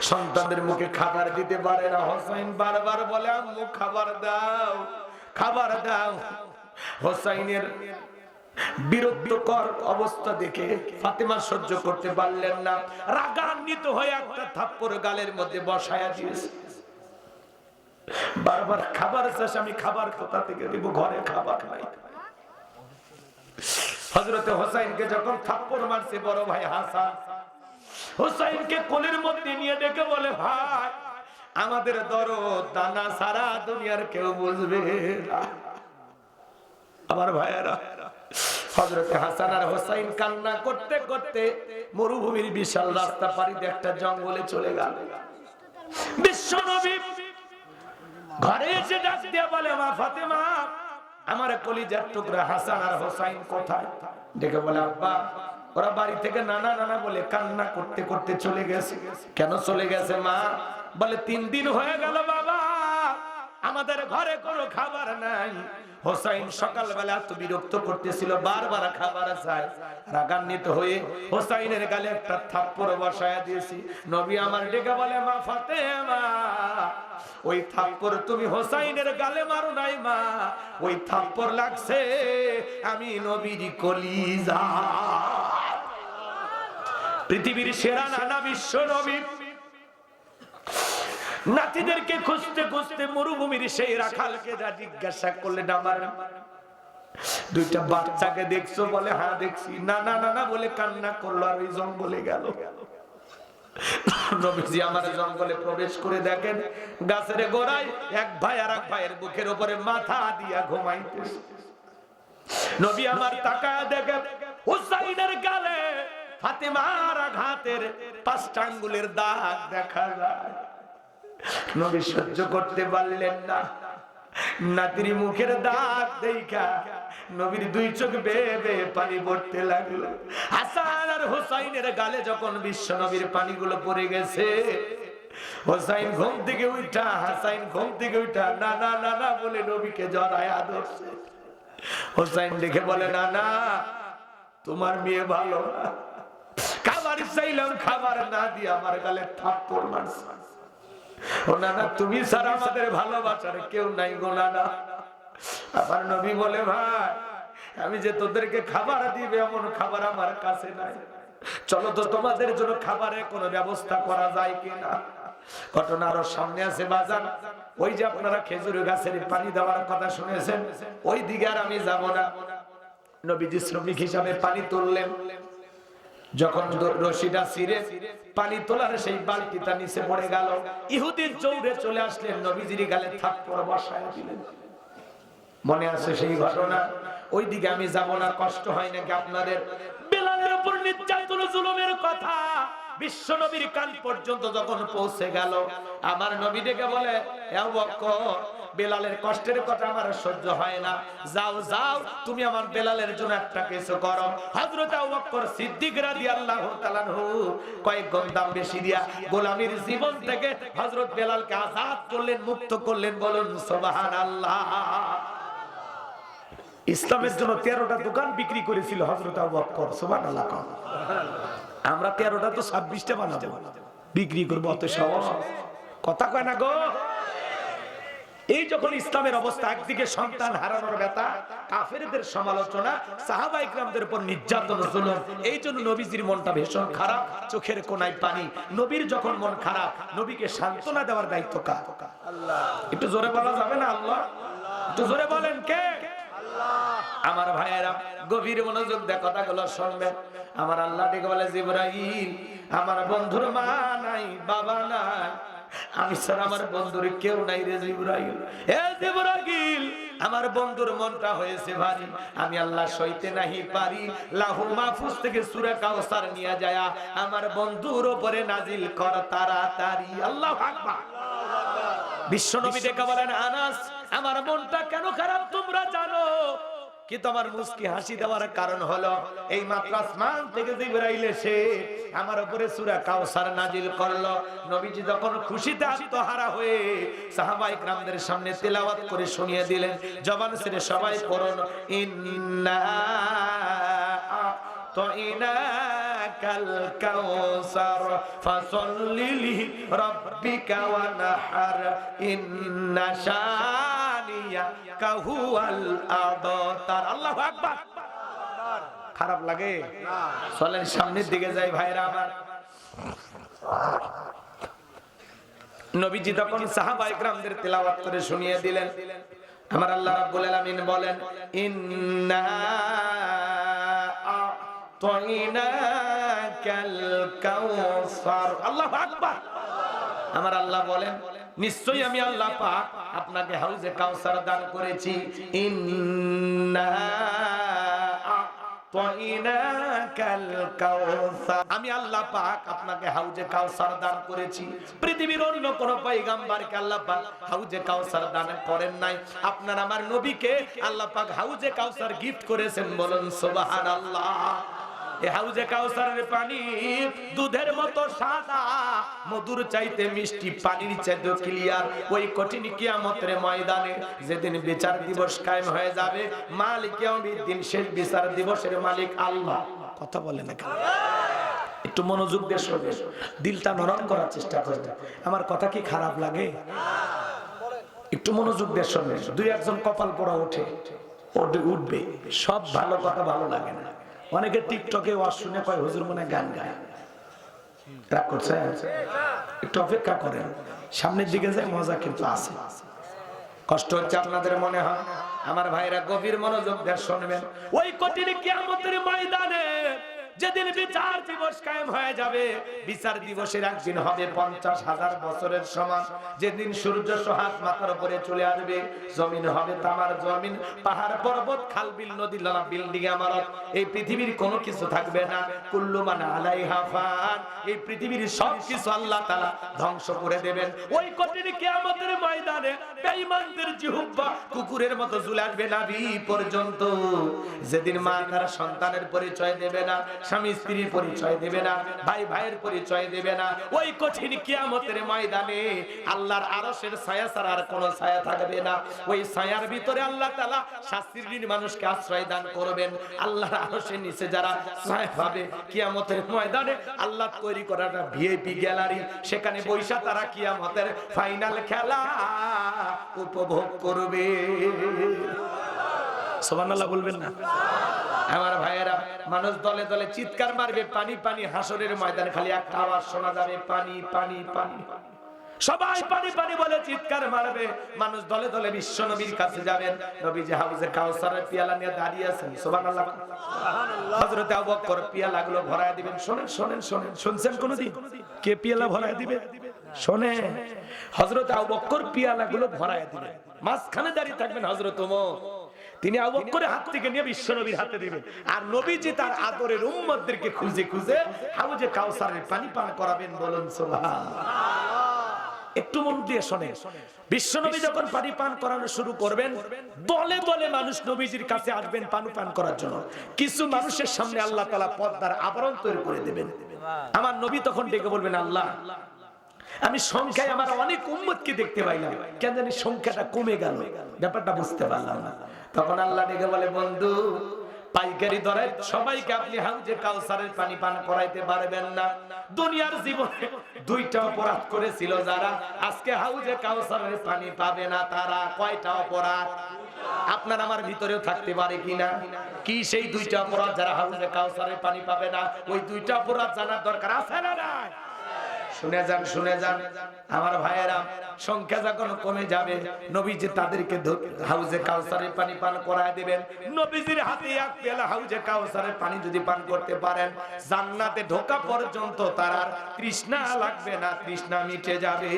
Speaker 1: সন্তানদের মুখে খাবার দিতে পারে না। হোসাইন বারবার বলে, আম্মু খাবার দাও, খাবার দাও। হোসাইনের বিরক্তকর অবস্থা দেখে ফাতিমা সহ্য করতে পারলেন না, রাগান্বিত হয়ে একটা থাপ্পড় গালের মধ্যে বসায়া দিয়েছে। বারবার খাবার চাস, আমি খাবার কোথা থেকে দেব, ঘরে খাবার নাই। হযরতে হোসাইনকে যখন থাপ্পড় মারছে বড় ভাই হাসান, হোসাইনকে কোলের মধ্যে নিয়ে ডেকে বলে, ভাই আমাদের দরদ দানা সারা দুনিয়ার কেউ বুঝবে না। আমার ভাইয়েরা, হযরতে হাসান আর হোসাইন কান্না করতে করতে মরুভূমির বিশাল রাস্তা পাড়ি দিয়ে একটা জঙ্গলে চলে গেল। বিশ্ব নবী ঘরে এসে ডাক দিয়ে বলে, মা ফাতেমা, আমার কলিজার টুকরা হাসান আর হোসাইন কোথায়? ডেকে বলে, আব্বা ওরা বাড়ি থেকে নানা নানা বলে কান্না করতে করতে চলে গেছে। কেন চলে গেছে মা? বলে 3 দিন হয়ে গেল বাবা, আমাদের ঘরে কোনো খাবার নাই। হোসাইন সকালবেলা এত বিরক্ত করতেছিল, বারবার খাবার চাই। রাগান্বিত হয়ে হোসাইনের গালে একটা থাপ্পড় বসায়া দিয়েছি। নবী আমার ডেকে বলে, মা ফাতেমা, ওই থাপ্পড় তুমি হোসাইনের গালে মারো নাই মা, ওই থাপ্পড় লাগছে আমি নবীর কলিজা। পৃথিবীর সেরা নানা বিশ্ব নবী নাতিদেরকে খুঁজতে খুঁজতে মরুভূমির সেই রাখালকে যা জিজ্ঞাসা করলেন, আমার 2টা বাচ্চাকে দেখছো? বলে হ্যাঁ দেখছি। নানা নানা বলে কান্না করলো আর ওই জঙ্গলে গেল। নবীজি আমার জঙ্গলে প্রবেশ করে দেখেন গাছের গোড়ায় এক ভাই আর এক ভাইয়ের বুকের উপরে মাথা দিয়া ঘুমাইতেছে। নবী আমার তাকায় দেখে হুসাইনের গালে ফাতেমার আঘাতের 5টা আঙ্গুলের দাগ দেখা যায়। নবী সহ্য করতে পারলেন না, নাতির মুখের দাগ দেখা নবীর 2 চোখ বেয়ে বেয়ে পানি পড়তে লাগলো। হাসান আর হুসাইনের গালে যখন বিশ্ব নবীর পানিগুলো পড়ে গেছে, হুসাইন ঘুম থেকে উঠা, হাসাইন ঘুম থেকে উঠা না না না না বলে নবীকে জড়ায় ধরছে। হুসাইন দেখে বলে, না না তোমার মেয়ে ভালো না, খাবার চাইলাম খাবার না দিয়ে আমার গালে থাপ্পড় মারছে। ও নানা তুমি ছাড়া আমাদের ভালোবাসার কেউ নাই গো নানা। আমার নবী বলে, ভাই আমি যে তোদেরকে খাবার দিবে এমন খাবার আমার কাছে নাই, চলো তো তোমাদের জন্য খাবারের কোনো ব্যবস্থা করা যায় কিনা। ঘটনা আরো সামনে আছে বাজান। ওই যে আপনারা খেজুর গাছের পানি দেওয়ার কথা শুনেছেন, ওই দিকে আর আমি যাব না। নবীজি শ্রমিক হিসাবে পানি তুললেন, যখন রশিটা ছিঁড়ে পানি তোলার সেই বালতিটা নিচে পড়ে গেল, ইহুদির চৌরে চলে আসলেন, নবীজির গালে থাপ্পড় বসায় দিলেন। মনে আছে সেই ঘটনা? ওই দিকে আমি যাব না, কষ্ট হয় নাকি আপনাদের? বেলালের উপর নির্যাতন জুলুমের কথা বিশ্ব নবীর কান পর্যন্ত যখন পৌঁছে গেল, আমার নবী ডেকে বলে, আবু বকর বেলালের কষ্টের কথা আমার সহ্য হয় না, যাও যাও তুমি আমার বেলালের জন্য একটা কিছু করো। হযরত আবু বকর সিদ্দিক রাদিয়াল্লাহু তাআলা আনহু কয়েক গুণ দাম বেশি দিয়া গোলামীর জীবন থেকে হযরত বেলালকে আজাদ করলেন, মুক্ত করলেন। বলুন সুবহানাল্লাহ। ইসলামের জন্য 13টা দোকান বিক্রি করেছিল হযরত আবু বকর। সুবহানাল্লাহ। আমরা 13টা তো 26টা বানাবো, বিক্রি করবো, অত সহজ কথা কয় না গো। এই যখন ইসলামের অবস্থা, একদিকে সন্তান হারানোর ব্যথা, কাফেরদের সমালোচনা, সাহাবা ইকরামদের উপর নির্যাতন জুলুম, এই জন্য নবীজির মনটা ভীষণ খারাপ, চোখের কোনায় পানি। নবীর যখন মন খারাপ, নবীকে সান্ত্বনা দেওয়ার দায়িত্ব কার? আল্লাহ। একটু জোরে বলা যাবে না আল্লাহ? একটু জোরে বলেন কে? আমার ভাইয়েরা গভীর মনোযোগ দিয়ে কথাগুলো শুনবেন। আমার আল্লাহ ডেকে বলে, জিবরাইল আমার বন্ধুর মা নাই, বাবা নাই, আমি ছাড়া আমার বন্ধুর কেউ নাই রে জিবরাইল। এ জিবরাইল আমার বন্ধুর মনটা হয়েছে ভারী, আমি আল্লাহ সইতে নাহি পারি, লাহুল মাহফুজ থেকে সূরা কাউসার নিয়ে যায় আমার বন্ধুর উপরে নাজিল কর তাড়াতাড়ি। আল্লাহু আকবার। বিশ্বনবী ডেকে বলেন, আনাস আমার মনটা কেন খারাপ তোমরা জানো, কিন্তু আমার মুস্কি হাসি দেওয়ার কারণ হলো এই মাত্র আসমান থেকে জিবরাইল এসে আমার উপরে সূরা কাউসার নাজিল করলো। নবীজি যখন খুশিতে আত্মহারা হয়ে সাহাবায়ে কেরামদের সামনে তেলাওয়াত করে শুনিয়ে দিলেন, জবান ছেড়ে সবাই পড়ুন, ইন্না আ'তাইনাকাল কাউসার ফাসাল্লি লিরাব্বিকা ওয়ানহার ইন্না শানিয়াকা হুয়াল আবতার। আল্লাহু আকবার। খারাপ লাগে না? চলেন সামনের দিকে যাই ভাইরা আমার। নবীজি তখন সাহাবায়ে কেরামদের তেলাওয়াত করে শুনিয়ে দিলেন। আমার আল্লাহ রাব্বুল আলামিন বলেন, ইন্না আ'তাইনাকাল কাউসার। আল্লাহু আকবার। আমার আল্লাহ বলেন, নিশ্চয়ই আমি আল্লাহ পাক আপনাকে হাউজে কাউসার দান করেছি। ইন্না আ'তাইনাকাল কাউসার, আমি আল্লাহ পাক আপনাকে হাউজে কাউসার দান করেছি। পৃথিবীর অন্য কোন পয়গম্বরকে আল্লাহ পাক হাউজে কাউসার দান করেন নাই। আপনার আমার নবীকে আল্লাহ পাক হাউজে কাউসার গিফট করেছেন। বলুন সুবহানাল্লাহ। এই হাউজে কাউসারের পানি দুধের মতো সাদা, মধুর চাইতে মিষ্টি, পানির চাইতে ক্লিয়ার। ওই কঠিন কিয়ামতের ময়দানে যেদিন বিচার দিবস কায়েম হয়ে যাবে, মালিক ইয়াউমিদ্দিন, শেষ বিচার দিবসের মালিক আল্লাহ। কথা বলে না কেন? একটু মনোযোগ দিয়ে শুনবেন, দিলটা নরম করার চেষ্টা করবেন। আমার কথা কি খারাপ লাগে? একটু মনোযোগ দিয়ে শুনবেন। দুই একজন কপাল পোড়া ওঠে, উঠবে, সব ভালো কথা ভালো লাগে না। অনেকে টিকটকে ওয়াজ শুনে কয় হুজুর মনে গান গায়, রাগ করছে? একটু অপেক্ষা করেন, সামনের দিকে যায় মজা কিন্তু আছে। কষ্ট হচ্ছে আপনাদের মনে হয়? আমার ভাইরা গভীর মনোযোগ দিয়ে শুনবেন। ওই কঠিন কিয়ামতের ময়দানে যেদিন বিচার দিবস কায়েম হয়ে যাবে, বিচার দিবসের একদিন হবে 50,000 বছরের সমান। যেদিন সূর্য সোহাগ মাথার উপরে চলে আসবে, জমিন হবে তামার জমিন, পাহাড় পর্বত খাল বিল নদী নালা বিল্ডিং ইমারত, এই পৃথিবীর কোনো কিছু থাকবে না। কুল্লু মান আলাইহা ফান, এই পৃথিবীর সব কিছু আল্লাহ তাআলা ধ্বংস করে দেবেন। ওই কঠিন কিয়ামতের ময়দানে বেঈমানদের জিহ্বা কুকুরের মতো ঝুলে আসবে নাভি পর্যন্ত। যেদিন মা তার সন্তানের পরিচয় দেবে না, স্বামী স্ত্রীর পরিচয় দেবে না, ভাই ভাইয়ের পরিচয় দেবে না, ওই কঠিন কিয়ামতের ময়দানে আল্লাহর আরশের ছায়া ছাড়া আর কোনো ছায়া থাকবে না। ওই ছায়ার ভিতরে আল্লাহ তাআলা শাস্তির মানুষকে আশ্রয় দান করবেন। আল্লাহর আরশের নিচে যারা ছায়া পাবে কিয়ামতের ময়দানে, আল্লাহ তৈরি করা একটা ভিআইপি গ্যালারি, সেখানে বৈশা তারা কিয়ামতের ফাইনাল খেলা উপভোগ করবে। সুবহানাল্লাহ বলবেন না? আমার ভাইয়েরা, মানুষ দলে দলে চিৎকার মারবে, পানি পানি। হাসরের ময়দানে খালি একটা আওয়াজ শোনা যাবে, পানি পানি পানি। সবাই পানি পানি বলে চিৎকার মারবে। মানুষ দলে দলে বিশ্ব নবীর কাছে যাবেন। নবীজি হাউজে কাউসারের পিয়ালা নিয়ে দাঁড়িয়ে আছেন। সুবহানাল্লাহ। হযরত আবু বকর পিয়ালাগুলো ভরায় দিবেন। শুনেন শুনেন শুনেন, শুনছেন কোনদিন কে পিয়ালা ভরায় দিবে? শুনেন, হযরত আবু বকর পিয়ালাগুলো ভরায় দিবেন। মাঝখানে দাঁড়িয়ে থাকবেন হযরত ওমর। তিনি আবু বকরের হাত থেকে নিয়ে বিশ্ব নবীর হাতে দিবেন। আর নবীজি তার আদরের উম্মতদেরকে খুঁজে খুঁজে হাউজে কাউসারের পানি পান করাবেন। বলুন সুবহানাল্লাহ। একটু মন দিয়ে শোনেন, বিশ্ব নবী যখন পানি পান করানো শুরু করবেন, দলে দলে মানুষ নবীজির কাছে আসবেন পানি পান করার জন্য। কিছু মানুষের সামনে আল্লাহ তাআলা পর্দার আবরণ তৈরি করে দেবেন। আমার নবী তখন ডেকে বলবেন, আল্লাহ, আমি সংখ্যায় আমার অনেক উম্মতকে দেখতে পাইলাম, কেন জানি সংখ্যাটা কমে গেল, ব্যাপারটা বুঝতে পারলাম না। তখন আল্লাহ ডেকে বলে, বন্ধু, পাইকারি দরে সবাইকে আপনি হাউজে কাউসারের পানি পান করাইতে পারবেন না। দুনিয়ার জীবনে দুইটা অপরাধ করেছিল যারা, আজকে হাউজে কাউসারের পানি পাবে না তারা। কয়টা অপরাধ? আপনার আমার ভিতরেও থাকতে পারে কিনা? কি সেই দুইটা অপরাধ যারা হাউজে কাউসারের পানি পাবে না? ওই দুইটা অপরাধ জানার দরকার আছে না নাই? শুনে যান, শুনে যান আমার ভাইয়েরা। সংখ্যা যখন কমে যাবে, নবীজি তাদেরকে হাউজে কাউসারের পানি পান করায় দিবেন। নবীজির হাতে এক পেয়ালা হাউজে কাউসারের পানি যদি পান করতে পারেন, জান্নাতে ঢোকা পর্যন্ত তার আর তৃষ্ণা লাগবে না, তৃষ্ণা মিটে যাবে।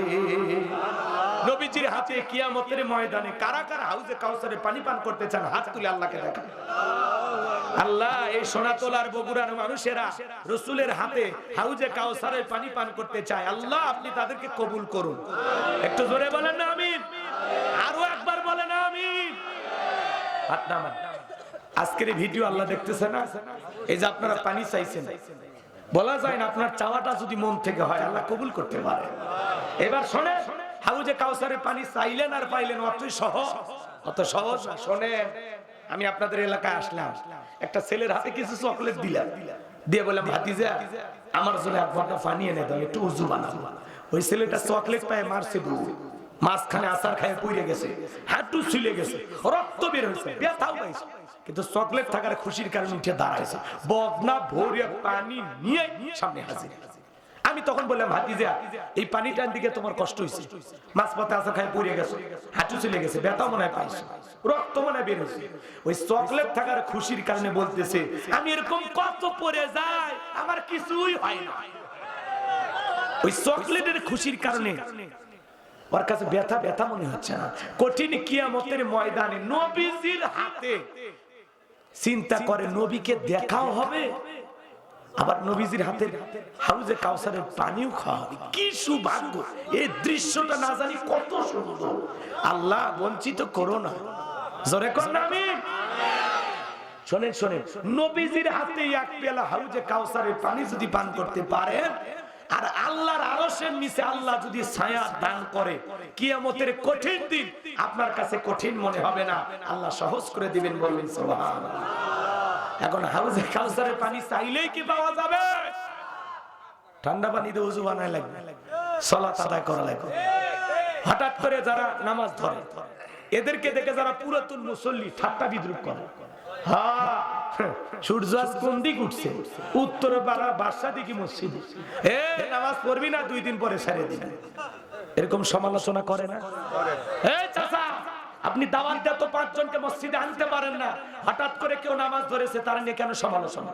Speaker 1: নবীজির হাতে কিয়ামতের ময়দানে কারা কারা হাউজে কাউসারের পানি পান করতে চান? হাত তুলে আল্লাহকে দেখান। আল্লাহ, এই সোনাতলার বগুড়ার মানুষেরা রাসূলের হাতে হাউজে কাউসারের পানি পান করতে চায়। আল্লাহ, আপনি তাদেরকে কবুল করুন। একটু জোরে বলেন না আমিন? আরো একবার বলেন আমিন। হাত নামান। আজকের এই ভিডিও আল্লাহ দেখতেছে না? এই যে আপনারা পানি চাইছেন, বলা যায় না আপনার চাওয়াটা যদি মন থেকে হয়, আল্লাহ কবুল করতে পারে। এবার শোনেন, হাউজে কাউসারের পানি চাইলেন আর পাইলেন, অতই সহজ, অত সহজ না। শোনেন, আমি আপনাদের এলাকায় আসলাম, একটা ছেলের হাতে কিছু চকলেট দিলাম, দিয়ে বললাম, ভাতিজা, আমার জন্য এক ঘন্টা পানি এনে দাও, একটু উজু বানাবো। ওই ছেলেটা চকলেট পায় মারছে, মাঝখানে আচার খায় পড়ে গেছে, হাঁটু ছিলে গেছে, রক্ত বের হয়েছে, ব্যথাও পাইছে, কিন্তু চকলেট থাকার খুশির কারণে উঠে দাঁড়াইছে, বদনা ভরে পানি নিয়ে সামনে হাজির। আমি তখন বললাম, ভাতিজা, এই পানিটার দিকে তোমার কষ্ট হয়েছে, মাঝপথে আচার খায় পড়ে গেছে, হাঁটু ছিলে গেছে, ব্যথা মনে হয় পাইছে, রক্ত মনে হয় বের হয়েছে। ওই চকলেট থাকার খুশির কারণে বলতেছে, আমি এরকম কত পড়ে যাই, আমার কিছুই হয় না। ওই চকলেটের খুশির কারণে ওর কাছে ব্যথা ব্যথা মনে হচ্ছে না। কঠিন কিয়ামতের ময়দানে নবীজির হাতে চিন্তা করে নবীকে দেখাও হবে, আবার নবীজির হাতে হাউজে কাউসারের পানিও খাওয়া হবে। কি সৌভাগ্য! এই দৃশ্যটা না জানি কত সুন্দর। আল্লাহ, বঞ্চিত করো না। জোরে কর না আমিন। শোনেন শোনেন, নবীজির হাতে এক পেয়ালা হাউজে কাউসারের পানি যদি পান করতে পারেন, আর আল্লাহর আরশের নিচে আল্লাহ যদি ছায়া দান করে, কিয়ামতের কঠিন দিন আপনার কাছে কঠিন মনে হবে না, আল্লাহ সহজ করে দিবেন। বলবেন সুবহানাল্লাহ। এখন হাউজে কাউসারের পানি চাইলেই কি পাওয়া যাবে? ঠান্ডা পানিতে ওযু বানায় লাগবে, সালাত আদায় করা লাগবে। হঠাৎ করে যারা নামাজ ধরে, এদেরকে দেখে যারা পুরাতন মুসল্লি ঠাট্টা বিদ্রুপ করে, হ্যাঁ, সূর্য আজ কোন দিক উঠছে, উত্তরে বাদশা দিকে মসজিদ, নামাজ পড়বি না, 2 দিন পরে ছেড়ে দিবি, এরকম সমালোচনা করে না? এই চাচা, আপনি দাওয়াত দিয়ে তো 5 জনকে মসজিদে আনতে পারেন না, হঠাৎ করে কেউ নামাজ ধরেছে তার নিয়ে কেন সমালোচনা?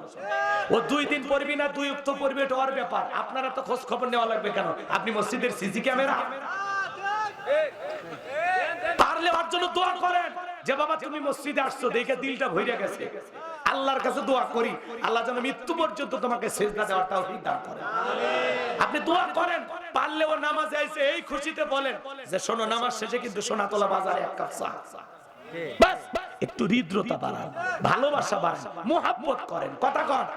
Speaker 1: ও 2 দিন পড়বি না 2 ওয়াক্ত পড়বি, এটা ওর ব্যাপার, আপনারা তো খোঁজ খবর নেওয়া লাগবে কেন? আপনি মসজিদের সিসি ক্যামেরা। পারলে ওর জন্য দোয়া করেন যে বাবা তুমি মসজিদে আসছো দেখে দিলটা ভরে গেছে, আল্লাহর কাছে দোয়া করি আল্লাহ যেন মৃত্যু পর্যন্ত তোমাকে সিজদা দেওয়ার তৌফিক দান করেন। আপনি দোয়া করেন, পারলে ও নামাজে আইছে এই খুশিতে বলেন যে শোনো নামাজ শেষে কিন্তু সোনাতলা বাজারে 1 কাপ চা, বাস একটু হৃদ্রতা বাড়ান, ভালোবাসা বাড়ান, মুহাব্বত করেন, কথা কন,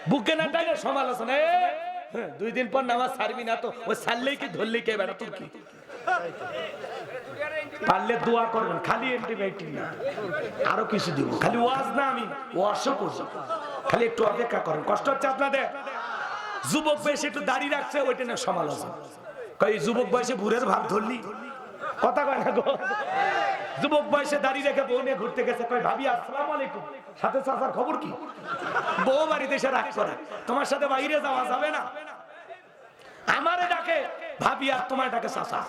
Speaker 1: বুকে না টাইলে সমালোচনা। 2 দিন পর নামাজ ছাড়বি না তো ওই ছাড়লেই কি ধরলেই কে বেড়া তুই কি? পারলে দোয়া করবেন, খালি অ্যান্টিবায়োটিক না আরো কিছু দিব, খালি ওয়াজ না, আমি ওয়াশও করব, খালি একটু অপেক্ষা করেন। কষ্ট হচ্ছে আপনাদের? যুবক বয়সে একটু দাঁড়িয়ে রাখছে ওইটা না সমালোচনা, কই যুবক বয়সে বুড়ের ভাব ধরলি, কথা কয় না গো। যুবক বয়সে দাঁড়িয়ে রেখে বউ নিয়ে ঘুরতে গেছে, কই ভাবি আসসালামু আলাইকুম, সাথে চাচার খবর কি? বউ বাড়িতে এসে রাগ করে, তোমার সাথে বাইরে যাওয়া যাবে না, আমারে ডাকে ভাবি আর তোমার ডাকে চাচা।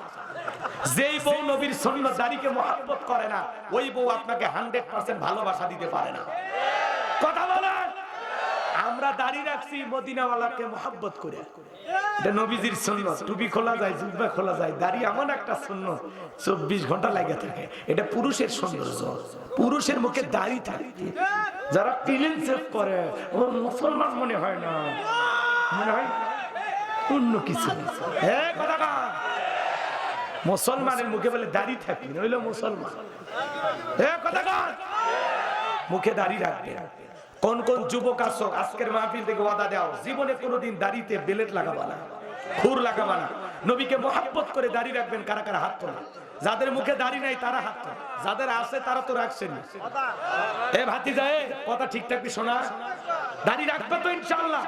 Speaker 1: যেই বউ নবীর সুন্নাত দাড়িকে মহব্বত করে না ওই বউ আপনাকে 100% ভালোবাসা দিতে পারে না, কথা বলেন। আমরা দাড়ি রাখছি মদিনাওয়ালাকে মহব্বত করে, এটা নবীজির সুন্নাত। টুপি খোলা যায়, জুব্বা খোলা যায়, দাড়ি এমন একটা সুন্নাত 24 ঘন্টা লাগে থাকে, এটা পুরুষের সৌন্দর্য। পুরুষের মুখে দাড়ি থাকে, যারা ক্লিন শেভ করে ও মুসলমান মনে হয় না, মনে হয় অন্য কিছু। হ্যাঁ কথা কা, মুসলমানের মুখে বলে দাড়ি থাকি নইলো মুসলমান। হ্যাঁ কথা কা, মুখে দাড়ি রাখবে। কোন কোন যুবক আছো আজকের মাহফিল থেকে ওয়াদা দাও জীবনে কোনোদিন দাড়িতে বেলেট লাগাবা না, খুর লাগাবা না, নবীকে মহব্বত করে দাড়ি রাখবেন। কারা কারা হাত তোলা? যাদের মুখে দাড়ি নাই তারা হাত তোলা, যাদের আছে তারা তো রাখছেন। এ ভাতিজা কথা ঠিক থাকবি শোনা, দাড়ি রাখবে তো ইনশাআল্লাহ।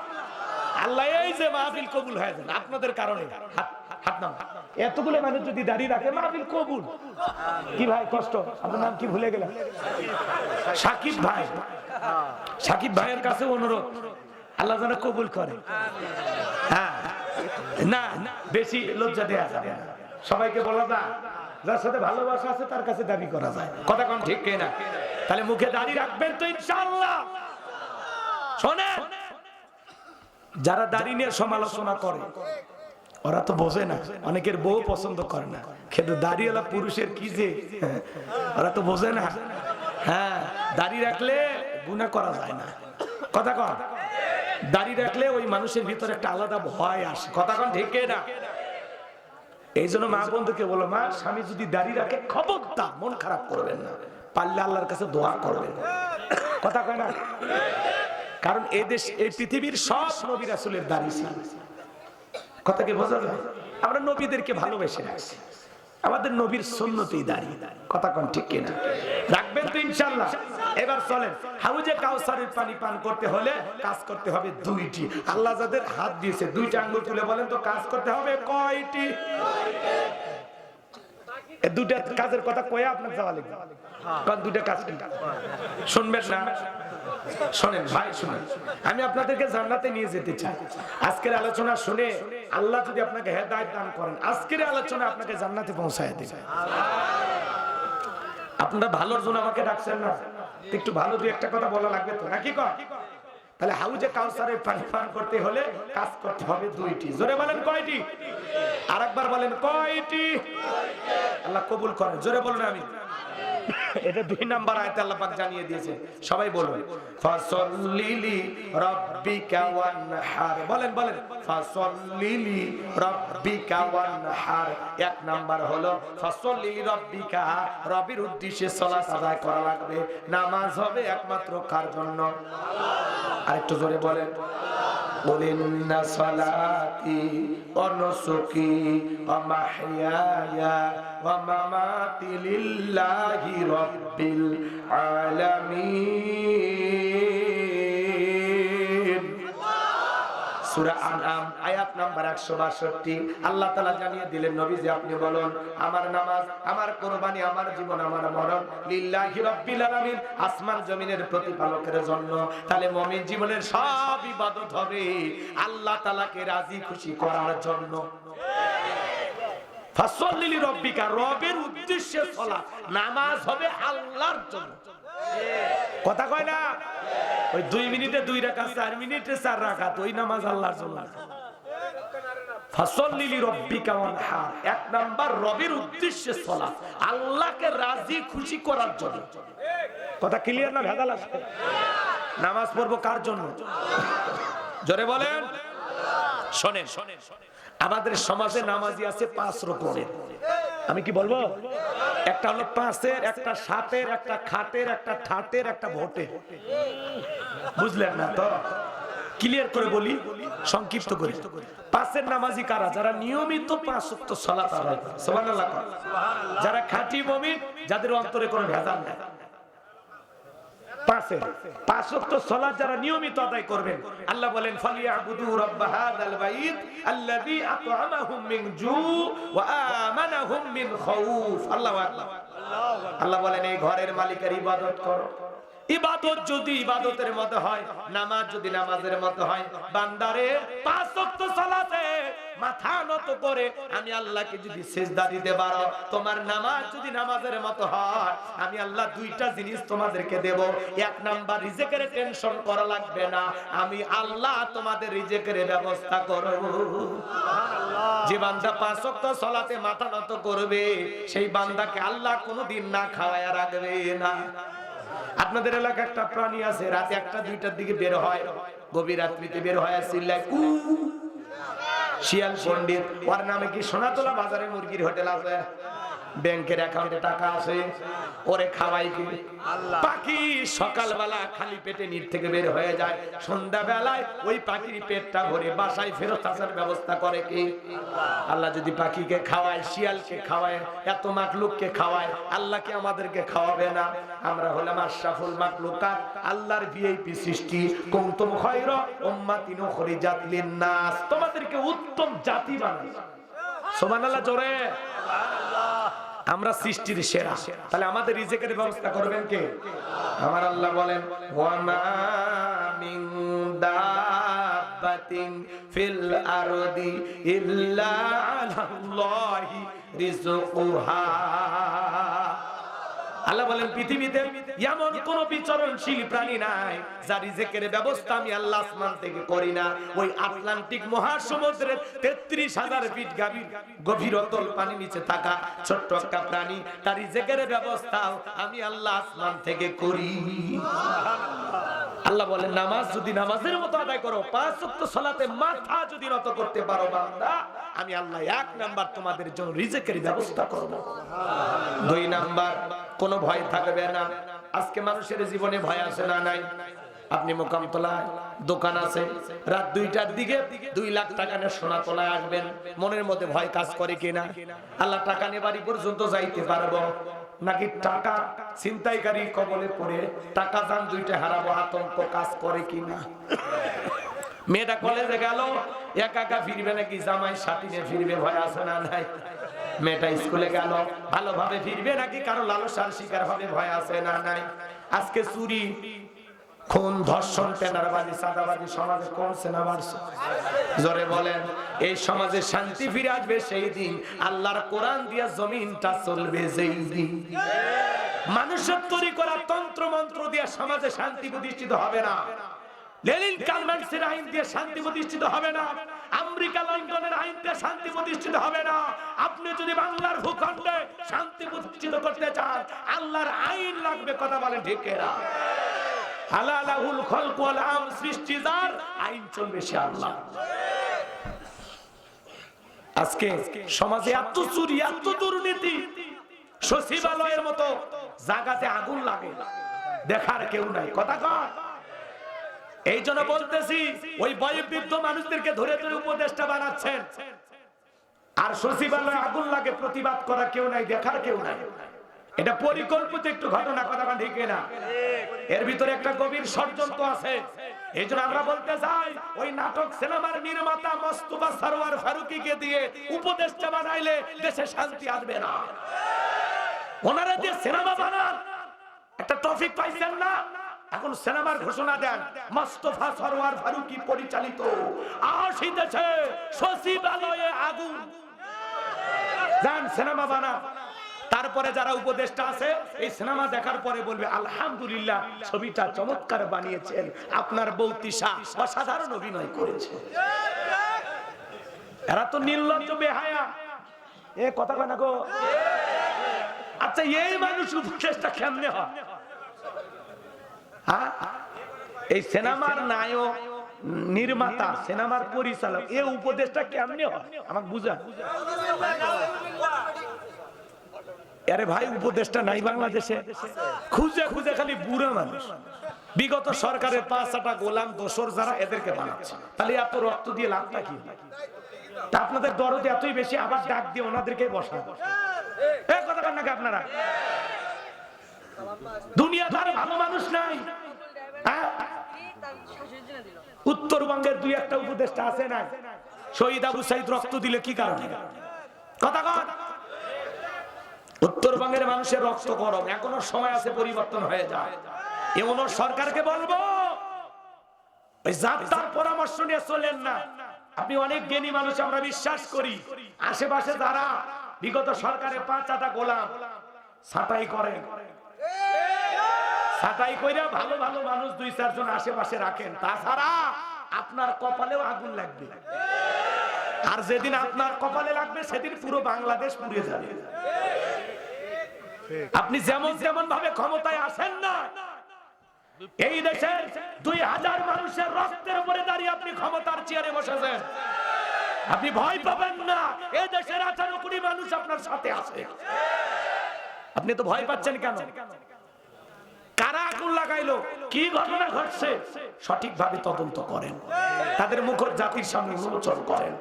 Speaker 1: আল্লাহ এই যে মাহফিল কবুল হয়ে যাবে আপনাদের কারণে। হাত নাম, এতগুলো মানুষ যদি দাঁড়িয়ে রাখে মাহফিল কবুল। কি ভাই কষ্ট, আপনার নাম কি ভুলে গেলাম? সাকিব ভাই। সাকিব ভাইয়ের কাছে অনুরোধ আল্লাহ যেন কবুল করে। হ্যাঁ না বেশি লজ্জা দেয়া যাবে না, সবাইকে বলা যায় যার সাথে ভালোবাসা আছে তার কাছে দাবি করা যায়, কথা কোন ঠিক কিনা? তাহলে মুখে দাঁড়িয়ে রাখবেন তো ইনশাআল্লাহ। শোনেন, যারা দাড়ি নিয়ে সমালোচনা করে ওরা তো বোঝে না, অনেকের বউ পছন্দ করে না, কিন্তু দাড়িওয়ালা পুরুষের কি যে ওরা তো বোঝে না। হ্যাঁ দাড়ি রাখলে গুনাহ করা যায় না, কথা কন। দাড়ি রাখলে ওই মানুষের ভিতরে একটা আলাদা ভয় আসে, কথা কন ঠিক না? এই জন্য মা বন্ধুকে বলো, মা স্বামী যদি দাড়ি রাখে খবরদার মন খারাপ করবেন না, পারলে আল্লাহর কাছে দোয়া করবেন, কথা কয় না? কারণ এই দেশ এই পৃথিবীর সব নবী রাসূলের দাড়ি ছিল, কথা কি বোঝা যায়? আমরা নবীদেরকে ভালোবেসে রাখছি, আমাদের নবীর সুন্নতেই দাড়ি, কথা কোন ঠিক কিনা? রাখবেন তো ইনশাআল্লাহ। এবার চলেন, হাউজে কাউসারের পানি পান করতে হলে কাজ করতে হবে 2টি। আল্লাহ যাদের হাত দিয়েছে 2টা আঙ্গুল তুলে বলেন তো কাজ করতে হবে কয়টি? এই 2টা কাজের কথা কয়ে আপনার যাওয়া লাগবে, কারণ 2টা কাজ শুনবেন না। শোনেন ভাই শুনেন, আমি আপনাদেরকে জান্নাতে নিয়ে যেতে চাই। আজকের আলোচনা শুনে আল্লাহ যদি আপনাকে হেদায়েত দান করেন, আজকের আলোচনা আপনাকে জান্নাতে পৌঁছায় দেবে। আপনারা ভালোর জন্য আমাকে ডাকছেন না, একটু ভালো দুই একটা কথা বলা লাগবে তো নাকি? কর তাহলে হাউজে কাউসারের পানি পান করতে হলে কাজ করতে হবে 2টি। জোরে বলেন কয়টি? আরেকবার বলেন কয়টি? আল্লাহ কবুল করেন, জোরে বলুন আমি। এটা 2 নাম্বার আয়াতে আল্লাহ পাক জানিয়ে দিয়েছেন, সবাই বলুন ফাসাল্লিলি রাব্বিকা ওয়ানহার। বলেন বলেন ফাসাল্লিলি রাব্বিকা ওয়ানহার। 1 নাম্বার হলো ফাসাল্লিলি রাব্বিকা, রবের উদ্দেশ্যে সালাত আদায় করা লাগবে। নামাজ হবে একমাত্র কার জন্য? আরেকটু জোরে বলেন قل إن صلاتي ونسكي ومحياي ومماتي لله رب العالمين। সূরা আনআম আয়াত নাম্বার 162। আল্লাহ তাআলা জানিয়ে দিলেন নবীজি আপনি বলুন আমার নামাজ, আমার কুরবানি, আমার জীবন, আমার মরণ লিল্লাহি রাব্বিল আলামিন, আসমান জমিনের প্রতিপালকের জন্য। তাহলে মুমিন জীবনের সব ইবাদত হবে আল্লাহ তাআলাকে রাজি খুশি করার জন্য। ফাসল্লি লিরাব্বিকা, রবের উদ্দেশ্যে সালাত, নামাজ হবে আল্লাহর জন্য। কথা কয় না? ওই 2 মিনিটে 2 রাকাত, 4 মিনিটে 4 রাকাত, ওই নামাজ আল্লাহর জন্য। ফাসল্লি লিরাব্বিকা ওয়ানহার, 1 নাম্বার রবের উদ্দেশ্যে সালাত, আল্লাহকে রাজি খুশি করার জন্য। কথা ক্লিয়ার না ভেজাল আছে? নামাজ পড়বো কার জন্য? জোরে বলেন। শোনেন, আমাদের সমাজে নামাজি আছে 5 রকমের। আমি কি বলবো? একটা হলো 5-এর, একটা 7-এর, একটা খাটের, একটা ঠাটের, একটা ভোটের। বুঝলেন না তো? ক্লিয়ার করে বলি, সংক্ষিপ্ত করে। 5-এর নামাজি কারা? যারা নিয়মিত 5 ওয়াক্ত সালাত আদায় করে। সুবহানাল্লাহ। যারা খাঁটি মুমিন, যাদের অন্তরে কোনো ভেজাল নাই। 5 ওয়াক্ত সালাত যারা নিয়মিত আদায় করবেন, আল্লাহ বলেন ফালিয়াবুদু রাব্ব হাযাল বাইত আল্লাযী আত'আমাহুম মিন জু ওয়া আমানাহুম মিন খাউফ। আল্লাহু আকবার। আল্লাহ বলেন এই ঘরের মালিকের ইবাদত করো। ইবাদত যদি ইবাদতের মতো হয়, নামাজ যদি নামাজের মতো হয়, বান্দারে 5 ওয়াক্ত সালাতে মাথা নত করে আমি আল্লাহকে যদি সিজদা দিতে পারো, তোমার নামাজ যদি নামাজের মতো হয়, আমি আল্লাহ 2টা জিনিস তোমাদেরকে দেব। 1 নাম্বার, রিজিকের টেনশন করা লাগবে না, আমি আল্লাহ তোমাদের রিজিকের ব্যবস্থা করব। সুবহানাল্লাহ। যে বান্দা 5 ওয়াক্ত সালাতে মাথা নত করবে, সেই বান্দাকে আল্লাহ কোনোদিন না খাওয়ায়া রাখবে না। আপনাদের এলাকায় একটা প্রাণী আছে, রাতে 1টা-2টার দিকে বের হয়, গভীর রাত্রিতে বের হয়, চিল্লায় কু। শিয়াল পণ্ডিত। ওর নামে কি সোনাতলা বাজারে মুরগির হোটেল আছে, ব্যাংকের অ্যাকাউন্টে টাকা আছে, ওরে খাওয়াই কি পাখি। সকালবেলা খালি পেটে নিট থেকে বের হয়ে যায়, সন্ধ্যা বেলায় ওই পাখির পেটটা ভরে বাসায় ফেরত আসার ব্যবস্থা করে কি আল্লাহ। যদি পাখিকে খাওয়ায়, শিয়ালকে খাওয়ায়, এত মাখলুককে খাওয়ায়, আল্লাহকে আমাদেরকে খাওয়াবে না? আমরা হলাম আশরাফুল মাখলুকাত, আল্লাহর ভিআইপি সৃষ্টি। কুনতুম খায়রা উম্মাতিন উখরিজাত লিন-নাস, তোমাদেরকে উত্তম জাতি বানাইছে। সুবহানাল্লাহ জোরে। আমরা সৃষ্টির সেরা, তাহলে আমাদের রিজিকের ব্যবস্থা করবেন কে? আমার আল্লাহ বলেন ওয়া মা মিন দাব্বাতিন ফিল আরদি ইল্লা আলাল্লাহি রিজকুহা। আল্লাহ বলেন পৃথিবীতে এমন কোন বিচরণশীল প্রাণী নাই যার রিজিকের ব্যবস্থা আমি আল্লাহ আসমান থেকে করি না। ওই আটলান্টিক মহাসমুদ্রের 33,000 ফিট গভীর অতল পানি নিচে থাকা ছোট্ট একটা প্রাণী, তার রিজিকের ব্যবস্থা আমি আল্লাহ আসমান থেকে করি। আল্লাহ বলেন নামাজ যদি নামাজের মতো আদায় করো, 5 ওয়াক্ত সালাতে মাথা যদি নত করতে পারো বান্দা, আমি আল্লাহ 1 নাম্বার তোমাদের জন্য রিজিকের ব্যবস্থা করব। 2 নাম্বার, কোনো ভয় থাকবে না। আজকে মানুষের জীবনে ভয় আছে না নাই? আপনি মোকামতলায় দোকান আছে, রাত 2টার দিকে 2 লাখ টাকা নিয়ে সোনাতলায় আসবেন, মনের মধ্যে ভয় কাজ করে কিনা? আল্লাহ টাকা নিয়ে বাড়ি পর্যন্ত যাইতে পারবো নাকি টাকা ছিনতাইকারী কবলে পড়ে টাকা যান 2টা হারাবো, আতঙ্ক কাজ করে কিনা? মেয়েটা কলেজে গেল, একা একা ফিরবে নাকি জামাই সাথী নিয়ে ফিরবে, ভয় আছে না নাই? মেয়েটা স্কুলে গেল, ভালোভাবে ফিরবে নাকি কারো লালসার শিকার হবে, ভয় আছে না নাই? আজকে চুরি, খুন, ধর্ষণ, টেন্ডারবাজি, চাঁদাবাজি সমাজে কমছে না বাড়ছে? জোরে বলেন। এই সমাজে শান্তি ফিরে আসবে সেই দিন, আল্লাহর কোরআন দিয়া জমিনটা চলবে যেই দিন। মানুষের তৈরি করা তন্ত্র মন্ত্র দিয়ে সমাজে শান্তি প্রতিষ্ঠিত হবে না। লেনিন কালমার্ক্সের আইন দিয়ে শান্তি প্রতিষ্ঠিত হবে না। আমেরিকা লন্ডনের আইন দিয়ে শান্তি প্রতিষ্ঠিত হবে না। আপনি যদি বাংলার ভূখণ্ডে শান্তি প্রতিষ্ঠিত করতে চান, আল্লাহর আইন লাগবে। কথা বলেন ঠিক কিনা? হালালাহুল খালক ওয়াল আম, সৃষ্টি যার, আইন চলবে সে আল্লাহ। আজকে সমাজে এত চুরি, এত দুর্নীতি, সচিবালয়ের মতো জায়গাতে আগুন লাগে, দেখার কেউ নাই। কথা কয়। এই জন্য বলতেছি, ওই বয়োবৃদ্ধ মানুষদেরকে ধরে ধরে উপদেষ্টা বানাচ্ছেন, আর সচিবালয়ে আগুন লাগে, প্রতিবাদ করা কেউ নাই, দেখার কেউ নাই। এটা পরিকল্পিত একটু ঘটনা। কথা ঠিক না? এর ভিতরে একটা গভীর ষড়যন্ত্র আছে। এই জন্য আমরা বলতে চাই, ওই নাটক সিনেমার নির্মাতা মোস্তফা সরওয়ার ফারুকীকে দিয়ে উপদেষ্টা বানাইলে দেশে শান্তি আসবে না। ওনারা দিয়ে সিনেমা বানান, একটা টপিক পাইছেন না? এখন সিনেমার ঘোষণা দেন, মোস্তফা সরওয়ার ফারুকী পরিচালিত আসিতেছে সচিবালয়ে আগুন। যান সিনেমা বানা। তারপরে যারা উপদেষ্টা আছে এই সিনেমা দেখার পরে বলবে আলহামদুলিল্লাহ ছবিটা চমৎকার বানিয়েছেন, আপনার বউ তিশা অসাধারণ অভিনয় করেছে। এরা তো নির্লজ্জ বেহায়া, এ কথা কয় না গো। আচ্ছা এই মানুষ উপদেষ্টা কেমনে হয়? হ্যাঁ, এই সিনেমার নায়ক, নির্মাতা, সিনেমার পরিচালক, এ উপদেষ্টা কেমনে হয় আমাকে বুঝা। আরে ভাই উপদেষ্টা নাই বাংলাদেশে, খুঁজে খুঁজে খালি বুড়া মানুষ। বিগত সরকারের 5-6টা গোলাম দোসর যারা এদেরকে বানাচ্ছে, তাহলে এত রক্ত দিয়ে লাভটা কি? তা আপনাদের দরদ এতই বেশি, আবার ডাক দিয়ে ওনাদেরকে বসা। এই কথা বলেন নাকি আপনারা? দুনিয়াতে ভালো মানুষ নাই? উত্তরবঙ্গের 2-1টা উপদেষ্টা আছে না? শহীদ আবু সাইদ রক্ত দিলে কি কারণে? কথা কন। উত্তরবঙ্গের মানুষের রক্ত গরম, এখনো সময় আছে পরিবর্তন হয়ে যায়। এমন সরকারকে বলবো ওই জাতার পরামর্শ নিয়ে চলেন না। আপনি অনেক জ্ঞানী মানুষ, আমরা বিশ্বাস করি। আশেপাশে যারা বিগত সরকারের 5-6টা গোলাম ছাঁটাই করেন, ছাঁটাই কইরা ভালো ভালো মানুষ 2-4 জন আশেপাশে রাখেন, তাছাড়া আপনার কপালেও আগুন লাগবে। আর যেদিন আপনার কপালে লাগবে সেদিন পুরো বাংলাদেশ পুড়ে যাবে। আপনি যেমন যেমন ভাবে ক্ষমতায় আসেন না, এই দেশের 2000 মানুষের রক্তের উপরে দাঁড়িয়ে আপনি ক্ষমতার চেয়ারে বসেছেন। আপনি ভয় পাবেন না, এই দেশের 18 কোটি মানুষ আপনার সাথে আছে। আপনি তো ভয় পাচ্ছেন কেন? কারা আগুন লাগাইলো, কি ঘটনা ঘটছে সঠিকভাবে তদন্ত করেন, তাদের মুখর জাতির সামনে উন্মোচন করেন।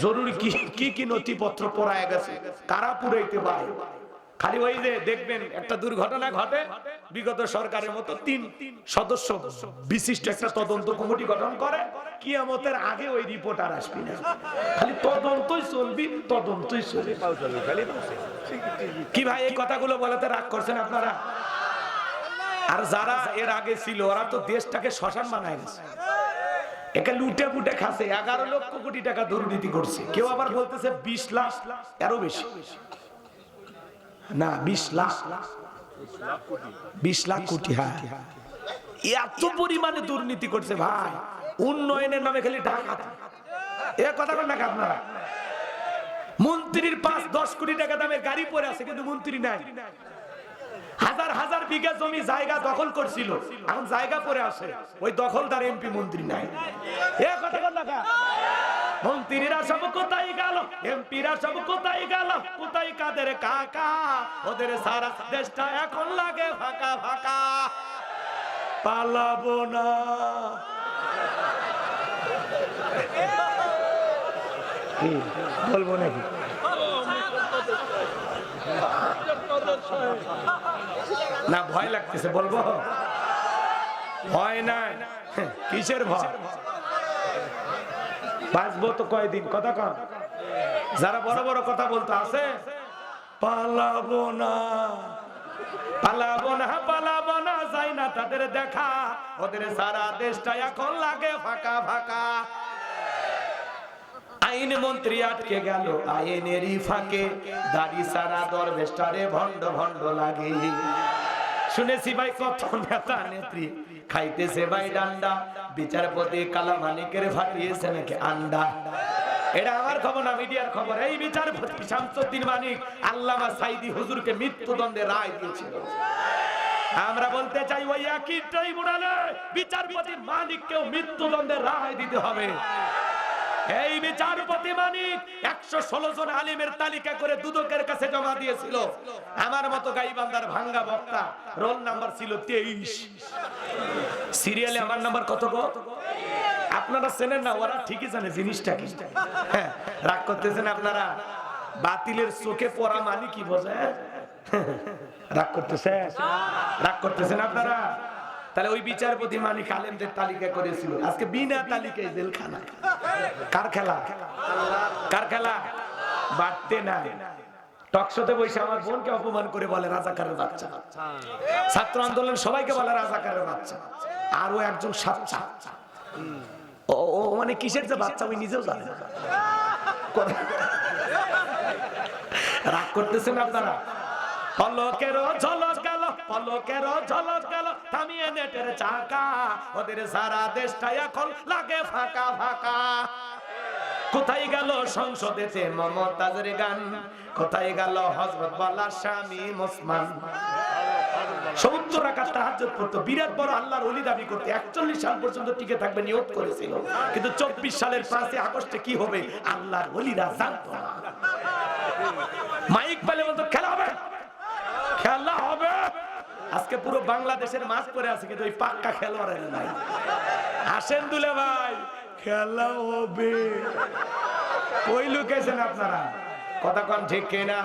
Speaker 1: জরুরি কি কি নথিপত্র পড়ায় গেছে, কারা পুরাইতে পারে। খালি ওই যে দেখবেন একটা দুর্ঘটনা ঘটে, বিগত সরকারের মতো 3 সদস্য বিশিষ্ট একটা তদন্ত কমিটি গঠন করে, কিয়ামতের আগে ওই রিপোর্ট আর আসবে না। খালি তদন্তই চলবি, তদন্তই চলবে। কি ভাই এই কথাগুলো বলাতে রাগ করছেন আপনারা? আর যারা এর আগে ছিল ওরা তো দেশটাকে শ্মশান বানায় গেছে, একে লুটে পুটে খাচ্ছে। 11 লক্ষ কোটি টাকা দুর্নীতি করছে। কেউ আবার বলতেছে 20 লাখ, আরো বেশি না, 20 লাখ কোটি। হ্যাঁ, এত পরিমাণে দুর্নীতি করছে ভাই, উন্নয়নের নামে খালি টাকা। এ কথা বলেন না আপনারা? মন্ত্রীর 5-10 কোটি টাকা দামের গাড়ি পরে আছে, কিন্তু মন্ত্রী নাই। হাজার হাজার বিঘা জমি জায়গা দখল করছিল, এখন জায়গা পরে আছে, ওই দখলদার এমপি মন্ত্রী নাই। এ কথা বলেন না? মন্ত্রীরা সব কোথায় গেল, এমপিরা সব কোথায় গেল, কোথায় কাদের কাকা? ওদের সারা দেশটা এখন লাগে ফাঁকা ফাঁকা। পালাবো না, বলবো নাকি? না ভয় লাগতেছে, বলবো? ভয় নাই, কিসের ভয়? বাঁচবো তো কয়দিন, কথা কন। যারা বড় বড় কথা বলতে আছে, পালাবো না, পালাবো না, পালাবো না, যাই না তাদের দেখা, ওদের সারা দেশটা এখন লাগে ফাঁকা ফাঁকা। আইন মন্ত্রী আটকে গেল আইনেরই ফাঁকে, দাড়ি সারা দরবেশটারে ভণ্ড ভণ্ড লাগে। শুনেছি ভাই কত নেতা নেত্রী খাইতেছে ভাই ডান্ডা, বিচারপতি কালামানিকের ফাটিয়েছে নাকি আন্ডা। এটা আমার খবর না, মিডিয়ার খবর। এই বিচারপতি শামসুদ্দিন মানিক আল্লামা সাইদি হুজুরকে মৃত্যুদণ্ডে রায় দিয়েছিল। আমরা বলতে চাই ওই একই ট্রাইব্যুনালে বিচারপতি মানিককেও মৃত্যুদণ্ডে রায় দিতে হবে। এই বিচারপতি মানিক 116 জন আলিমের তালিকা করে দুদকের কাছে জমা দিয়েছিল। আমার মতো গাইবান্ধার ভাঙ্গা বক্তা, রোল নাম্বার ছিল 23, সিরিয়ালে আমার নাম্বার কত গো? আপনারা চেনেন না, ওরা ঠিকই জানে জিনিসটা কি। রাগ করতেছেন আপনারা? বাতিলের চোখে পড়া মানে কি বোঝে? রাগ করতেছেন আপনারা? তাহলে ওই বিচারপতি মানিক আলেমদের তালিকা করেছিল, আজকে বিনা তালিকায় জেলখানা। কার খেলা? কার খেলা? বাড়তে না। টকশোতে বসে আমার বোনকে অপমান করে বলে রাজাকারের বাচ্চা, ছাত্র আন্দোলন সবাইকে বলে রাজাকারের বাচ্চা। আরো একজন সাচ্চা, ও মানে কিসের যে বাচ্চা ওই নিজেও জানে না। রাগ করতেছেন আপনারা? পলকেরও ঝলক গেল, পলকেরও ঝলক গেল, থামিয়ে নেটের চাকা, ওদের সারা দেশটা এখন লাগে ফাঁকা ফাঁকা। কোথায় গেল সংসদেতে মমতাজের গান, কোথায় গেল হযরত বলা স্বামী ওসমান? 70 রাকাত তাহাজ্জুদ পড়তো, বিরাট বড় আল্লাহর ওলি দাবি করতে, 41 সাল পর্যন্ত টিকে থাকবে নিয়ত করেছিল, কিন্তু 24 সালের 5 আগস্টে কি হবে আল্লাহর ওলিরা জানতো না। মাইক পেলে বলতো খেলা হবে, খেলা হবে। আজকে পুরো বাংলাদেশের মাঠ পড়ে আছে, কিন্তু ওই পাক্কা খেলোয়াড় নাই। আসেন দুলে ভাই, খেলা হবে। কই লুকেছেন আপনারা? কথা কোন ঠিক কিনা?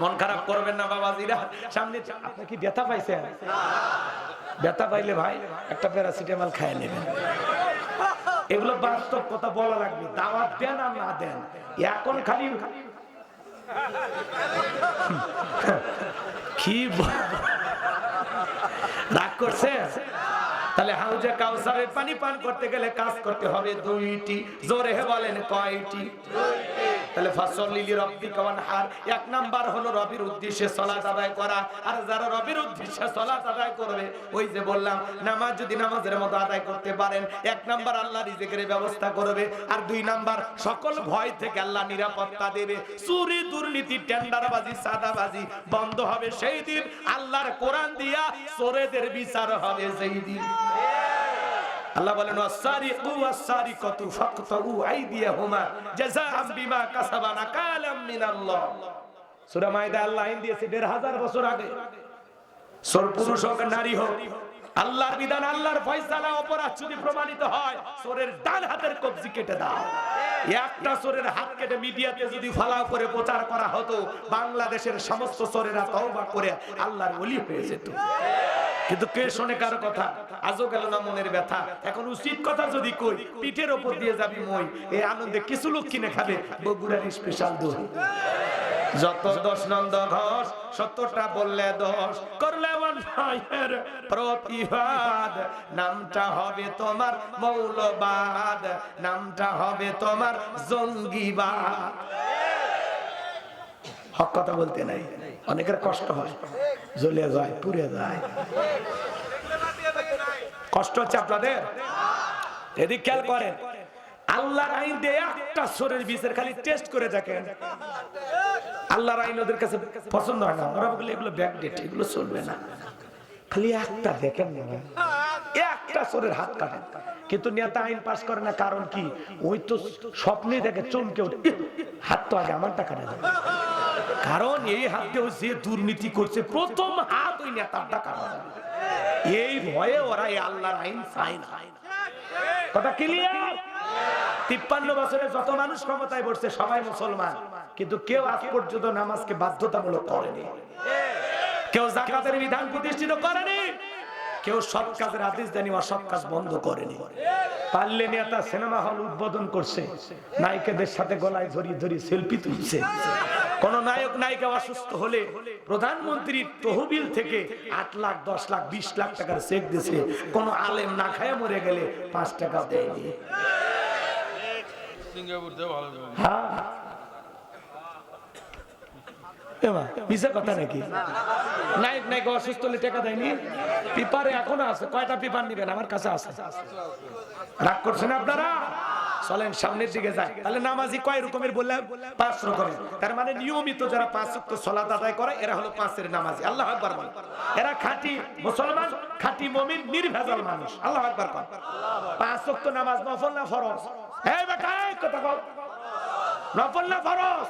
Speaker 1: মন খারাপ করবেন না বাবাজিরা। সামনে আপনি কি ব্যথা পাইছেন? ব্যথা পাইলে ভাই একটা প্যারাসিটামল খেয়ে নেবেন। এগুলো বাস্তব কথা বলা লাগবে, দাওয়াত দেন আর না দেন। এখন খালি কি রাগ করছে? তাহলে হাউজে কাউসারের পানি পান করতে গেলে কাজ করতে হবে 2টি। জোরে বলেন কয়টি? তাহলে ফাসল্লি লিরাব্বিকা ওয়ানহার, 1 নাম্বার হলো রবির উদ্দেশ্যে সালাত আদায় করা। আর যারা রবির উদ্দেশ্যে সালাত আদায় করবে, ওই যে বললাম নামাজ যদি নামাজের মতো আদায় করতে পারেন, 1 নাম্বার আল্লাহ রিজিকের ব্যবস্থা করবে, আর 2 নাম্বার সকল ভয় থেকে আল্লাহ নিরাপত্তা দেবে। চুরি দুর্নীতি টেন্ডারবাজি সাদাবাজি বন্ধ হবে সেই দিন। আল্লাহর কোরআন দিয়া চোরেদের বিচার হবে সেই দিন। আল্লাহ বলেন ওয়াসারিকু ওয়াসারিকাতু ফাকতাউ আইদিয়াহুমা জাযাআম বিমা কাসাবা নাকালাম মিনাল্লাহ। সূরা মাইদা আল্লাহ আইন দিয়েছে 1500 বছর আগে। চোর পুরুষ হোক নারী হোক, আল্লাহর বিধান আল্লাহর ফয়সালা অপরাধ যদি প্রমাণিত হয়, চোরের ডান হাতের কবজি কেটে দাও। একটা চোরের হাত কেটে মিডিয়াতে যদি ফালাও করে প্রচার করা হতো, বাংলাদেশের সমস্ত চোরেরা তওবা করে আল্লাহর ওলি হয়ে যেত। কিন্তু কে শোনে কারো কথা? আজও গেল না মনের ব্যথা। এখন উচিত কথা যদি কই, পিঠের ওপর দিয়ে যাবি মই। এই আনন্দে কিছু লোক কিনে খাবে বগুড়ার স্পেশাল দই। যত দোষ নন্দ ঘোষ, 70টা বললে দোষ, করলে অন্যায়ের প্রতিবাদ, নামটা হবে তোমার মৌলবাদ, নামটা হবে তোমার জঙ্গিবাদ। হক কথা বলতে নাই, অনেকের কষ্ট হয়, জ্বলে যায়, পুড়ে যায়। কষ্ট হচ্ছে আপনাদের? এদিক খেয়াল করেন, আল্লাহর আইন দিয়ে একটা চোরের বিচার খালি টেস্ট করে দেখেন। আল্লাহর আইন ওদের কাছে পছন্দ হয় না, ওরা বলে এগুলো ব্যাকডেট, এগুলো চলবে না। খালি একটা দেখেন না, একটা চোরের হাত কাটেন। কিন্তু নেতা আইন পাস করে না, কারণ কি? ওই তো স্বপ্নে দেখে চমকে ওঠে, হাত তো আগে আমারটা কাটে যাবে। কারণ এই হাত দিয়ে যে দুর্নীতি করছে, প্রথম হাত ওই নেতারটা কাটা যাবে। এই ভয়ে ওরা এই আল্লাহর আইন চায় না। কথা ক্লিয়ার? 53 বছরে যত মানুষ ক্ষমতায় বসছে সবাই মুসলমান, কিন্তু কেউ আজ পর্যন্ত নামাজকে বাধ্যতামূলক করেনি, কেউ যাকাতের বিধান প্রতিষ্ঠিত করেনি, কেউ সৎ কাজের আদেশ দেয়নি, অসৎ কাজ বন্ধ করেনি। পারলে নেতা সিনেমা হল উদ্বোধন করছে, নায়িকাদের সাথে গলায় ধরি ধরি সেলফি তুলছে। কোন নায়ক নায়িকা অসুস্থ হলে প্রধানমন্ত্রীর তহবিল থেকে 8 লাখ 10 লাখ 20 লাখ টাকার চেক দিয়েছে। কোন আলেম না খায় মরে গেলে 5 টাকা দেয়নি। কথা নাকি? নায়ক নায়িকা অসুস্থ হলে টাকা দেয়নি? পেপারে এখনো আছে। কয়টা পেপার নিবেন? আমার কাছে আছে। রাগ করছেন আপনারা? চলেন সামনের দিকে যাই। তাহলে নামাজি কয় রকমের বললাম? 5 রকমের। তার মানে নিয়মিত যারা 5 ওয়াক্ত সালাত আদায় করে, এরা হলো 5 এর নামাজি। আল্লাহু আকবার বলেন। এরা খাঁটি মুসলমান, খাঁটি মুমিন, নির্ভেজাল মানুষ। আল্লাহু আকবার বলেন। 5 ওয়াক্ত নামাজ নফল না ফরজ? এই বেটা এই কথা বল, নফল না ফরজ?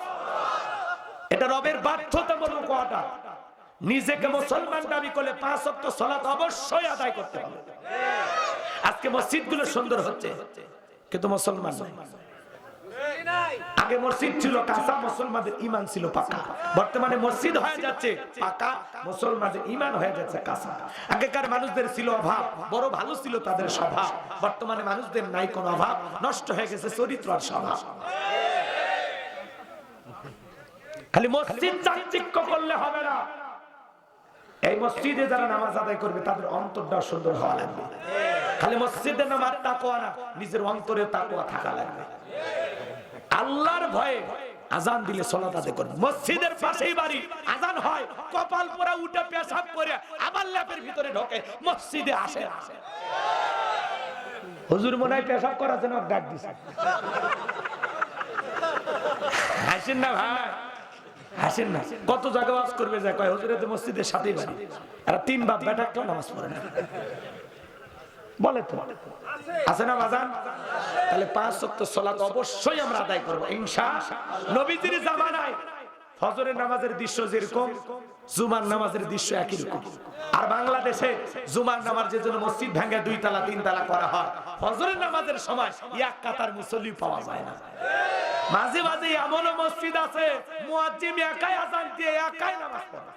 Speaker 1: এটা রবের বাধ্যতামূলক অর্ডার। নিজেকে মুসলমান দাবি করলে 5 ওয়াক্ত সালাত অবশ্যই আদায় করতে হবে। আজকে মসজিদগুলো সুন্দর হচ্ছে, কিন্তু মুসলমান নাই। আগে মসজিদ ছিল কাঁচা, মুসলমানদের ঈমান ছিল পাকা। বর্তমানে মসজিদ হয়ে যাচ্ছে পাকা, মুসলমানদের ঈমান হয়ে যাচ্ছে কাঁচা। আগেকার মানুষদের ছিল অভাব, বড় ভালো ছিল তাদের স্বভাব। বর্তমানে মানুষদের নাই কোনো অভাব, নষ্ট হয়ে গেছে চরিত্র আর স্বভাব। খালি মসজিদ চাকচিক্য করলে হবে না। এই মসজিদে যারা নামাজ আদায় করবে তাদের অন্তরটা সুন্দর হওয়া লাগবে। খালি মসজিদে নামাজ তাকওয়া না, নিজের অন্তরে তাকওয়া থাকা লাগবে। আল্লাহর ভয়ে আজান দিলে সালাত আদায় করবেন। মসজিদের পাশেই বাড়ি, আজান হয়, কপাল পোড়া উঠে পেশাব করে আবার ল্যাপের ভিতরে ঢোকে, মসজিদে আসে। হুজুর মনে হয় পেশাব করার জন্য ডাক দিছে। হাসেন না ভাই, হাসেন না। কত জায়গা ওয়াজ করবে যায়, কয় হুজুরের মসজিদের সাথেই বাড়ি, এরা 3 বাপ বেটা কেউ নামাজ পড়ে না বলে তো আছে না বাজান? তাহলে 5 ওয়াক্ত সালাত অবশ্যই আমরা আদায় করব ইনশাআল্লাহ। নবীজির জামানায় ফজরের নামাজের দৃশ্য যেরকম, জুমার নামাজের দৃশ্য একই রকম। আর বাংলাদেশে জুমার নামাজের জন্য মসজিদ ভেঙে 2 তলা 3 তলা করা হয়, ফজরের নামাজের সময় এক কাতার মুসল্লি পাওয়া যায় না। মাঝে মাঝে এমনও মসজিদ আছে মুয়াজ্জিম একাই আযান দিয়ে একাই নামাজ পড়ে।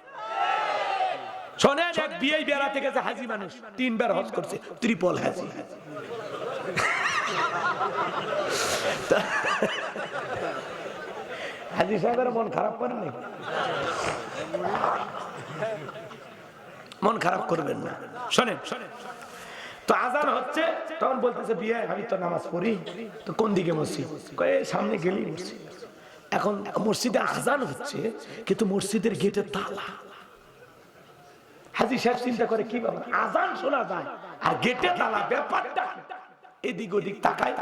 Speaker 1: শোনেন, এক বিয়ে বেড়াতে গেছে হাজী মানুষ, 3 বার হজ করছে, ট্রিপল হাজী। হাজী সাহেবের মন খারাপ করেন নাকি? মন খারাপ করবেন না। শোনেন, তো আজান হচ্ছে, তখন বলতেছে বিয়ে আমি তো নামাজ পড়ি, তো কোন দিকে মসজিদ? কয়ে সামনে গেলেই মসজিদ। এখন মসজিদে আজান হচ্ছে কিন্তু মসজিদের গেটে তালা। হাজী সাহেব চিন্তা করে কি বাবা, আজান শোনা যায় আর গেটে তালা, ব্যাপারটা এদিক ওদিক তাকায়,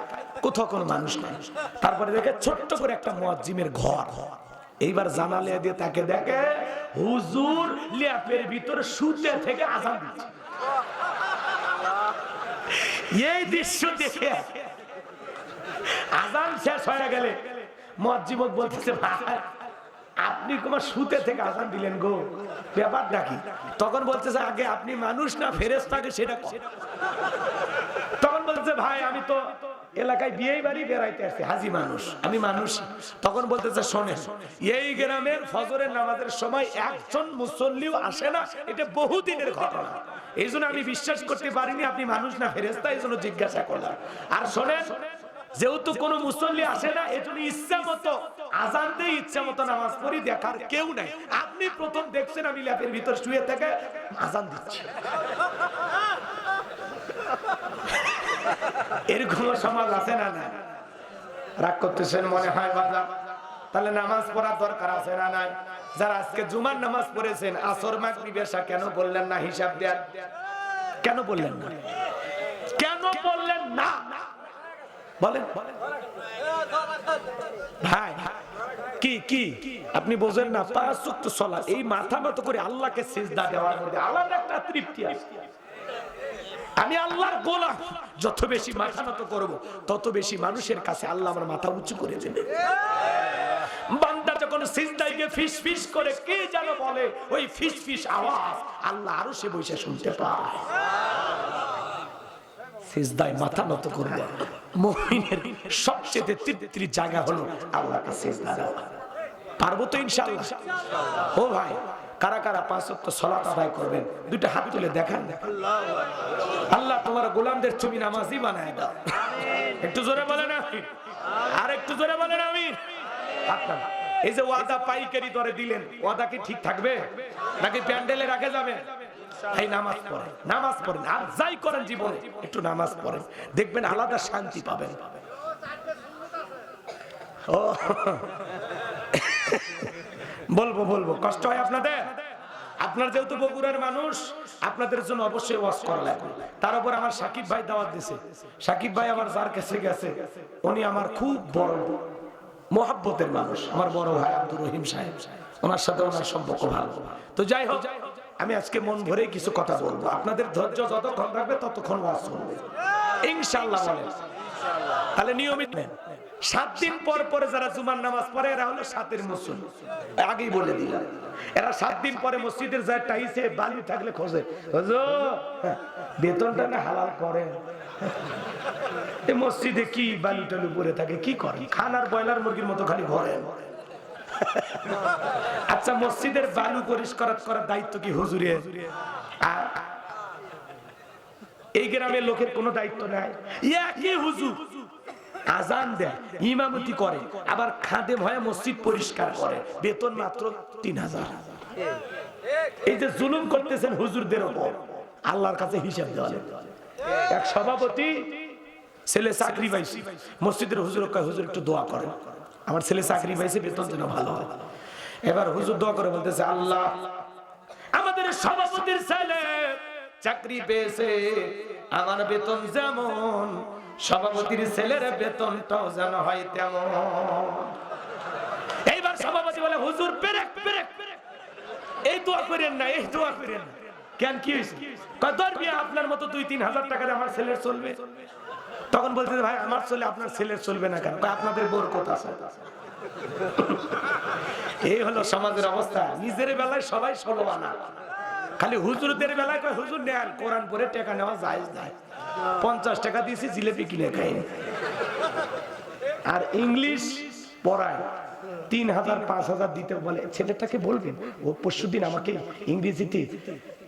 Speaker 1: কোথাও কোনো মানুষ নাই। তারপরে দেখে ছোট্ট করে একটা মুয়াজ্জিমের ঘর। এইবার জানালা দিয়ে তাকে দেখে হুজুর ল্যাপের ভিতরে শুতে থেকে আজান দিচ্ছে। এই দৃশ্য দেখে আজান শেষ হয়ে গেলে মুয়াজ্জিম বলতেছে ভাই আপনি তোমার শুতে থেকে আজান দিলেন গো, ব্যাপারটা কি? তখন বলতেছে আগে আপনি মানুষ না ফেরেশতাকে সেটা। তখন বলতেছে ভাই আমি তো এলাকায় বিয়ে বাড়ি বেড়াইতে আসছি, হাজী মানুষ, আমি মানুষ। তখন বলতেছে শোনেন, এই গ্রামের ফজরের নামাজের সময় একজন মুসল্লিও আসে না, এটা বহুদিনের ঘটনা। এই জন্য আমি বিশ্বাস করতে পারিনি আপনি মানুষ না ফেরেশতা, এই জন্য জিজ্ঞাসা করলাম। আর শোনেন, যেহেতু কোনো মুসল্লি আসে না, এজন্য ইচ্ছা মতো আজান দিয়ে ইচ্ছা মতো নামাজ পড়ি, দেখার কেউ নাই। আপনি প্রথম দেখছেন আমি ল্যাপের ভিতর শুয়ে থেকে আজান দিচ্ছি। এরকম সমাজ আছে না? না রাগ করতেছেন মনে হয় বাবা? তাহলে নামাজ পড়ার দরকার আছে না নাই? যারা আজকে জুমার নামাজ পড়েছেন, আসর মাগরিব এশা কেন বললেন না? হিসাব দেন, কেন বললেন না? কেন বললেন না বলেন ভাই? কি কি আপনি বোঝেন না? 5 ওয়াক্ত সালাত, এই মাথা নত করে আল্লাহকে সিজদা দেওয়ার মধ্যে আল্লাহর একটা তৃপ্তি আছে। আমি আল্লাহর গোলাম, যত বেশি মাথা নত করব তত বেশি মানুষের কাছে আল্লাহ আমার মাথা উঁচু করে দেবে। বান্দা যখন সিজদায় গিয়ে ফিস ফিস করে কে যেন বলে, ওই ফিস ফিস আওয়াজ আল্লাহ আরো সে বসে শুনতে পায়। সিজদায় মাথা নত করবে। মুমিনের সবচেয়ে তৃপ্তির জায়গা হলো আল্লাহকে সিজদা দেওয়া। পারবো তো ইনশাআল্লাহ? ও ভাই, কারা কারা 5 ওয়াক্ত সালাত আদায় করবেন? দুটো হাত তুলে দেখান। আল্লাহ তোমার গোলামদের তুমি নামাজি বানায় দাও। একটু জোরে বলেন আমিন। আর একটু জোরে বলেন আমিন। এই যে ওয়াদা পাইকারি দরে দিলেন, ওয়াদা কি ঠিক থাকবে নাকি প্যান্ডেলে রাখে যাবে? এই নামাজ পড়েন, নামাজ পড়েন, আর যাই করেন জীবনে একটু নামাজ পড়েন, দেখবেন আলাদা শান্তি পাবেন। ও বলবো বলবো, কষ্ট হয় আপনাদের? আপনার যেহেতু বগুড়ার মানুষ, আপনাদের জন্য অবশ্যই ওয়াজ করা লাগবে। তার উপর আমার সাকিব ভাই দাওয়াত দিয়েছে। সাকিব ভাই আমার যার কাছে গেছে, উনি আমার খুব বড় মোহাব্বতের মানুষ, আমার বড় ভাই আব্দুর রহিম সাহেব, ওনার সাথে ওনার সম্পর্ক ভালো। তো যাই হোক, আমি আজকে মন ভরে কিছু কথা বলবো। আপনাদের ধৈর্য যতক্ষণ থাকবে ততক্ষণ ওয়াজ শুনবে ইনশাআল্লাহ। বলেন তাহলে নিয়মিত নেন। 7 দিন পর পরে যারা জুমার নামাজ পড়ে এরা হলো 7-এর মুসল্লি। আগেই বলে দিলাম, এরা 7 দিন পরে মসজিদের যায় টাইসে বালি থাকলে খোঁজে, হুজুর বেতনটা না হালাল করেন। এই মসজিদে কি বালি টালু পরে থাকে, কি করেন? খানার ব্রয়লার মুরগির মতো খালি ঘরেন। আচ্ছা, মসজিদের বালু পরিষ্কার করার দায়িত্ব কি হুজুরের? আর এই গ্রামের লোকের কোনো দায়িত্ব নাই? একই হুজুর আজান দেয়, ইমামতি করে, আবার খাদেম হয়ে মসজিদ পরিষ্কার করে, বেতন মাত্র 3000। এই যে জুলুম করতেছেন হুজুরদের উপর, আল্লাহর কাছে হিসাব দেওয়া। এক সভাপতি ছেলে চাকরি পাইছে, মসজিদের হুজুর কয় হুজুর একটু দোয়া করেন। আমার ছেলে চাকরি পাইছে, বেতন যেন ভালো হয়। এবার হুজুর দোয়া করে বলতেছে, আল্লাহ আমাদের সভাপতির ছেলে চাকরি পেয়েছে, আমার বেতন যেমন সভাপতির ছেলের বেতনটাও যেন হয় তেমন। এইবার সভাপতি বলে, হুজুর পেরেক পেরেক, এই দোয়া করেন না, এই দোয়া করেন না। কেন, কি হয়েছে? আপনার মতো 2-3 হাজার টাকায় আমার ছেলের চলবে? তখন বলতে, ভাই আমার চলে, আপনার ছেলের চলবে না কেন? আপনাদের বরকত আছে। এই হলো সমাজের অবস্থা। নিজের বেলায় সবাই ষোলোআনা, খালি হুজুরদের বেলায় কয় হুজুর নেন, কোরআন পড়ে টাকা নেওয়া জায়েজ নাই। 50 টাকা দিয়েছি জিলেপি কিনে খাই। আর ইংলিশ পড়ায় 3000 5000 দিতে বলে। ছেলেটাকে বলবেন, ও পরশুদিন আমাকে ইংরেজিতে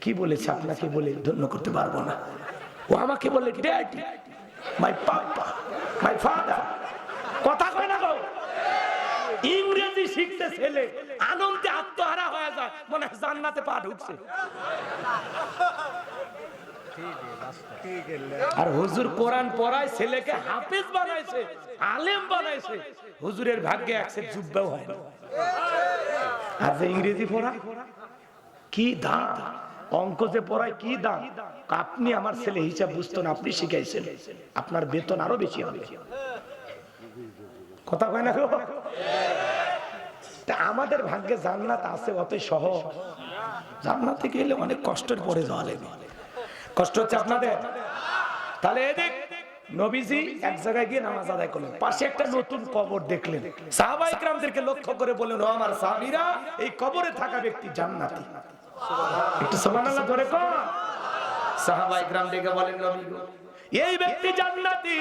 Speaker 1: কি বলেছে আপনাকে বলে ধন্য করতে পারবো না। ও আমাকে বলে daddy, my papa, my father. কথা কয় না গো। ইংরেজি শিখতে ছেলে আনন্দে আত্মহারা হয়ে যায়, মনে হয় জান্নাতে পা ঢুকছে। আর হুজুর কোরআন পড়ায়, ছেলেকে হাফেজ বানাইছে, আলেম বানাইছে। হুজুরের ভাগ্যে একসে জুব্বাও হয় না। আর যে ইংরেজি পড়া কি দাম, অঙ্ক যে পড়ায় কি দাম। আপনি আমার ছেলে হিসাব বুঝতো না, আপনি শিখাইছেন, আপনার বেতন আরো বেশি হবে। কথা কয় না গো। আমাদের ভাগ্যে জান্নাত আছে, অত সহজ। জান্নাতে গেলে অনেক কষ্টের পরে যাওয়া লাগবে। কষ্ট হচ্ছে আপনাদের? তাহলে এদিক নবীজি এক জায়গায় গিয়ে নামাজ আদায় করলেন, পাশে একটা নতুন কবর দেখলেন। সাহাবায়ে কেরামদেরকে লক্ষ্য করে বললেন, ও আমার সাহাবীরা, এই কবরে থাকা ব্যক্তি জান্নাতি। একটু সুবহানাল্লাহ ধরে কর। সাহাবায়ে কেরাম ডেকে বলেন, নবী গো, এই ব্যক্তি জান্নাতি,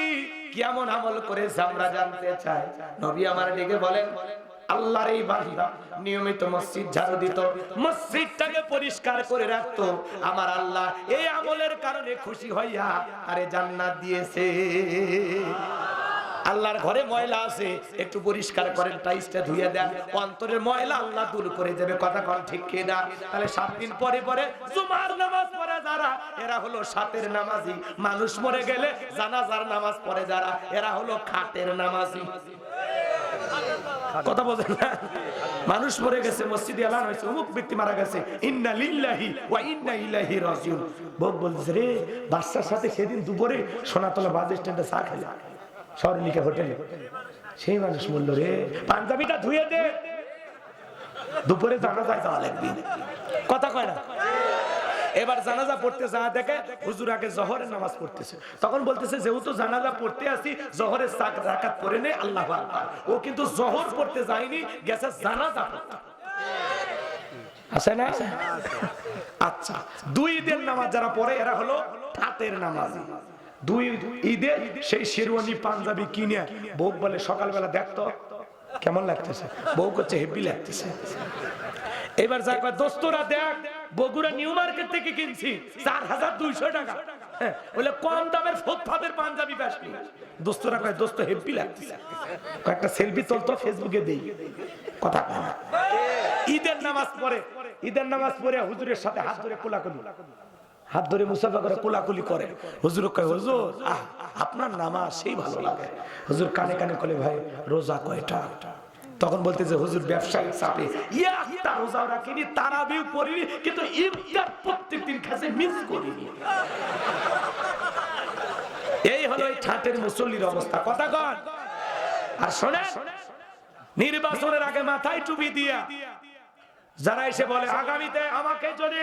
Speaker 1: কেমন আমল করেছে আমরা জানতে চাই। নবী আমার ডেকে বলেন, আল্লাহর এই বান্দা নিয়মিত মসজিদ ঝাড়ু দিত, মসজিদটাকে পরিষ্কার করে রাখতো। আমার আল্লাহ এই আমলের কারণে খুশি হইয়া আরে জান্নাত দিয়েছে। আল্লাহর ঘরে ময়লা আছে, একটু পরিষ্কার করেন, টাইলসটা ধুইয়া দেন, অন্তরের ময়লা আল্লাহ দূর করে দেবে। কথা কোন ঠিক কি না? তাহলে 7 দিন পরে পরে জুমার নামাজ পড়ে যারা, এরা হলো সাতের নামাজি। মানুষ মরে গেলে জানাজার নামাজ পড়ে যারা, এরা হলো খাটের নামাজি। কথা বলেন না? মানুষ মরে গেছে, মসজিদে এলান হয়েছে, অমুক ব্যক্তি মারা গেছে, ইন্না লিল্লাহি ওয়া ইন্না ইলাইহি রাজিউন। বউ বলছে, রে বাচ্চার সাথে সেদিন দুপুরে সোনাতলা বাস স্ট্যান্ডে চা খেলাম, সরলিকা হোটেলে। সেই মানুষ বলল, রে পাঞ্জাবিটা ধুয়ে দে, দুপুরে জানাজায় যাওয়া লাগবে। কথা কয় না? এবার জানাজা পড়তে যা দেখে হুজুর আগে জোহরের নামাজ পড়তেছে। তখন বলতেছে, যেহেতু জানাজা পড়তে আসি, জোহরের 4 রাকাত পড়ে নে, আল্লাহু আকবার। ও কিন্তু জোহর পড়তে যায়নি, গেছে জানাজা পড়তে। আছে না? আচ্ছা, 2 ঈদের নামাজ যারা পড়ে এরা হলো ঠাটের নামাজি। 2 ঈদে সেই শেরওয়ানি পাঞ্জাবি কিনে বউ বলে, সকালবেলা দেখতো কেমন লাগতেছে। বউ করছে, হেভি লাগতেছে। এবার যা কয়, দোস্তরা দেখ, বগুড়া নিউ মার্কেট থেকে কিনছি 4200 টাকা। বলে কম দামের ফুটপাতের পাঞ্জাবি পাসনি। দোস্তরা কয়, দোস্ত হেভি লাগতেছে, কয়েকটা সেলফি তোলতো, ফেসবুকে দেই। কথা কয় না? ঈদের নামাজ পড়ে, ঈদের নামাজ পড়ে হুজুরের সাথে হাত ধরে কোলাকুলি, হাত ধরে মুসাফা করে কোলাকুলি করে। হুজুর কয়, হুজুর আপনার নামাজ সেই ভালো লাগে। হুজুর কানে কানে বলে, ভাই রোজা কয়টা? তখন বলতেছে, হুজুর ব্যবসায়িক চাপে একটা রোজাও রাখিনি, তারাবিও পড়িনি, কিন্তু ইফতার প্রত্যেকদিন খাসে মিস করিনি। এই হলো এই ঠাটের মুসল্লির অবস্থা। কথা কন। আর শোনেন, নির্বাচনের আগে মাথায় টুপি দিয়া যারা এসে বলে, আগামীতে আমাকে যদি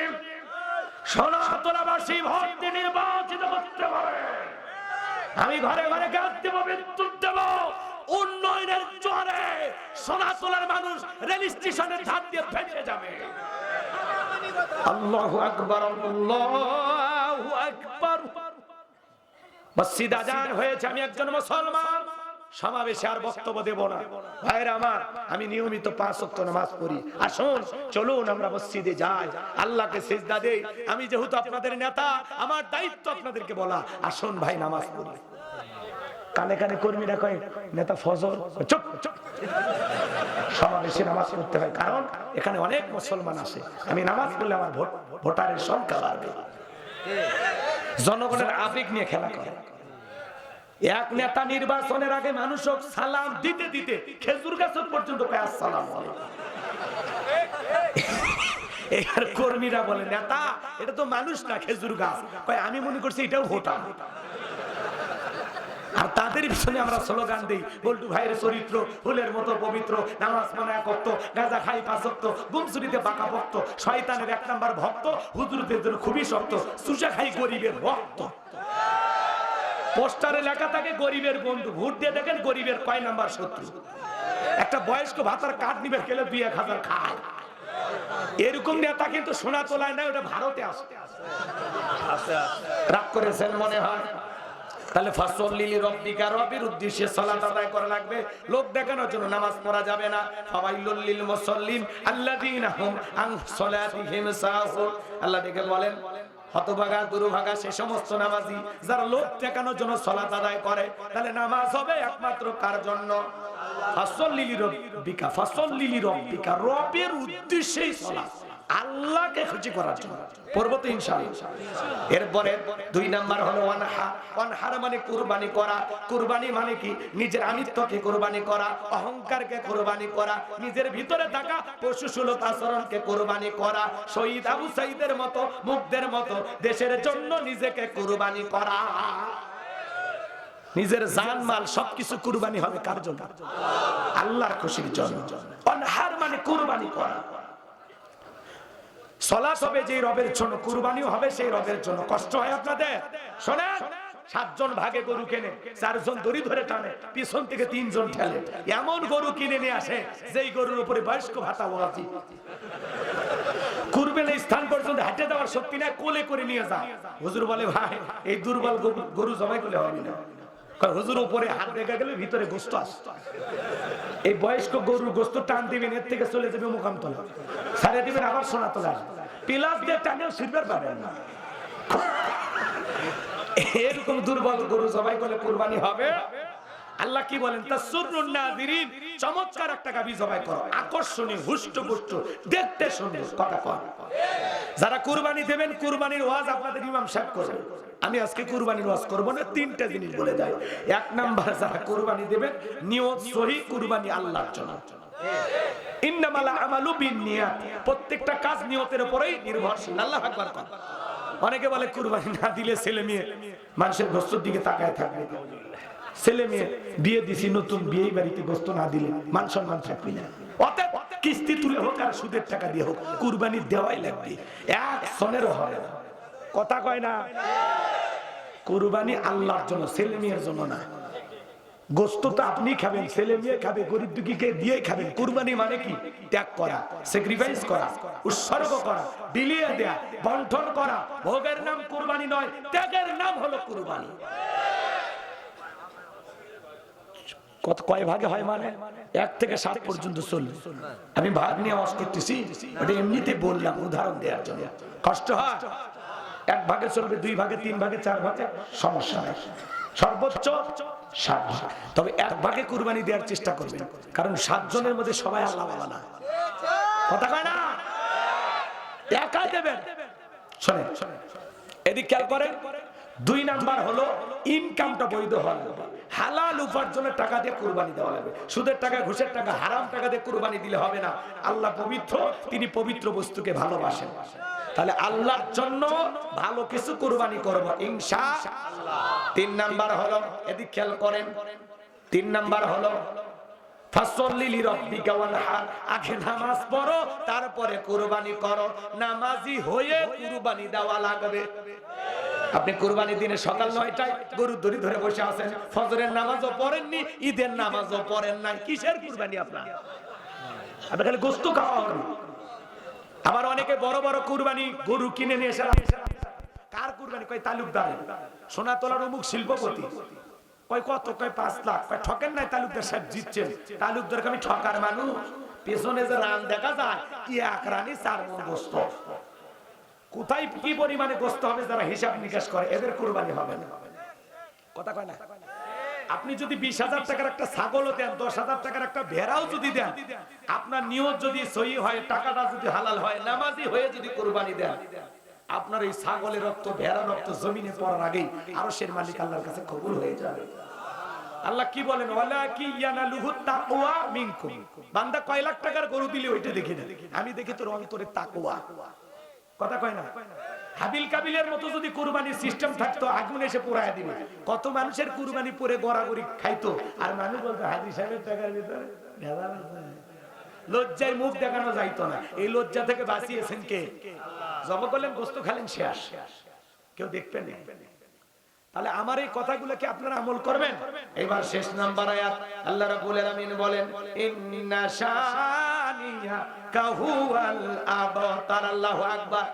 Speaker 1: সোনাতলাবাসী ভোট দিয়ে নির্বাচিত করতে পারে, আমি ঘরে ঘরে গ্যাস দেব, বিদ্যুৎ দেব, উন্নয়নের জোরে সোনাতলার মানুষ রেল স্টেশনের ধার দিয়ে ফেটে যাবে। আল্লাহু আকবার, আল্লাহু আকবার। মসজিদ আজান হয়েছে, আমি একজন মুসলমান, সমাবেশে আর বক্তব্য দেব না। ভাইরা আমার, আমি নিয়মিত 5 ওয়াক্ত নামাজ পড়ি। আসুন চলুন আমরা মসজিদে যাই, আল্লাহকে সিজদা দেই। আমি যেহেতু আপনাদের নেতা, আমার দায়িত্ব আপনাদেরকে বলা, আসুন ভাই নামাজ পড়ি। কানে কানে কর্মীরা কয়, নেতা ফজর, চুপ চুপ। সমাবেশে নামাজ পড়তে হয়, কারণ এখানে অনেক মুসলমান আছে। আমি নামাজ পড়লে আমার ভোটারের সংখ্যা বাড়বে। জনগণের আবেগ নিয়ে খেলা করে। এক নেতা নির্বাচনের আগে মানুষ সালাম দিতে দিতে খেজুর গাছ পর্যন্ত কয় আসসালামু আলাইকুম। এর কর্মীরা বলে নেতা এটা তো মানুষ না খেজুর গাছ, কয় আমি মনে করছি এটাও ভোটার। আর তাদের পিছনে আমরা স্লোগান দেই বল্টু ভাইয়ের চরিত্র ফুলের মতো পবিত্র, নামাজ মানে এক ওয়াক্ত, গাঁজা খাই 5 ওয়াক্ত, গুমসুরিতে বাঁকা ভক্ত, শয়তানের 1 নাম্বার ভক্ত, হুজুরদের জন্য খুবই শক্ত, সুজা খাই গরিবের রক্ত। পোস্টারে লেখা থাকে গরিবের বন্ধু, ভোট দিয়ে দেখেন গরিবের কয় নাম্বার শত্রু। একটা বয়স্ক ভাতার কাঠ নিবে খেলে 2-1000 খায়। এরকম নেতা কিন্তু সোনা তোলায় না, ওটা ভারতে আসে। রাগ করেছেন মনে হয়। তাহলে ফাসল্লি লিরাব্বিকা, রবের উদ্দেশ্যে সালাত আদায় করা লাগবে। লোক দেখানোর জন্য নামাজ পড়া যাবে না। ফাওয়াইলুল লিল মুসাল্লিন আল্লাযীনা হুম আন সালাতিহিম সাহুন। আল্লাহ দেখে বলেন হতভাগা দুর্ভাগা সে সমস্ত নামাজি যারা লোক দেখানোর জন্য সালাত আদায় করে। তাহলে নামাজ হবে একমাত্র কার জন্য? ফাসল্লি লিরাব্বিকা, ফাসল্লি লিরাব্বিকা, রবের উদ্দেশ্যেই সালাত, আল্লাহকে খুশি করার জন্য পড়ব তো ইনশাআল্লাহ। এরপরে 2 নাম্বার হলো ওয়ানহার। ওয়ানহার মানে কুরবানি করা। কুরবানি মানে কি? নিজের আমিত্বকে কুরবানি করা, অহংকারকে কুরবানি করা, নিজের ভিতরে থাকা পশুসুলভ আচরণকে কুরবানি করা, শহীদ আবু সাঈদের মতো মুগ্ধের মতো দেশের জন্য নিজেকে কুরবানি করা। নিজের জান মাল সবকিছু কুরবানি হবে কার জন্য? আল্লাহর খুশির জন্য। ওয়ানহার মানে কুরবানি করা। সালাত হবে যে রবের জন্য, কুরবানিও হবে সেই রবের জন্য। কষ্ট হয় আপনাদের? শোনেন, 7 জন ভাগে গরু কেনে, 4 জন দড়ি ধরে টানে, পিছন থেকে 3 জন ঠেলে। এমন গরু কিনে নিয়ে আসে যেই গরুর উপরে বয়স্ক ভাতা ওয়াজিব। কুরবানির স্থান পর্যন্ত হেঁটে দেওয়ার শক্তি না, কোলে করে নিয়ে যায়। হুজুর বলে ভাই এই দুর্বল গরু জবাই করলে হবে না। হুজুর উপরে হাত দেখা গেলে ভিতরে গোস্ত আসে। এই বয়স্ক গরুর গোস্ত টান দিবেন, এর থেকে চলে যাবে মুকামতলা, সারে দিবেন আবার সোনাতলা, পিলাস দিয়ে টানেও সিলভার পাবেন না। এরকম দুর্বল গরু জবাই করলে কুরবানি হবে। আল্লাহ কি বলেন? তাসুরুন নাযিরিন, চমৎকার একটা গাভী জবাই করো, আকর্ষণীয়, হুষ্টপুষ্ট, দেখতে সুন্দর। কথা কয় যারা কুরবানি দেবেন, কুরবানির ওয়াজ আপনাদের ইমাম সাহেব করবেন। আমি আজকে কুরবানির ওয়াজ করব না, 3টা জিনিস বলে যাই। 1 নাম্বার, যারা কুরবানি দেবেন নিয়ত সহি, কুরবানি আল্লাহর জন্য। ইন্নামাল আমালু বিন্নিয়াত, প্রত্যেকটা কাজ নিয়তের উপরেই নির্ভরশীল। আল্লাহু আকবার। অনেকে বলে কুরবানি না দিলে ছেলে মেয়ে মানুষের গোশতের দিকে তাকায় থাকবে। ছেলে মেয়ে বিয়ে দিছি, নতুন বিয়ে বাড়িতে গোশত না দিলে মান সম্মান থাকবে না। অতএব কিস্তি তুলে হোক আর সুদের টাকা দিয়ে হোক কুরবানি দেওয়াই লাগবে, 1 সনেরও হয় না। কথা কয় না? কুরবানি আল্লাহর জন্য, ছেলে মেয়ের জন্য না। গোশত তো আপনি খাবেন, ছেলে মেয়ে খাবে, গরিব দুঃখীকে দিয়ে খাবেন। কুরবানি মানে কি? ত্যাগ করা, স্যাক্রিফাইস করা, উৎসর্গ করা, বিলিয়ে দেয়া, বন্টন করা। ভোগের নাম কুরবানি নয়, ত্যাগের নাম হলো কুরবানি। কত কয় ভাগে হয়? মানে 1 থেকে 7 পর্যন্ত চলবে। আমি ভাগ নিয়ে আওয়াজ করতেছি, এটা এমনিতে বললাম উদাহরণ দেওয়ার জন্য। কষ্ট হয়? 1 ভাগে চলবে, 2 ভাগে, 3 ভাগে, 4 ভাগে, সমস্যা নেই। সর্বোচ্চ 7 ভাগ। তবে 1 ভাগে কুরবানি দেওয়ার চেষ্টা করবেন, কারণ 7 জনের মধ্যে সবাই আল্লাহ ওয়ালা না। কথা কয় না? একা দেবেন। শোনেন, এদিক খেয়াল করেন। 2 নাম্বার হলো ইনকামটা বৈধ হওয়া লাগবে। হালাল উপার্জনের টাকা দিয়ে কুরবানি দেওয়া লাগবে। সুদের টাকা, ঘুষের টাকা, হারাম টাকা দিয়ে কুরবানি দিলে হবে না। আল্লাহ পবিত্র, তিনি পবিত্র বস্তুকে ভালোবাসেন। তাহলে আল্লাহর জন্য ভালো কিছু কুরবানি করব ইনশাআল্লাহ। 3 নাম্বার হলো, এদিক খেয়াল করেন, 3 নাম্বার হলো ফাসল্লি লিরাব্বিকা ওয়ানহার। আগে নামাজ পড়ো, তারপরে কুরবানি করো। নামাজি হয়ে কুরবানি দেওয়া লাগবে। আপনি কুরবানির দিনে সকাল 9টায় গরু দড়ি ধরে বসে আছেন, ফজরের নামাজও পড়েননি, ঈদের নামাজও পড়েন নাই, কিসের কুরবানি আপনার? আপনি খালি গোশত খাওয়া হবে। আবার অনেকে বড় বড় কুরবানি গরু কিনে নিয়ে এসে, কার কুরবানি? কয় তালুকদার, সোনাতলার অমুক শিল্পপতি। কয় কত? কয় 5 লাখ। কয় ঠকেন নাই, তালুকদার সাহেব জিতছেন। তালুকদারকে আমি ঠকার মানুষ? পেছনে যে রান দেখা যায়, 1 রানে 4 মণ গোশত। কোথায় কি পরিমাণে গোশত হবে যারা হিসাব নিকাশ করে, এদের কুরবানি হবে না। কথা কয় না? আপনি যদি 20,000 টাকার একটা ছাগলও দেন, 10,000 টাকার একটা ভেড়াও যদি দেন, আপনার নিয়ত যদি সহি হয়, টাকাটা যদি হালাল হয়, নামাজি হয়ে যদি কুরবানি দেন, আপনার এই ছাগলের রক্ত, ভেড়ার রক্ত জমিনে পড়ার আগেই আরশের মালিক আল্লাহর কাছে কবুল হয়ে যাবে। আল্লাহ কি বলেন, ওয়ালা কি ইয়ানালুহু তাকওয়া মিনকুম। বান্দা কয় লাখ টাকার গরু দিলে ওইটা দেখি না, আমি দেখি তোর অন্তরে তাকওয়া। কথা কয় না? হাবিল কাবিলের মতো যদি কুরবানির সিস্টেম থাকতো, আগুন এসে পোড়ায় দিবে। কত মানুষের কুরবানি পরে গড়াগড়ি খাইতো, আর মানুষ বলতো হাজি সাহেবের টাকার ভিতরে ভেজাল আছে। লজ্জায় মুখ দেখানো যাইতো না। এই লজ্জা থেকে বাঁচিয়েছেন কে? জব করলেন, গোস্ত খালেন, শেষ, কেউ দেখবেন না। তাহলে আমার এই কথাগুলো কি আপনারা আমল করবেন? এবার শেষ নাম্বার আয়াত, আল্লাহ রাব্বুল আলামিন বলেন, ইন্না শানিয়াকা হুয়াল আবতার। আল্লাহু আকবার।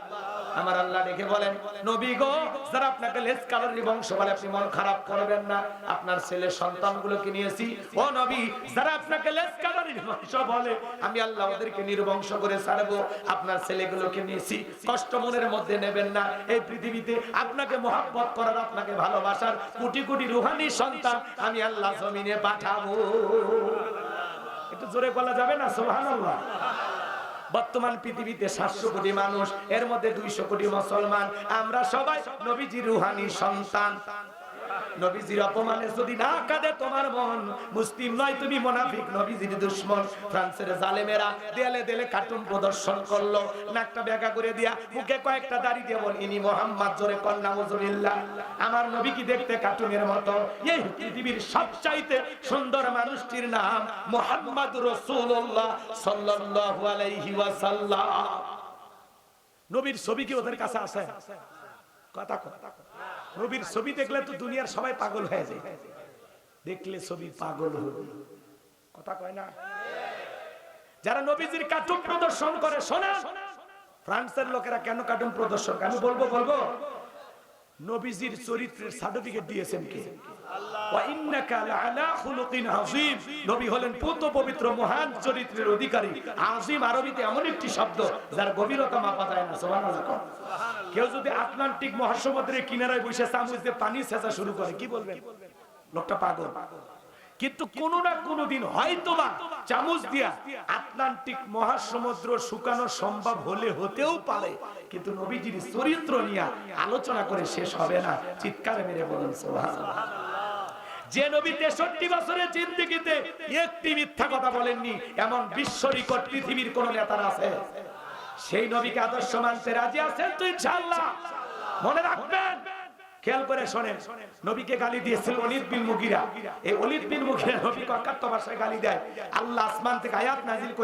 Speaker 1: আমার আল্লাহ দেখে বলেন, নবী গো, যারা আপনাকে লেসকালারি বংশ বলে আপনি মন খারাপ করবেন না। আপনার ছেলে সন্তানগুলোকে নিয়েছি, ও নবী, যারা আপনাকে লেসকালারি বংশ বলে আমি আল্লাহ ওদেরকে নির্বংশ করে ছাড়বো। আপনার ছেলেগুলোকে নিয়েছি, কষ্ট মনের মধ্যে নেবেন না। এই পৃথিবীতে আপনাকে মহব্বত করার, আপনাকে ভালোবাসার কোটি কোটি রুহানি সন্তান আমি আল্লাহ জমিনে পাঠাবো। একটু জোরে বলা যাবে না সুবহানাল্লাহ? বর্তমান পৃথিবীতে 700 কোটি মানুষ, এর মধ্যে 200 কোটি মুসলমান। আমরা সবাই নবীজির রূহানি সন্তান। নবীজির অপমানে যদি না কাঁদে তোমার মন, মুসলিম নয় তুমি মুনাফিক, নবীজির দুশমন। ফ্রান্সের জালেমেরা দেয়ালে দেয়ালে কার্টুন প্রদর্শন করলো, নাকটা বেঁকা করে দিয়া মুখে কয়েকটা দাড়ি দিয়ে বল, ইনি মুহাম্মদ, জোরে কর নাউজুবিল্লাহ। আমার নবী কি দেখতে কার্টুনের মতো? এই পৃথিবীর সবচাইতে সুন্দর মানুষটির নাম মুহাম্মদ রাসূলুল্লাহ সাল্লাল্লাহু আলাইহি ওয়াসাল্লাম। নবীর ছবি কি ওদের কাছে আছে? কথা কথা, নবীর ছবি দেখলে তো দুনিয়ার সবাই পাগল হয়ে যায়। দেখলে ছবি পাগল হবে, কথা কয় না? যারা নবীজির কার্টুন প্রদর্শন করে, শোনেন, ফ্রান্সের লোকেরা কেন কার্টুন প্রদর্শন? আমি বলবো নবীজির চরিত্রের সার্টিফিকেট দিয়েছেন কে? ওয়া ইন্নাকা লাআলা খুলুকিন আযীম। নবী হলেন পূত পবিত্র মহান চরিত্রের অধিকারী। আযীম আরবিতে এমন একটি শব্দ যার গভীরতা মাপা যায় না। সুবহানাল্লাহ। কেউ যদি আটলান্টিক মহাসমুদ্রের কিনারায় বসে চামচ দিয়ে পানি ছেঁচা শুরু করে, কি বলবেন? লোকটা পাগল। কিন্তু কোনো না কোনো দিন হয়তোবা চামচ দিয়া আটলান্টিক মহাসমুদ্র শুকানো সম্ভব হতেও পারে, কিন্তু নবীজির চরিত্র নিয়ে আলোচনা করে শেষ হবে না। চিৎকার মেরে বলুন সুবহানাল্লাহ। যে নবী 63 বছরের জিন্দেগিতে একটি মিথ্যা কথা বলেননি, এমন বিশ্ব রেকর্ড পৃথিবীর কোন নেতার আছে? সেই নবীকে আদর্শ মানতে রাজি আছেন তো ইনশাআল্লাহ? মনে রাখবেন, খেয়াল করে শোনেন, নবীকে গালি দিয়েছিল ওলীদ বিন মুগীরা। এই ওলীদ বিন মুগীরা নবীকে অকাট্য ভাষায় গালি দেয়। আল্লাহ আসমান থেকে আয়াত নাজিল করে